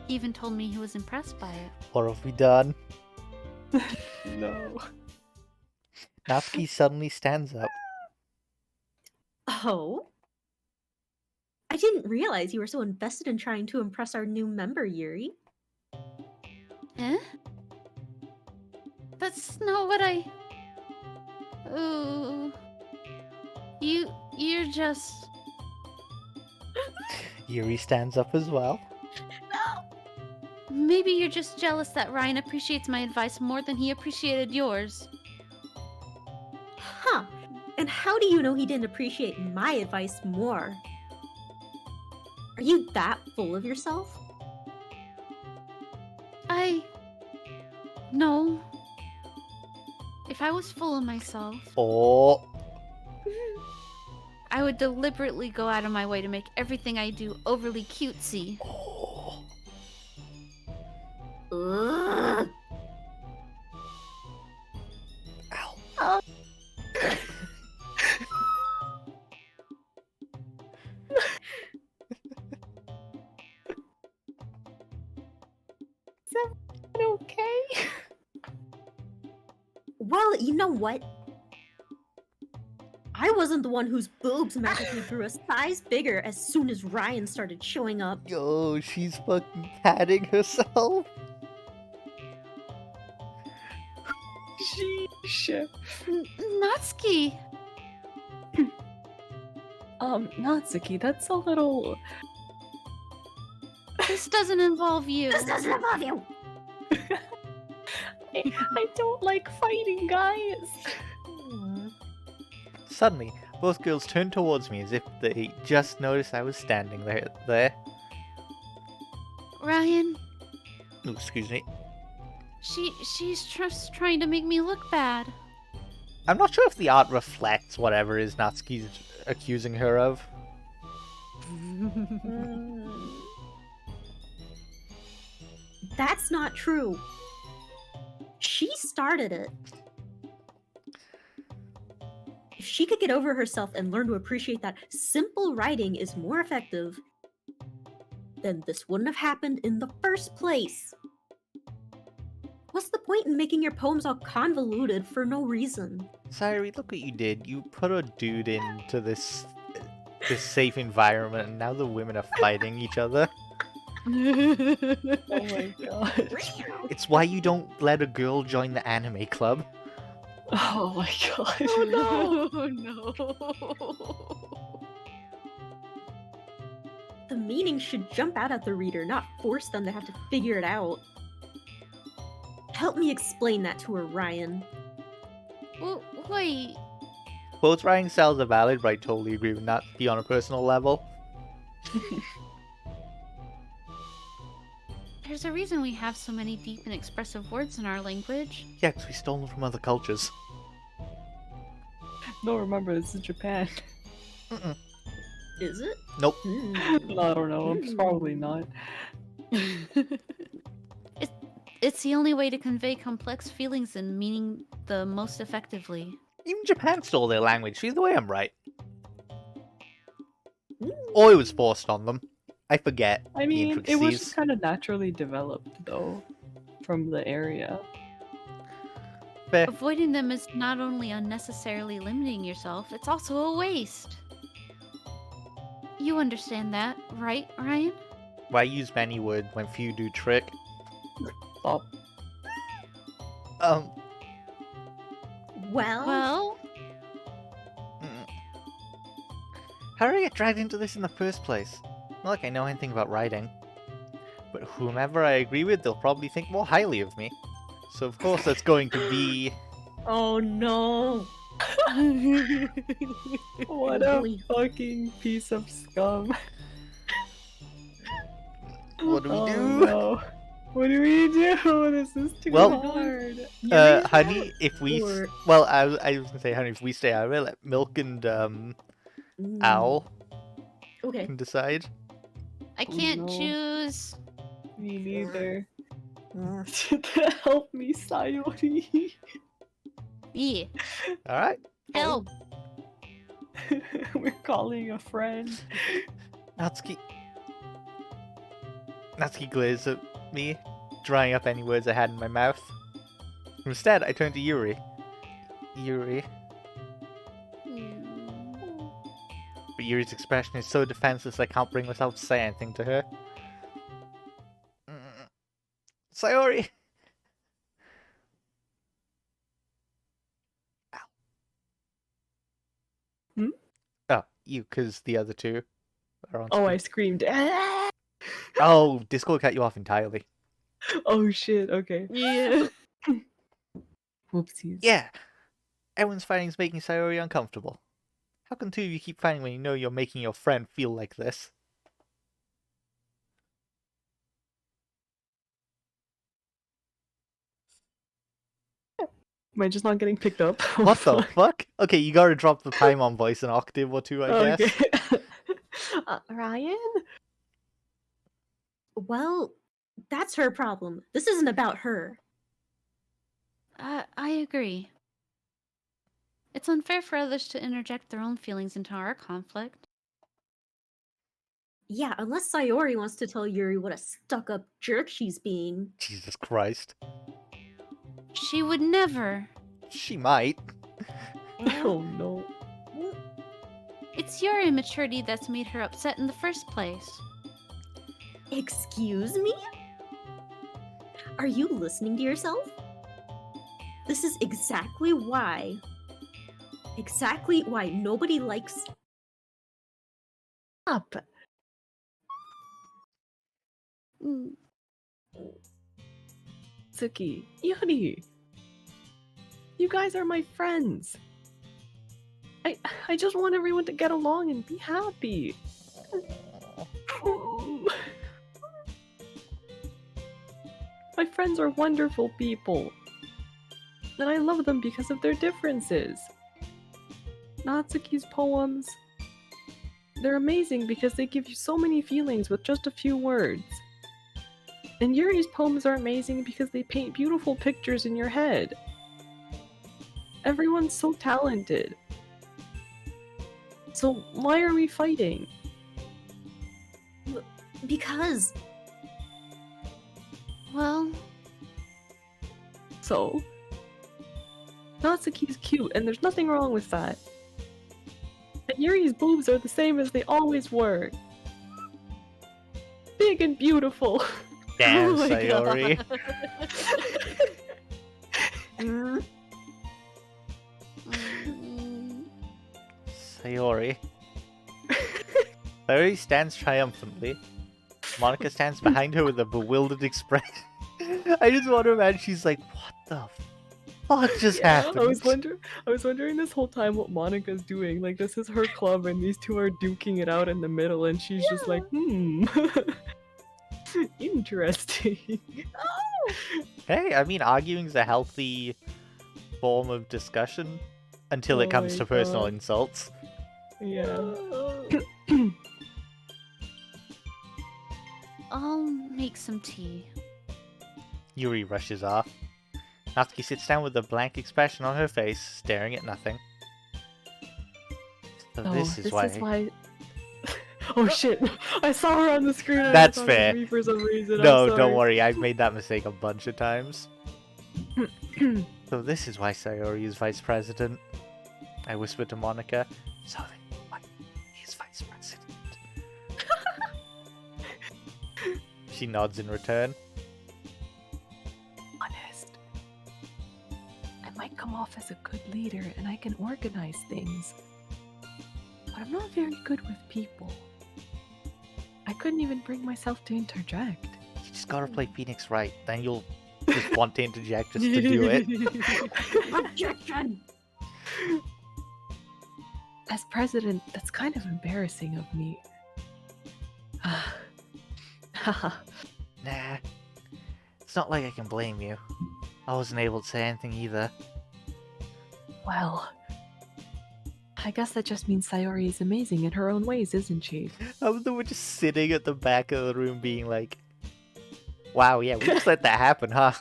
Speaker 2: He even told me he was impressed by it.
Speaker 1: What have we done?
Speaker 3: No.
Speaker 1: Natsuki suddenly stands up.
Speaker 4: Oh? I didn't realize you were so invested in trying to impress our new member, Yuri.
Speaker 2: Eh? That's not what I... Ooh. You're just...
Speaker 1: Yuri stands up as well.
Speaker 2: Maybe you're just jealous that Ryan appreciates my advice more than he appreciated yours.
Speaker 4: Huh. And how do you know he didn't appreciate my advice more? Are you that full of yourself?
Speaker 2: No. If I was full of myself,
Speaker 1: Oh.
Speaker 2: I would deliberately go out of my way to make everything I do overly cutesy.
Speaker 1: Oh.
Speaker 4: Ugh.
Speaker 1: Ow.
Speaker 5: Okay.
Speaker 4: Well, you know what? I wasn't the one whose boobs magically grew a size bigger as soon as Ryan started showing up.
Speaker 1: Yo, she's fucking patting herself.
Speaker 5: Sheesh.
Speaker 2: Natsuki!
Speaker 5: Natsuki, that's a little...
Speaker 2: This doesn't involve you.
Speaker 4: This doesn't involve you!
Speaker 5: I don't like fighting, guys.
Speaker 1: Suddenly, both girls turned towards me as if they just noticed I was standing there.
Speaker 2: Ryan,
Speaker 1: Oh, excuse me.
Speaker 2: she's just trying to make me look bad.
Speaker 1: I'm not sure if the art reflects whatever is Natsuki's accusing her of.
Speaker 4: That's not true. She started it. If she could get over herself and learn to appreciate that simple writing is more effective, then this wouldn't have happened in the first place. What's the point in making your poems all convoluted for no reason?
Speaker 1: Sayuri, look what you did. You put a dude into this safe environment, and now the women are fighting each other.
Speaker 5: Oh my god.
Speaker 1: It's why you don't let a girl join the anime club.
Speaker 5: Oh my god.
Speaker 2: Oh no.
Speaker 4: The meaning should jump out at the reader, not force them to have to figure it out. Help me explain that to her, Ryan.
Speaker 2: Wait.
Speaker 1: Both writing styles are valid, but I totally agree with Natsuki on a personal level.
Speaker 2: There's a reason we have so many deep and expressive words in our language.
Speaker 1: Yeah, because we stole them from other cultures.
Speaker 5: No, remember, this is Japan.
Speaker 1: Mm-mm.
Speaker 4: Is it?
Speaker 1: Nope.
Speaker 5: I don't know, it's probably not.
Speaker 2: It's the only way to convey complex feelings and meaning the most effectively.
Speaker 1: Even Japan stole their language. Either way, I'm right. Or it was forced on them. I forget.
Speaker 5: I
Speaker 1: the
Speaker 5: mean, it was
Speaker 1: intricacies.
Speaker 5: just kind of naturally developed, though, from the area.
Speaker 1: Fair.
Speaker 2: Avoiding them is not only unnecessarily limiting yourself, it's also a waste. You understand that, right, Ryan?
Speaker 1: Why use many words when few do trick?
Speaker 5: Stop.
Speaker 4: Well,
Speaker 1: How did I get dragged into this in the first place? Not like I know anything about writing. But whomever I agree with, they'll probably think more highly of me. So of course that's going to be...
Speaker 4: oh no.
Speaker 5: What a fucking piece of scum.
Speaker 1: What do we
Speaker 5: Oh,
Speaker 1: do?
Speaker 5: no. What do we do? This is too
Speaker 1: Well,
Speaker 5: hard.
Speaker 1: Honey, if we...
Speaker 4: Or-
Speaker 1: Well, I was gonna say, honey, if we stay out of it, let Milk and Owl
Speaker 4: Okay.
Speaker 1: can decide.
Speaker 2: I can't
Speaker 5: no.
Speaker 2: choose.
Speaker 5: Me neither. Help me, Sayori.
Speaker 2: Yeah.
Speaker 1: Alright.
Speaker 2: Help.
Speaker 5: We're calling a friend.
Speaker 1: Natsuki glares at me, drying up any words I had in my mouth. Instead, I turned to Yuri. Yuri. But Yuri's expression is so defenseless I can't bring myself to say anything to her. Sayori! Ow.
Speaker 3: Hmm?
Speaker 1: Oh, you, because the other two are on
Speaker 3: Oh, I
Speaker 1: screen.
Speaker 3: screamed. "Ah!"
Speaker 1: Oh, Discord cut you off entirely.
Speaker 3: Oh shit, okay.
Speaker 2: Yeah.
Speaker 3: Whoopsies.
Speaker 1: Yeah! Everyone's fighting is making Sayori uncomfortable. How come two of you keep fighting when you know you're making your friend feel like this?
Speaker 3: Am I just not getting picked up?
Speaker 1: What the fuck? Okay, you gotta drop the Paimon voice an octave or two, I guess.
Speaker 3: Okay. Ryan?
Speaker 4: Well, that's her problem. This isn't about her.
Speaker 2: I agree. It's unfair for others to interject their own feelings into our conflict.
Speaker 4: Yeah, unless Sayori wants to tell Yuri what a stuck-up jerk she's being.
Speaker 1: Jesus Christ.
Speaker 2: She would never.
Speaker 1: She might.
Speaker 3: Oh no.
Speaker 2: It's your immaturity that's made her upset in the first place.
Speaker 4: Excuse me? Are you listening to yourself? This is exactly why nobody likes...
Speaker 3: Up. Suki, Yuri. You guys are my friends. I just want everyone to get along and be happy. My friends are wonderful people. And I love them because of their differences. Natsuki's poems, they're amazing because they give you so many feelings with just a few words. And Yuri's poems are amazing because they paint beautiful pictures in your head. Everyone's so talented. So why are we fighting?
Speaker 4: Because...
Speaker 2: Well,
Speaker 3: So? Natsuki's cute and there's nothing wrong with that. And Yuri's boobs are the same as they always were. Big and beautiful.
Speaker 1: Damn,
Speaker 3: Oh my
Speaker 1: Sayori. Sayori. Sayori stands triumphantly. Monica stands behind her with a bewildered expression. I just want to imagine she's like, what the fuck just happened?
Speaker 3: I was wondering this whole time what Monica's doing. Like, this is her club and these two are duking it out in the middle and she's just like, interesting.
Speaker 1: Hey, I mean, arguing's a healthy form of discussion until it
Speaker 3: Oh
Speaker 1: comes
Speaker 3: my
Speaker 1: to personal
Speaker 3: God.
Speaker 1: insults.
Speaker 3: Yeah.
Speaker 2: I'll make some tea.
Speaker 1: Yuri rushes off. Natsuki sits down with a blank expression on her face, staring at nothing. So
Speaker 3: Oh,
Speaker 1: this is why...
Speaker 3: Oh shit! I saw her on the screen. And
Speaker 1: That's
Speaker 3: I thought it was
Speaker 1: fair.
Speaker 3: me for some reason.
Speaker 1: No,
Speaker 3: I'm
Speaker 1: don't
Speaker 3: sorry.
Speaker 1: worry, I've made that mistake a bunch of times. So this is why Sayori is vice president. I whispered to Monica. So then why he's vice president? She nods in return.
Speaker 5: Honest. I might come off as a good leader and I can organize things. But I'm not very good with people. I couldn't even bring myself to interject.
Speaker 1: You just gotta play Phoenix right, then you'll just want to interject just to do it.
Speaker 4: Objection!
Speaker 5: As president, that's kind of embarrassing of me. Haha.
Speaker 1: Nah, it's not like I can blame you. I wasn't able to say anything either.
Speaker 5: Well, I guess that just means Sayori is amazing in her own ways, isn't she?
Speaker 1: We're just sitting at the back of the room being like, wow, yeah, we just let that happen, huh?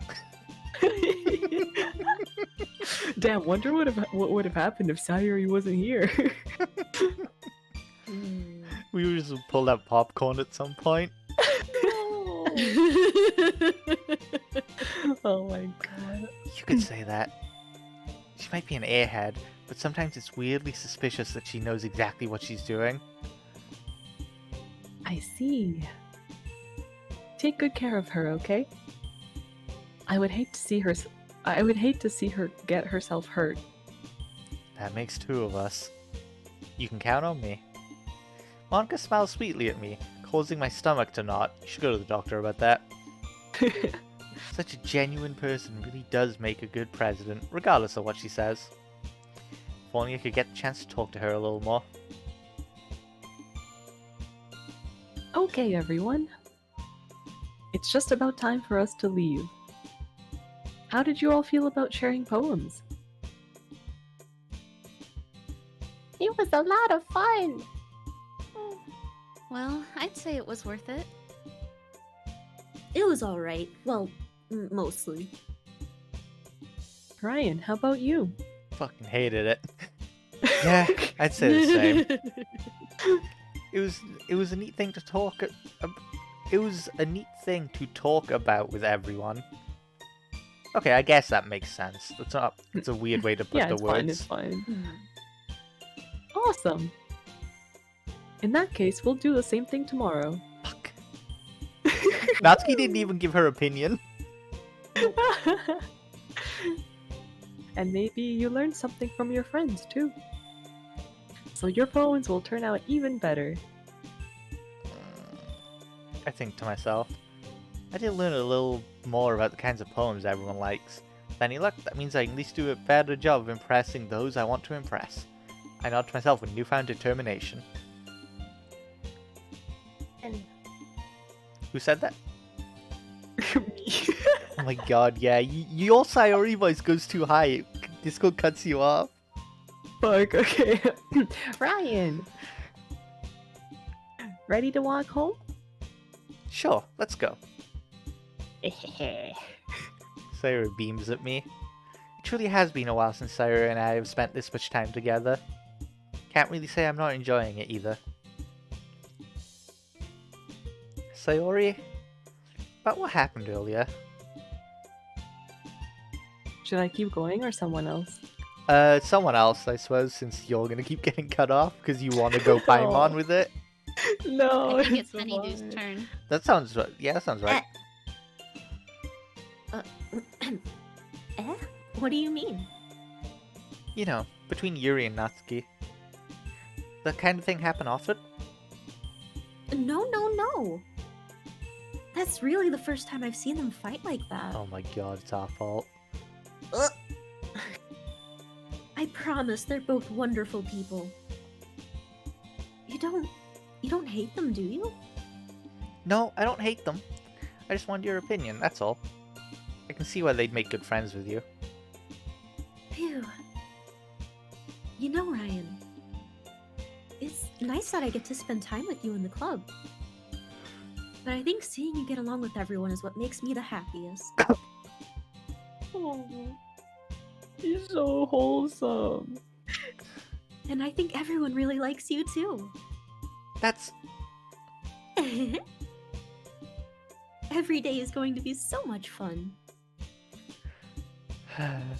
Speaker 3: Damn, wonder what would have happened if Sayori wasn't here.
Speaker 1: We would just pull out popcorn at some point.
Speaker 3: Oh my god.
Speaker 1: You could say that. She She might be an airhead, but sometimes it's weirdly suspicious that she knows exactly what she's doing.
Speaker 5: I see. Take good care of her, okay? I would hate to see her get herself hurt.
Speaker 1: That makes two of us. You can count on me. Monica smiles sweetly at me, causing my stomach to knot. You should go to the doctor about that. Such a genuine person really does make a good president, regardless of what she says. If only I could get the chance to talk to her a little more.
Speaker 5: Okay, everyone. It's just about time for us to leave. How did you all feel about sharing poems?
Speaker 6: It was a lot of fun.
Speaker 2: Well, I'd say it was worth it.
Speaker 4: It was alright. Well, mostly.
Speaker 5: Ryan, how about you?
Speaker 1: Fucking hated it. Yeah, I'd say the same. It was a neat thing to talk. It was a neat thing to talk about with everyone. Okay, I guess that makes sense. It's a weird way to put
Speaker 5: Yeah,
Speaker 1: the
Speaker 5: it's
Speaker 1: words.
Speaker 5: fine, it's fine. Awesome. In that case, we'll do the same thing tomorrow.
Speaker 1: Fuck. Natsuki didn't even give her opinion.
Speaker 5: And maybe you learned something from your friends too. So your poems will turn out even better.
Speaker 1: I think to myself, I did learn a little more about the kinds of poems everyone likes. With any luck, that means I can at least do a better job of impressing those I want to impress. I nod to myself with newfound determination.
Speaker 6: And
Speaker 1: Who said that? Oh my god, yeah, your Sayori voice goes too high. Discord cuts you off.
Speaker 5: Fuck, okay. Ryan! Ready to walk home?
Speaker 1: Sure, let's go. Sayori beams at me. It truly has been a while since Sayori and I have spent this much time together. Can't really say I'm not enjoying it either. Sayori, about what happened earlier?
Speaker 5: Should I keep going or someone else?
Speaker 1: Someone else, I suppose, since you're gonna keep getting cut off because you want to go Paimon with it.
Speaker 5: No,
Speaker 2: I think it's
Speaker 5: fine.
Speaker 2: Honeydoo's turn.
Speaker 1: That sounds right. Yeah, that sounds right.
Speaker 4: Eh? What do you mean?
Speaker 1: You know, between Yuri and Natsuki. That kind of thing happen often?
Speaker 4: No. That's really the first time I've seen them fight like that.
Speaker 1: Oh my god, it's our fault.
Speaker 4: Ugh. I promise they're both wonderful people. You don't hate them, do you?
Speaker 1: No, I don't hate them. I just wanted your opinion, that's all. I can see why they'd make good friends with you.
Speaker 4: Phew. You know, Ryan, it's nice that I get to spend time with you in the club. But I think seeing you get along with everyone is what makes me the happiest.
Speaker 5: Oh, he's so wholesome.
Speaker 4: And I think everyone really likes you too.
Speaker 1: That's...
Speaker 4: Every day is going to be so much fun.
Speaker 1: It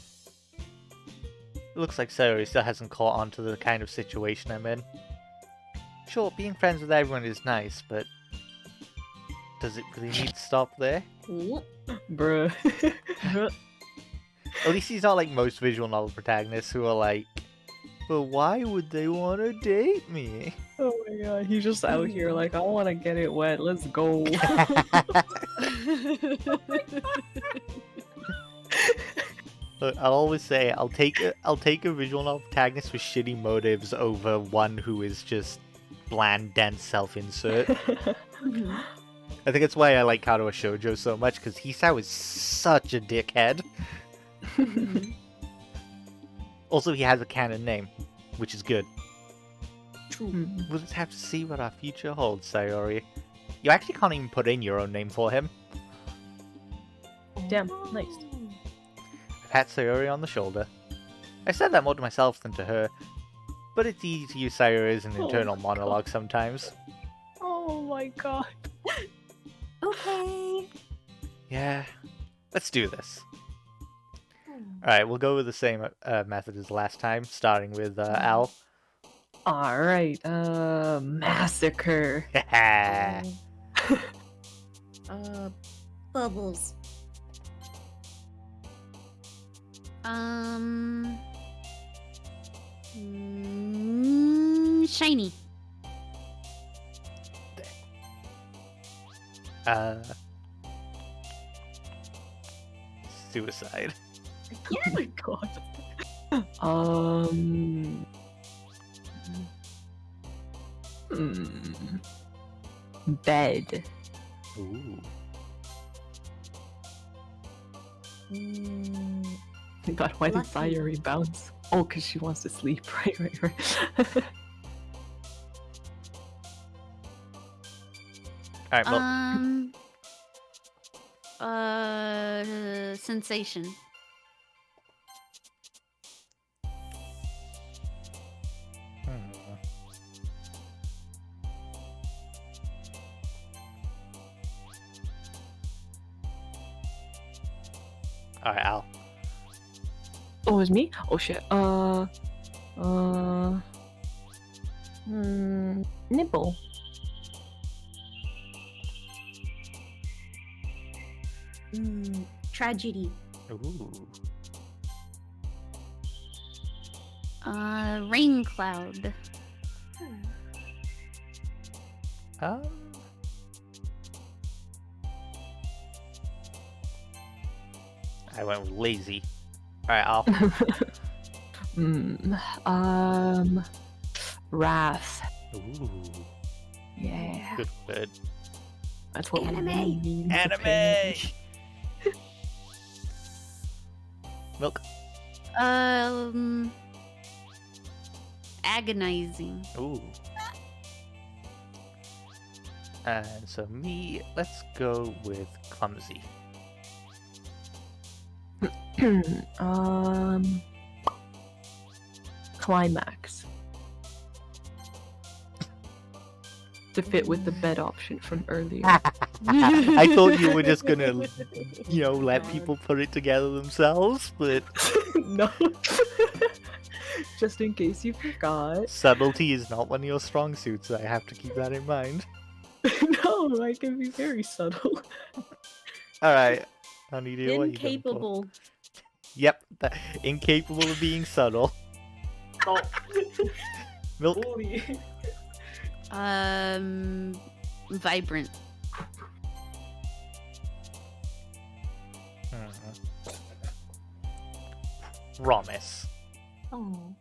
Speaker 1: looks like Sayori still hasn't caught on to the kind of situation I'm in. Sure, being friends with everyone is nice, but... does it really need to stop there?
Speaker 5: Bruh.
Speaker 1: At least he's not like most visual novel protagonists who are like, but why would they want to date me?
Speaker 5: Oh my god, he's just out here like, I want to get it wet, let's go.
Speaker 1: Look, I'll always say I'll take a visual novel protagonist with shitty motives over one who is just bland, dense self-insert.
Speaker 4: Mhm.
Speaker 1: I think that's why I like Kadoa Shoujo so much, because Hisao is such a dickhead. Also, he has a canon name, which is good.
Speaker 4: True.
Speaker 1: We'll just have to see what our future holds, Sayori. You actually can't even put in your own name for him.
Speaker 5: Damn, nice.
Speaker 1: I pat Sayori on the shoulder. I said that more to myself than to her, but it's easy to use Sayori as an
Speaker 5: Oh
Speaker 1: internal
Speaker 5: my
Speaker 1: monologue sometimes.
Speaker 5: Oh my god.
Speaker 4: Okay.
Speaker 1: Yeah, let's do this. Alright, we'll go with the same method as last time, starting with Al.
Speaker 5: Alright, massacre.
Speaker 4: Bubbles.
Speaker 2: Shiny.
Speaker 1: Suicide.
Speaker 5: Oh my god. Bed.
Speaker 1: Ooh.
Speaker 5: God, why did
Speaker 4: Lucky.
Speaker 5: Fiery bounce? Oh, because she wants to sleep. Right.
Speaker 1: Alright, Milk.
Speaker 2: Sensation.
Speaker 1: Alright, Al.
Speaker 5: Oh, it was me? Oh shit. Nibble.
Speaker 4: Tragedy.
Speaker 1: Ooh.
Speaker 2: Rain cloud.
Speaker 1: I went with lazy. Alright, Al.
Speaker 5: Wrath.
Speaker 1: Ooh.
Speaker 5: Yeah.
Speaker 1: Good.
Speaker 5: That's what
Speaker 4: Anime.
Speaker 5: we mean.
Speaker 1: Anime! Milk.
Speaker 2: Agonizing.
Speaker 1: Ooh. And so me, let's go with clumsy.
Speaker 5: Climax. To fit with the bed option from earlier.
Speaker 1: I thought you were just gonna, let people put it together themselves, but
Speaker 5: No. Just in case you forgot.
Speaker 1: subtlety is not one of your strong suits. I have to keep that in mind.
Speaker 5: No, I can be very subtle.
Speaker 1: Alright. Honeydew, what are you going for?
Speaker 4: Incapable.
Speaker 1: Yep, incapable of being subtle.
Speaker 5: Oh.
Speaker 1: Milk.
Speaker 5: Holy.
Speaker 2: Vibrant.
Speaker 1: Promise.
Speaker 4: Oh.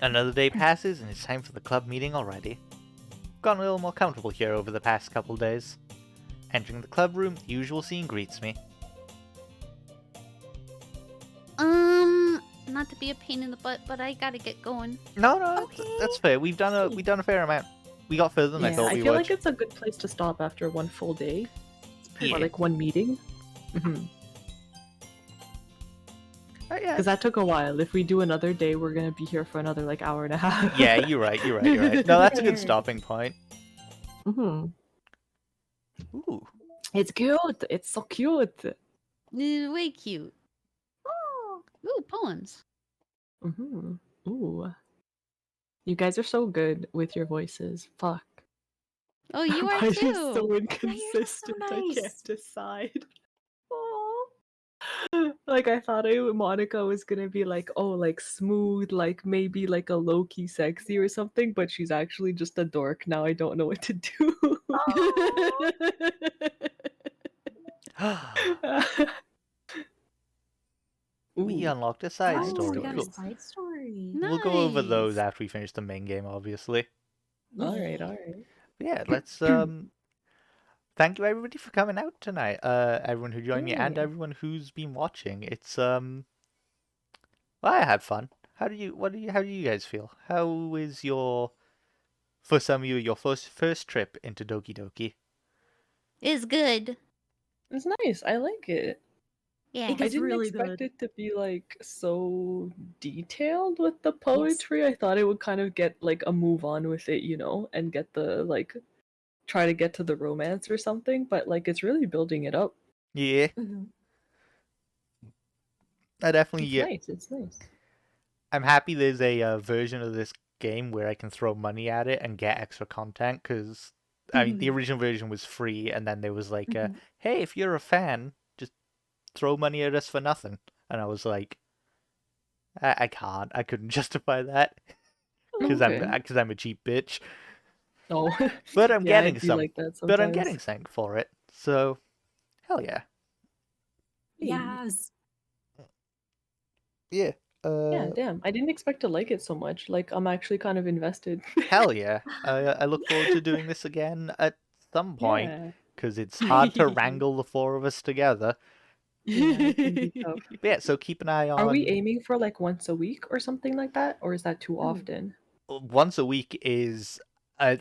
Speaker 1: Another day passes and it's time for the club meeting already. Gotten a little more comfortable here over the past couple days. Entering the club room, the usual scene greets me.
Speaker 2: Not to be a pain in the butt, but I gotta get going.
Speaker 1: No,
Speaker 4: Okay.
Speaker 1: that's fair. We've done a fair amount. We got further than I thought
Speaker 5: I
Speaker 1: we
Speaker 5: feel
Speaker 1: would.
Speaker 5: like it's a good place to stop after one full day.
Speaker 1: Yeah.
Speaker 5: Or like one meeting.
Speaker 1: Yeah.
Speaker 5: Because that took a while. If we do another day, we're gonna be here for another like hour and a half.
Speaker 1: Yeah, you're right. No, that's a good stopping point.
Speaker 5: Ooh.
Speaker 6: It's cute.
Speaker 5: It's so cute.
Speaker 2: Way cute. Ooh, poems.
Speaker 5: Ooh. You guys are so good with your voices. Fuck.
Speaker 2: Oh, you are
Speaker 5: Mine is
Speaker 2: too.
Speaker 5: so inconsistent. I
Speaker 4: nice.
Speaker 5: can't decide. Aw. Like I thought Monica was gonna be like, oh, like smooth, like maybe like a low-key sexy or something, but she's actually just a dork. Now I don't know what to do.
Speaker 1: We
Speaker 5: Ooh.
Speaker 1: unlocked a side
Speaker 4: Oh,
Speaker 1: story.
Speaker 4: we got
Speaker 1: Cool.
Speaker 4: a side story.
Speaker 1: We'll go over those
Speaker 2: Nice.
Speaker 1: after we finish the main game, obviously.
Speaker 5: Alright.
Speaker 1: But yeah, let's thank you everybody for coming out tonight. Everyone who joined me and
Speaker 5: Yeah.
Speaker 1: everyone who's been watching. It's well, I had fun. How do you guys feel? How is for some of you your first trip into Doki Doki?
Speaker 2: It's good.
Speaker 5: It's nice. I like it.
Speaker 2: Yeah.
Speaker 4: It
Speaker 5: I
Speaker 4: It's
Speaker 5: didn't
Speaker 4: really
Speaker 5: expect
Speaker 4: good.
Speaker 5: it to be like so detailed with the poetry. I thought it would kind of get like a move on with it, and get the like try to get to the romance or something, but like it's really building it up.
Speaker 1: Yeah,
Speaker 4: Mhm.
Speaker 1: I definitely.
Speaker 5: It's nice. It's nice.
Speaker 1: I'm happy there's a version of this game where I can throw money at it and get extra content because I mean the
Speaker 4: Mhm.
Speaker 1: original version was free, and then there was like,
Speaker 4: Mhm.
Speaker 1: hey, if you're a fan, just throw money at us for nothing. And I was like, I can't, I couldn't justify that because
Speaker 5: Okay.
Speaker 1: I'm a cheap bitch.
Speaker 5: Oh,
Speaker 1: But I'm
Speaker 5: yeah,
Speaker 1: getting
Speaker 5: I'd be
Speaker 1: some.
Speaker 5: like that
Speaker 1: But I'm
Speaker 5: sometimes.
Speaker 1: getting something for it. So hell yeah.
Speaker 5: Hey.
Speaker 4: Yes.
Speaker 1: Yeah.
Speaker 5: Yeah, damn. I didn't expect to like it so much. Like, I'm actually kind of invested.
Speaker 1: Hell yeah. I look forward to doing this again at some point
Speaker 5: Yeah.
Speaker 1: because it's hard to wrangle the four of us together.
Speaker 5: Yeah, it can be tough.
Speaker 1: But yeah, so keep an eye
Speaker 5: Are we
Speaker 1: on.
Speaker 5: aiming for like once a week or something like that? Or is that too often?
Speaker 1: Once a week is. I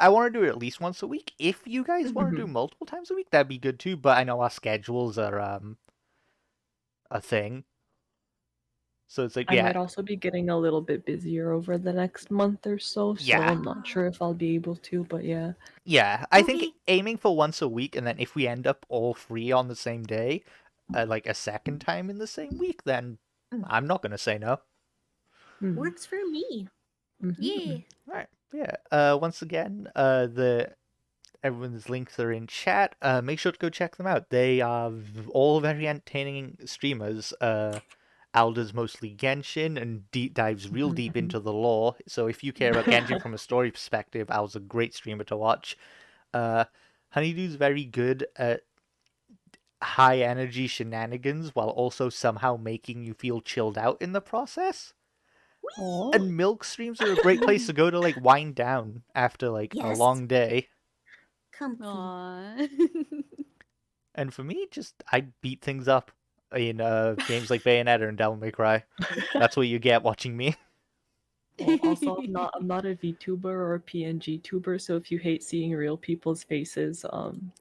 Speaker 1: want to do it at least once a week. If you guys want to do
Speaker 5: Mhm.
Speaker 1: multiple times a week, that'd be good too. But I know our schedules are a thing. So it's like
Speaker 5: I
Speaker 1: yeah,
Speaker 5: might also be getting a little bit busier over the next month or so, so
Speaker 1: yeah,
Speaker 5: I'm not sure if I'll be able to, but yeah.
Speaker 1: yeah. I think
Speaker 4: Okay.
Speaker 1: aiming for once a week, and then if we end up all three on the same day, like a second time in the same week, then I'm not gonna say no.
Speaker 5: Mhm.
Speaker 4: Works for me.
Speaker 5: Mhm.
Speaker 2: Yeah.
Speaker 1: Right. Yeah. Once again, everyone's links are in chat. Make sure to go check them out. They are all very entertaining streamers. Alda's mostly Genshin and dives real deep into the lore. So if you care about Genshin from a story perspective, Al's a great streamer to watch. Honeydoo's very good at high energy shenanigans while also somehow making you feel chilled out in the process.
Speaker 5: Aw.
Speaker 1: And milk streams are a great place to go to like wind down after like a
Speaker 4: Yes.
Speaker 1: long day.
Speaker 4: Comfy.
Speaker 2: Aww.
Speaker 1: And for me, just I beat things up in games like Bayonetta and Devil May Cry. That's what you get watching me.
Speaker 5: Well, also, I'm not a VTuber or a PNG tuber, so if you hate seeing real people's faces,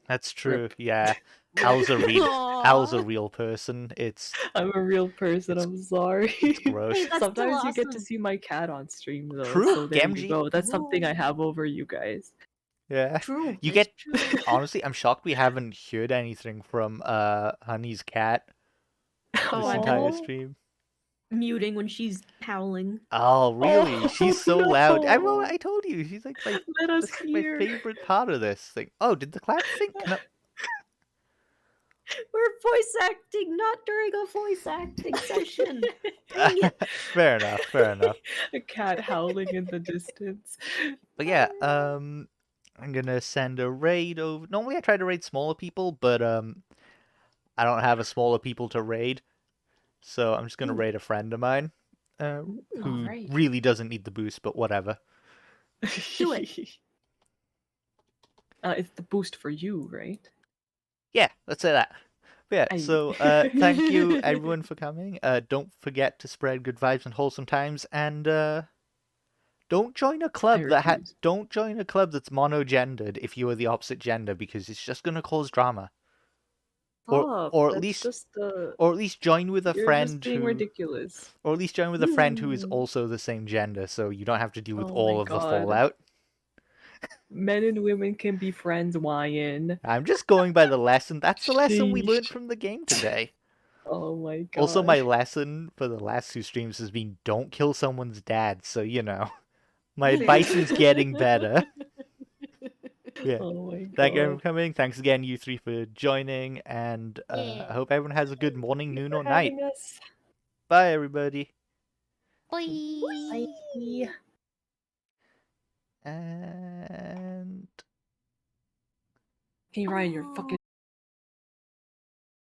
Speaker 1: That's true.
Speaker 5: rip.
Speaker 1: Yeah, Al's a real
Speaker 2: Aw.
Speaker 1: person. It's
Speaker 5: I'm a real person,
Speaker 1: It's-
Speaker 5: I'm sorry.
Speaker 1: gross.
Speaker 4: Hey, that's still
Speaker 5: Sometimes you get to
Speaker 4: awesome.
Speaker 5: see my cat on stream though,
Speaker 1: True,
Speaker 5: so there you
Speaker 1: Gemji.
Speaker 5: go. That's something I have over you guys.
Speaker 1: Yeah,
Speaker 4: True.
Speaker 1: you
Speaker 2: That's
Speaker 1: get.
Speaker 2: true.
Speaker 1: Honestly, I'm shocked we haven't heard anything from Honey's cat this entire
Speaker 2: Aw.
Speaker 1: stream.
Speaker 4: Muting when she's howling.
Speaker 1: Oh, really?
Speaker 5: Oh
Speaker 1: She's so loud.
Speaker 5: no!
Speaker 1: I told you, she's like
Speaker 5: Let us
Speaker 1: my
Speaker 5: hear.
Speaker 1: favorite part of this thing. Oh, did the clap sync? No.
Speaker 4: We're voice acting, not during a voice acting session. Dang it.
Speaker 1: Fair enough. Fair enough.
Speaker 5: A cat howling in the distance.
Speaker 1: But yeah, I'm gonna send a raid over. Normally, I try to raid smaller people, but I don't have a smaller people to raid, so I'm just gonna
Speaker 4: Ooh.
Speaker 1: raid a friend of mine, who
Speaker 2: Alright.
Speaker 1: really doesn't need the boost, but whatever.
Speaker 4: Do it.
Speaker 5: It's the boost for you, right?
Speaker 1: Yeah, let's say that. But yeah,
Speaker 5: Aye.
Speaker 1: so thank you everyone for coming. Don't forget to spread good vibes and wholesome times, and don't join a club
Speaker 5: refuse.
Speaker 1: don't join a club that's monogendered if you are the opposite gender because it's just gonna cause drama.
Speaker 5: Stop.
Speaker 1: Or at
Speaker 5: That's
Speaker 1: least
Speaker 5: just
Speaker 1: or at least join with a
Speaker 5: you're just
Speaker 1: friend
Speaker 5: being
Speaker 1: who
Speaker 5: ridiculous.
Speaker 1: or at least join with a friend who is also the same gender so you don't have to deal with
Speaker 5: Oh
Speaker 1: all
Speaker 5: my
Speaker 1: of the
Speaker 5: God.
Speaker 1: fallout.
Speaker 5: Men and women can be friends, Wyan.
Speaker 1: I'm just going by the lesson. That's the lesson we learned
Speaker 5: Sheesh.
Speaker 1: from the game today.
Speaker 5: Oh my God.
Speaker 1: Also, my lesson for the last two streams has been don't kill someone's dad, so you know. My advice is getting better. Yeah.
Speaker 5: Oh my
Speaker 1: Thank you everyone
Speaker 5: God.
Speaker 1: for coming. Thanks again, you three, for joining, and
Speaker 2: Yeah.
Speaker 1: I hope everyone has a good morning,
Speaker 5: Thank you
Speaker 1: noon,
Speaker 5: for
Speaker 1: or night.
Speaker 5: having us.
Speaker 1: Bye, everybody.
Speaker 2: Bye.
Speaker 5: Bye.
Speaker 1: And
Speaker 5: Hey Ryan, you're fucking